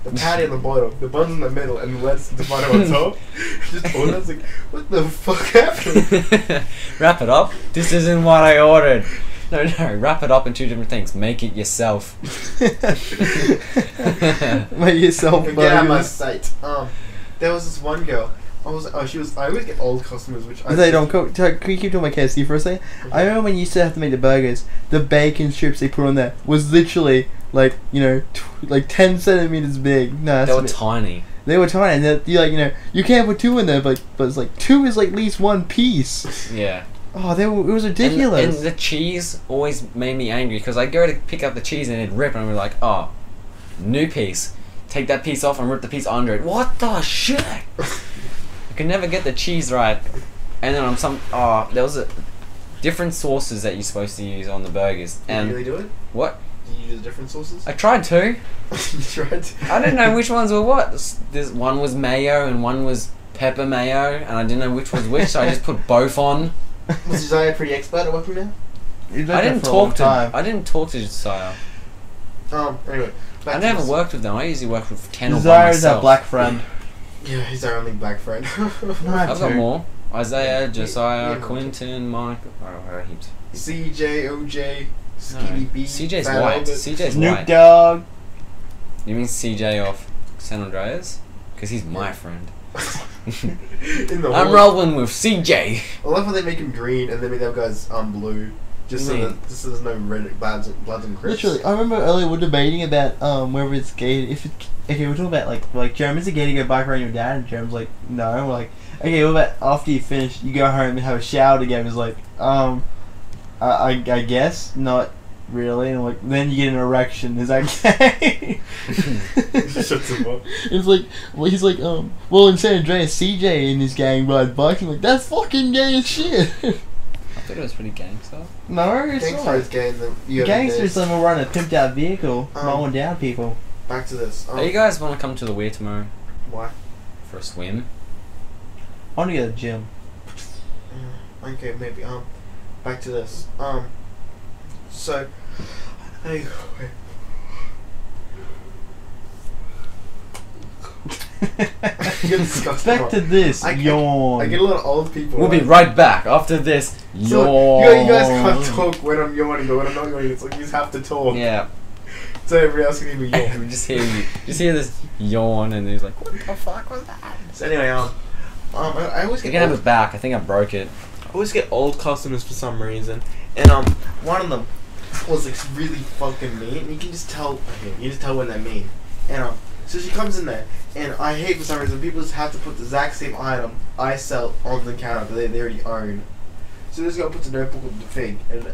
the patty on the bottom, the buns in the middle, and the lettuce and tomato on top. Just order. I was like, what the fuck happened? Wrap it up. This isn't what I ordered. No, wrap it up in 2 different things. Make it yourself. Make yourself burgers. Get out of my sight. There was this one girl. I always get old customers, which They don't cook. Can you keep talking about KFC for a second? Okay. I remember when you used to have to make the burgers, the bacon strips they put on there was literally like, you know, like 10 centimeters big. No, They were tiny. They were tiny, and they're, you like, you know, you can't put 2 in there, but it's like 2 is like at least 1 piece. Yeah. Oh, it was ridiculous. And the cheese always made me angry because I'd go to pick up the cheese and it'd rip, and I'd be like, oh, new piece. Take that piece off and rip the piece under it. What the shit? I could never get the cheese right. And then there was different sauces that you're supposed to use on the burgers. Did And you really do it? what? Did you use different sauces? I tried to. You tried to. I didn't know which ones were what. This one was mayo and one was pepper mayo, and I didn't know which was which, so I just put both on. Was Josiah pretty expert at working there? I didn't talk to Josiah. Anyway. I never worked with them. I usually work with 10 or by Desire is myself. our black friend. Yeah, he's our only black friend. I've got more. Isaiah, Yeah, Josiah, yeah. Quentin, Monica. Oh, heaps. CJ, OJ, No. Skinny B. CJ's Fat white. Albert. CJ's Snoop white. Dogg. You mean CJ off San Andreas? Because he's my friend. In the I'm whole- rolling with CJ. I love how they make him green and then make the other guys blue. Just so Mm. that there's no red bloods and crips. Literally, I remember earlier we were debating about whether it's gay. Okay, we're talking about like Jerem, is it gay to go bike around your dad? And Jerem's like, no. And we're like, okay, what about after you finish, you go home and have a shower together? He's like, I guess not really. And I'm like, then you get an erection. Is that gay? Shuts him up. It's like, well, he's like, well, in San Andreas, CJ and his gang ride bikes. I'm like, that's fucking gay as shit. I thought it was pretty gangster. No, it's Gangster not. is gay and the Gangsters when we're running a pimped out vehicle, mowing down people. Back to this. Hey, you guys want to come to the Weir tomorrow Why? for a swim? I want to go to the gym. Okay, maybe. Back to this. So, hey, wait. You're disgusting. Back to this. Yawn. I get a lot of old people. We'll be right back after this. So, you guys can't talk when I'm yawning, but when I'm not yawning, it's like you just have to talk. Yeah. So everybody else can hear me yawn. we just hear this yawn, and he's like, "What the fuck was that?" So anyway, I always You get can have it back. I think I broke it. I always get old customers for some reason, and one of them was like really fucking mean. And you can just tell. Okay, you just tell when they're mean. And so she comes in there, and I hate for some reason people just have to put the exact same item I sell on the counter that they already own. So this girl puts a notebook with the thing, and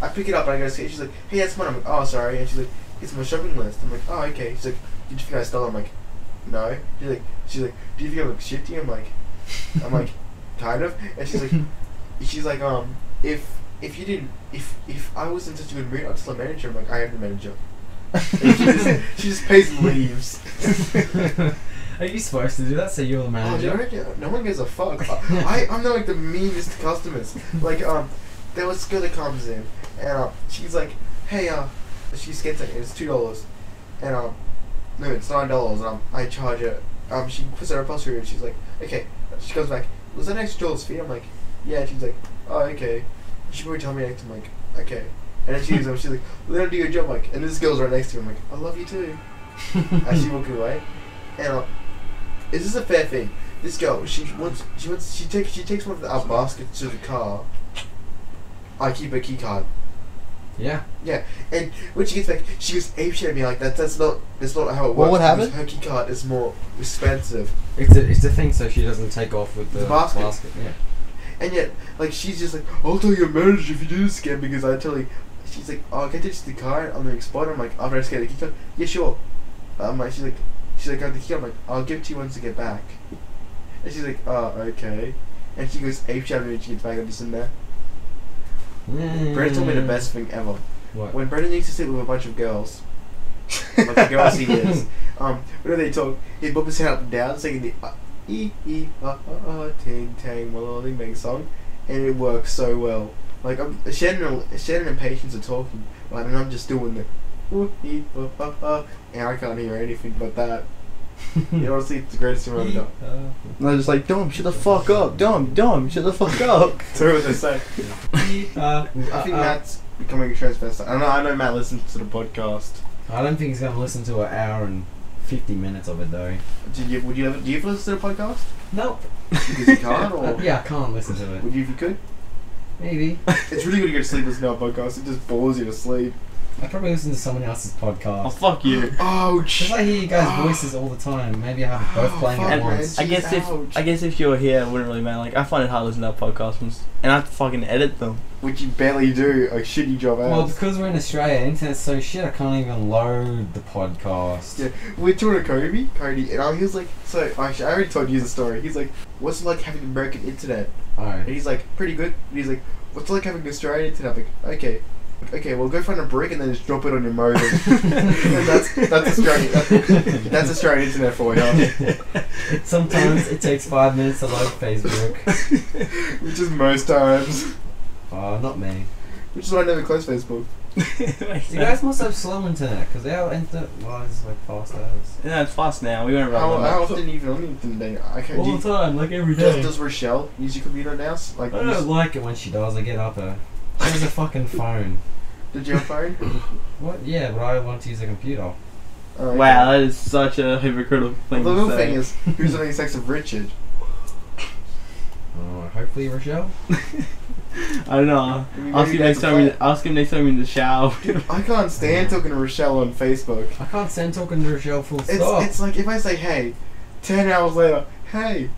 I pick it up and I go see it. She's like, "Hey, that's mine." I'm like, "Oh, sorry." And she's like, "It's my shopping list." I'm like, "Oh, okay." She's like, "Did you think I stole it?" I'm like, "No." She's like, "Do you think I look shitty?" I'm like, kind of. And she's like, if I was in such a good mood, I'd tell the manager. I'm like, "I am the manager." She just pays and leaves. Are you supposed to do that? So you're the Oh, manager? no one gives a fuck. I'm not like the meanest customers. Like, there was a girl that comes in, and she's like, hey, she's gets it, it's $2. And, no, it's $9, and I charge her. She puts her upholstery, and she's like, okay. She goes back, was that extra $1 fee? I'm like, yeah. And she's like, oh, okay. She probably tell me next. I'm like, okay. And then she's like, well, then do your job. Like, and this girl's right next to me. I'm like, I love you too. As she walking away, and is this a fair thing? This girl, she takes one of our baskets to the car. I keep her key card. Yeah. Yeah, and when she gets back, she goes apeshit at me like that. That's not how it works. Well, what happened? Her key card is more expensive. It's the thing so she doesn't take off with the basket. Yeah. And yet, like, she's just like, I'll tell your manager if you do this again, because I tell you. She's like, oh, can I take the car on the spot? I'm like, after I just get the key card, yeah, sure. I'm like, she's like, I got the key. I'm like, I'll give it to you once I get back. And she's like, oh, okay. And she goes apeshit at me when she gets back. I'm just in there. Brendan told me the best thing ever. What? When Brendan used to sit with a bunch of girls, like the girls he is, whenever they talk, he'd bump his head up and down, singing the ting tang melody bang song, and it works so well. Like Shannon and Patience are talking, like, and I'm just doing the and I can't hear anything but that. Honestly, it's the greatest thing I've ever done. And they're just like, Dom, shut the fuck up. Dom, shut the fuck up. So what they say. I think Matt's becoming a transvestite. I know Matt listens to the podcast. I don't think he's gonna listen to an hour and 50 minutes of it though. Do you ever listen to the podcast? Nope. Because you can't, or Yeah, I can't listen to it. would you if you could? Maybe. It's really good to go to sleep listening to our podcast. It just bores you to sleep. I'd probably listen to someone else's podcast. Oh, fuck you. Ouch! Because I hear you guys' voices all the time. Maybe I have both playing fuck, at man. once. I guess Ouch. if you were here, it wouldn't really matter. Like, I find it hard listening to podcasts, and I have to fucking edit them. Which you barely do. A shitty job at. Well, because we're in Australia, internet's so shit, I can't even load the podcast. Yeah, we're talking to Cody, and he was like, so, actually, I already told you the story. He's like, what's it like having American internet? And Alright. he's like, pretty good. And he's like, what's it like having Australian internet? I'm like, okay, well, go find a brick and then just drop it on your modem. And that's Australian. That's Australian internet for you. Sometimes it takes 5 minutes to load Facebook. Which is most times. Oh, not me. Which is why I never close Facebook. You guys must have slow internet, because our internet is like fast as. Yeah, it's fast now. We won't run How that often even on the internet? I can't. All the time, like every day. Does Rochelle use your computer now? Like, I don't like it when she does, I get up her. She has a fucking phone. Did you have a phone? What? Yeah, but I want to use a computer. Oh, okay. Wow, that is such a hypocritical thing The to real say. thing is, who's having sex with Richard? Oh, hopefully Rochelle. I don't know. Maybe Ask him that's next a time. plan. Ask him next time in the shower. I can't stand talking to Rochelle on Facebook. I can't stand talking to Rochelle full stop. It's like if I say hey, 10 hours later, hey.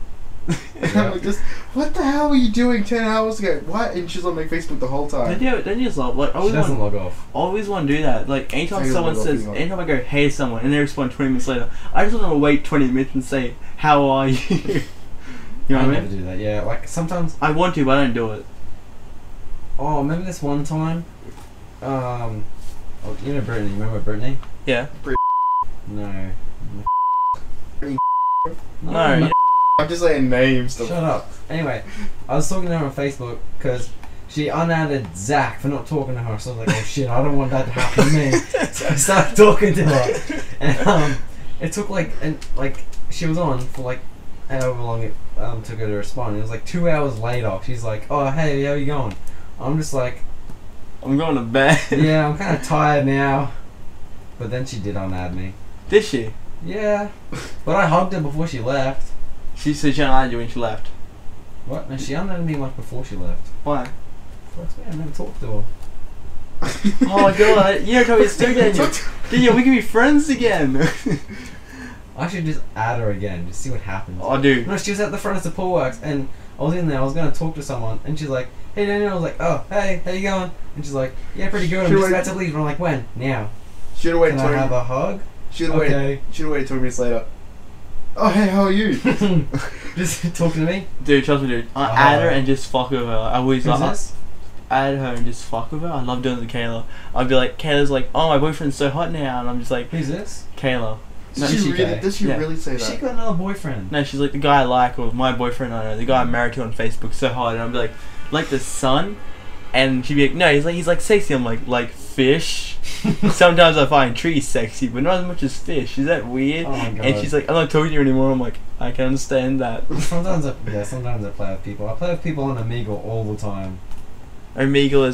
And I'm like, just, what the hell were you doing 10 hours ago? What? And she's on my Facebook the whole time. Then you just like She doesn't log off. always want to do that. Like anytime Say someone log off, says, you know. anytime I go hey to someone and they respond 20 minutes later, I just want to wait 20 minutes and say how are you? You know I what I never mean? do that. Yeah, like sometimes. I want to, but I don't do it. Oh, remember this one time? Oh, you know Brittany. Remember Brittany? Yeah. No. No. no. I'm just saying names. Shut up. Anyway, I was talking to her on Facebook because she unadded Zach for not talking to her. So I was like, oh shit, I don't want that to happen to me. So I started talking to her, and it took she was on for like however long it took her to respond. It was like 2 hours later. She's like, oh hey, how you going? I'm just like, I'm going to bed. yeah, I'm kind of tired now. But then she did unadd me. Did she? Yeah, but I hugged her before she left. She said she unaligned you when she left. What? No, she unadded me like before she left. Why? Fuck me, I never talked to her. Oh my god, you don't tell me it's still Daniel. Daniel, we can be friends again. I should just add her again, just see what happens. Oh, dude. No, she was at the front of Support Works, and I was in there, I was going to talk to someone, and she's like, hey Daniel, I was like, oh, hey, how you going? And she's like, yeah, pretty good, I'm just about to leave. And I'm like, when? Now. Should have waited Can I 20 have a hug? Should have waited 20 minutes later. Oh, hey, how are you? Just talking to me? Dude, trust me, dude. I add her and just fuck with her. I always Who's like. this? add her and just fuck with her. I love doing it to Kayla. I'd be like, Kayla's like, oh, my boyfriend's so hot now, and I'm just like, Who's this? Kayla. No, Does she Yeah. really say She that? got another boyfriend. No, she's like the guy I like, or my boyfriend I know, the guy I'm married to on Facebook, so hot, and I'd be like the sun, and she'd be like, no, he's like sexy. I'm like fish. Sometimes I find trees sexy, but not as much as fish. Is that weird? Oh my god. And she's like, I'm not talking to you anymore. I'm like, I can understand that. Sometimes I play with people. I play with people on Omegle all the time. Omegle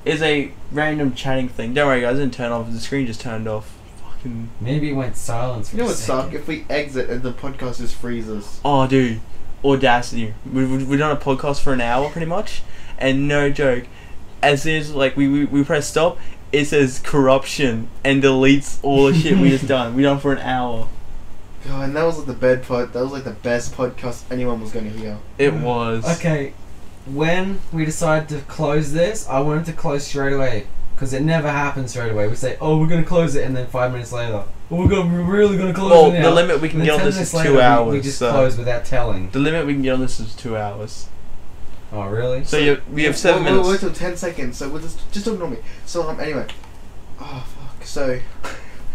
is a random chatting thing. Don't worry, guys, I didn't turn off. The screen just turned off. Fucking. Maybe it went silent for You know a what suck? second. If we exit and the podcast just freezes. Oh, dude, Audacity. We've done a podcast for an hour, pretty much, and no joke, as soon as like we press stop, it says corruption and deletes all the shit we just done. We done for an hour. God, and that was like that was like the best podcast anyone was gonna hear. It was. Okay, when we decided to close this, I wanted to close straight away. Because it never happens straight away. We say, oh, we're going to close it, and then 5 minutes later, oh, we're really going to close Well, it now. the limit we can And get then on 10 this is minutes 2 later, hours. We just so close without telling. the limit we can get on this is 2 hours. Oh, really? So we have 7 We'll minutes. wait till 10 seconds, so we'll just don't ignore me. So, anyway. Oh, fuck. So,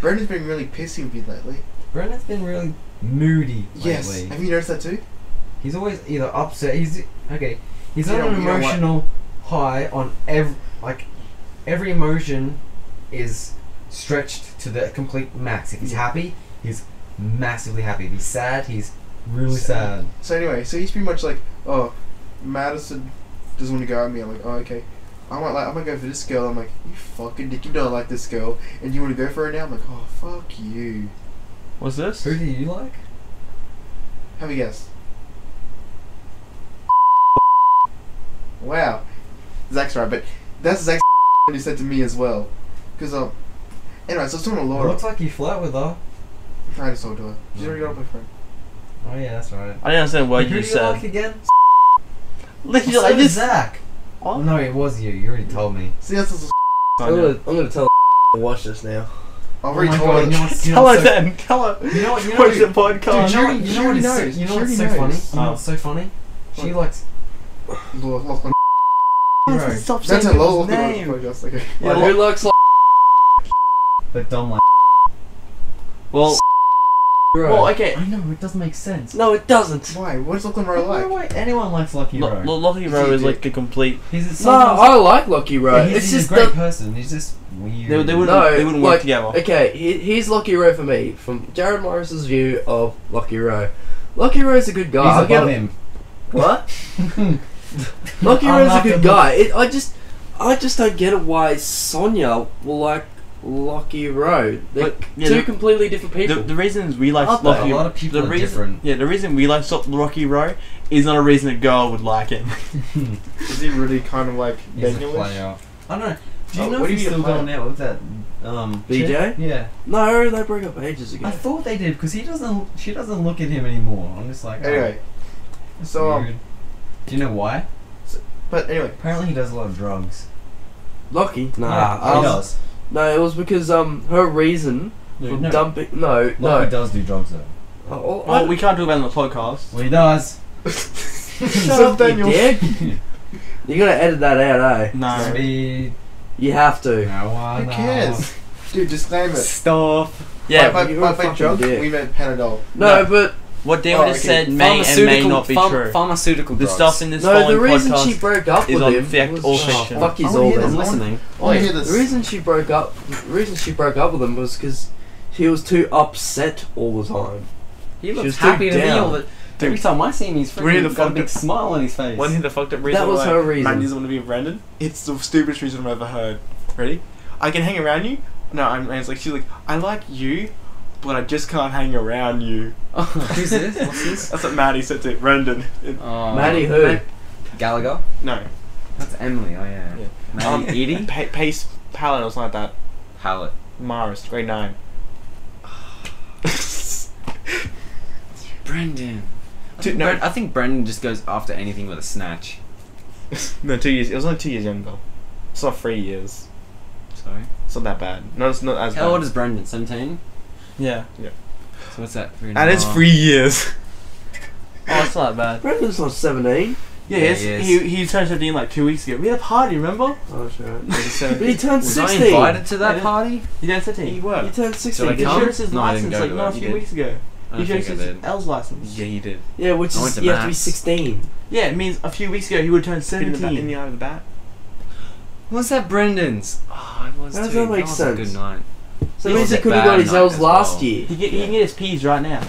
Brendan's been really pissy with you lately. Brendan's been really moody Yes. lately. Have you noticed that too? He's always either upset. He's You on an know what? emotional high on every emotion is stretched to the complete max. If he's happy, he's massively happy. If he's sad, he's really sad. So anyway, so he's pretty much like, oh, Madison doesn't want to go at me. I'm like, oh, okay. I might go for this girl. I'm like, you fucking dick, you don't like this girl, and you want to go for her now? I'm like, oh, fuck you. What's this? Who do you like? Have a guess. Wow. Zach's right, but that's Zach's what he said to me as well. Because, anyway, so I was talking to It Laura. looks like you flirt with her. I just talked to her. She's already got a boyfriend. Oh yeah, that's right. I didn't understand what Who you do you like said. again? Literally, So I did just. Zach. What? No, it was you. You already told me. See, that's just I'm gonna tell to watch this now. I've Oh already my told God, her. you know what's- Tell her then. Tell her. You know what? Watch the podcast. Dude, you know what is so, knows. you know She what's so already funny? knows. You know what's so funny? She What? likes. Lachlan. Bro. Stop That's saying a low his name. podcast. Okay. Yeah, who likes like But Dom like. Well, Rowe? okay. I know it doesn't make sense. No, it doesn't. Why? What's Lachlan Rowe No like? way anyone likes Lucky Rowe. Lucky Is Rowe he is a like a complete. He's a No, I like Lucky Rowe. yeah, It's he's just a great the, person. He's just weird. They wouldn't. No, They wouldn't like, work together. Okay, here's Lucky Rowe for me, from Jared Morris's view of Lucky Rowe. Lucky Rowe's a good guy. He's I'll give above it- him. What? Lucky I'm Rowe's a not good gonna- guy. I just don't get it why Sonia will like Lucky Rowe. They're But, yeah, two the- completely different people. The reasons we like Aren't they? Lucky, A lot of people the are reason, different. Yeah, the reason we like Lucky Rowe is not a reason a girl would like him. Is he really kind of like He's a Daniel-ish? player. I don't know. Do you Oh, know what if do he's you still mean a going out with that BJ? chick? Yeah. No, they broke up ages ago. I thought they did because she doesn't look at him anymore. I'm just like, oh, Anyway, that's so weird. Do you know why? but anyway, Apparently he does a lot of drugs. Lucky? Nah. Yeah, he does. No, it was because her reason for No. dumping. No, Lucky no. does do drugs though. Oh, Well, we can't talk about it on the podcast. Well, he does. Shut up, you Daniel. dick. You're gonna edit that out, eh? No. Speed. You have to. who cares? Dude, disclaim it. Stop. Yeah. by you're a by fucking drug, dick. we meant Panadol. No, No. but What Damon just okay. said may and may not be true. Pharmaceutical The drugs. stuff in this no. The following reason podcast she broke up is with on him fact was or oh, fiction. fuck his I wanna all hear them. this. listening. I want to hear The this. reason she broke up with him was because he was too upset all the time. He She looks was happy too to me down. all the. Every time I see him, he's Really, the freaking got a fuck big up- smile on his face. the fucked up reason That was why her reason. Man doesn't want to be with Brendan? It's the stupidest reason I've ever heard. Ready? I can hang around you. No, it's like she's like, I like you, but I just can't hang around you. Who's this? What's this? That's what Maddie said to Brendan. Maddie who? Gallagher. No. That's Emily. Oh yeah. Yeah. Maddie Edie. Pace Palin or something like that. Palette. Mars, grade 9. Brendan. Dude, no. I think Brendan just goes after anything with a snatch. No, 2 years. It was only 2 years younger. It's not 3 years. Sorry. It's not that bad. No, it's not as bad. How old is Brendan? 17. Yeah. Yeah. So what's that? And it's 3 years. Oh, it's not that bad. Brendan's not 17. Yeah, Yeah, yes. he is. He turned 17 like 2 weeks ago. We had a party, remember? Oh shit. But he turned Was I 16. invited to that Yeah. party? He turned 17. He worked. He turned 16. Did I He come? showed us his No, I didn't license go like to not a that. few You weeks ago. I He don't showed think us I his did. L's license. Yeah, he did. Yeah, which I is went to you have to be Matt's. 16. Yeah, it means a few weeks ago he would turn In 17. the eye of the bat. Was that Brendan's? Oh, it was How does too. that make was sense? a good night. So It that means was he a could have bad got his night L's as last well. year. He can get his P's right now.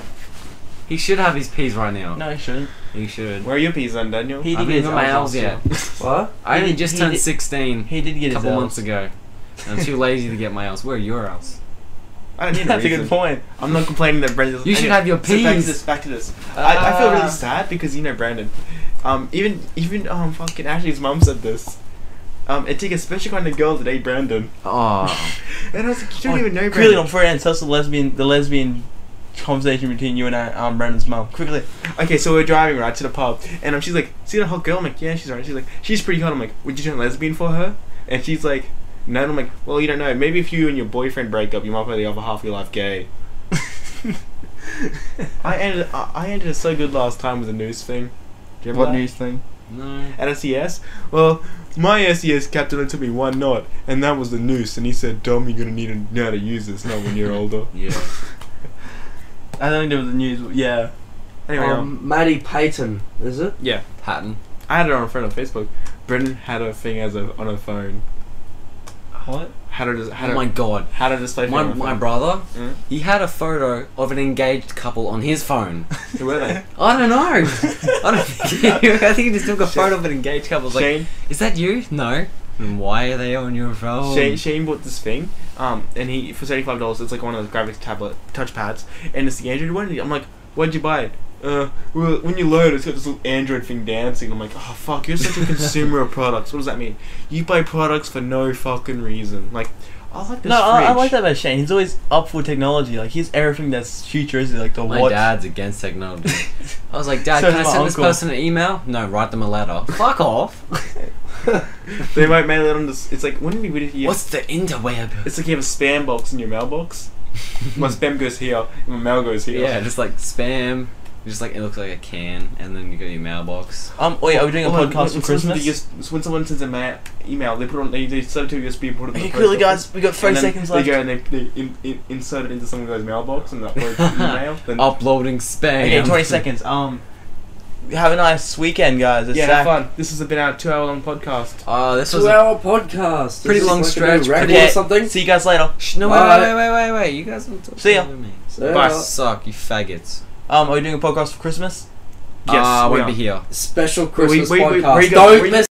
He should have his P's right now. No, he shouldn't. He should. Where are your peas then, Daniel? He I did haven't get his got my L's L's yet. What? I He only did- just he turned did- 16 He did get a his couple L's. months ago. I'm too lazy to get my L's. Where are your L's? I don't need That's a reason. good point. I'm not complaining that Brandon doesn't. You should have your So back to P's. this. Back to this. I feel Ah. really sad because you know Brandon. Even fucking Ashley's mum said this. It takes a special kind of girl to date Brandon. Oh. And I was like, you don't even know Brandon. Quickly on friends, tell us the lesbian conversation between you and Brandon's mum. Quickly. Okay, so we're driving right to the pub, and she's like, "See that hot girl?" I'm like, "Yeah, she's right." She's like, "She's pretty hot." I'm like, "Would you turn lesbian for her?" And she's like, "No." And I'm like, "Well, you don't know. Maybe if you and your boyfriend break up, you might play the other half of your life gay." I ended it so good last time with the news thing. Do you remember What that? news thing? No. At SES? Well, my SES captain only took me one knot, and that was the noose. And he said, "Dom, you're gonna need to know how to use this, not when you're older." Yeah. I don't think there was the news. Yeah. Anyway, Maddie Payton, is it? yeah, Patton. I had it on a friend on Facebook. Brendan had a thing on her phone. What? Oh my god. How to display thing on her My phone. brother, Mm. he had a photo of an engaged couple on his phone. Who were they? I don't know. I don't think I think he just took a photo of an engaged couple. I was like, Shane. is that you? No. Then why are they on your phone? Shane bought this thing, and he for $75. It's like one of those graphics tablet touch pads, and it's the Android one. And I'm like, "Why'd you buy it?" Well, when you load, it's got this little Android thing dancing. I'm like, "Oh fuck, you're such a consumer of products. What does that mean? You buy products for no fucking reason." Like, I like this No, I fridge. like that about Shane. He's always up for technology. Like he's everything that's futuristic, like the My watch. dad's against technology. I was like, Dad, So can I is my send this uncle. person an email? No, write them a letter. Fuck off. They might mail it on this. It's like, wouldn't it be weird if you? What's the interweb? It's like you have a spam box in your mailbox. My spam goes here, and my mail goes here. Yeah, just like spam. Just like it looks like a can, and then you got your mailbox. Wait, are we doing a Well, podcast for Christmas? When someone sends a email, they put it on. They send it to a USB and put it. In Okay, the quickly, post office. guys. We got 30 And then seconds they left. go and they insert it into some guy's mailbox and upload the email. Then Uploading spam. Okay, 20 seconds. Have a nice weekend, guys. It's yeah, Zach. have fun. This has been our 2-hour-long podcast. This was a 2-hour podcast. pretty Is this long like a stretch, new record Okay, or something? see you guys later. Shh, no, Bye. wait. You guys don't talk See ya. over me. So, Bye. Suck, you faggots. Are we doing a podcast for Christmas? Yes, I we won't are. be here. special Christmas where you podcast. go- where Don't you- mess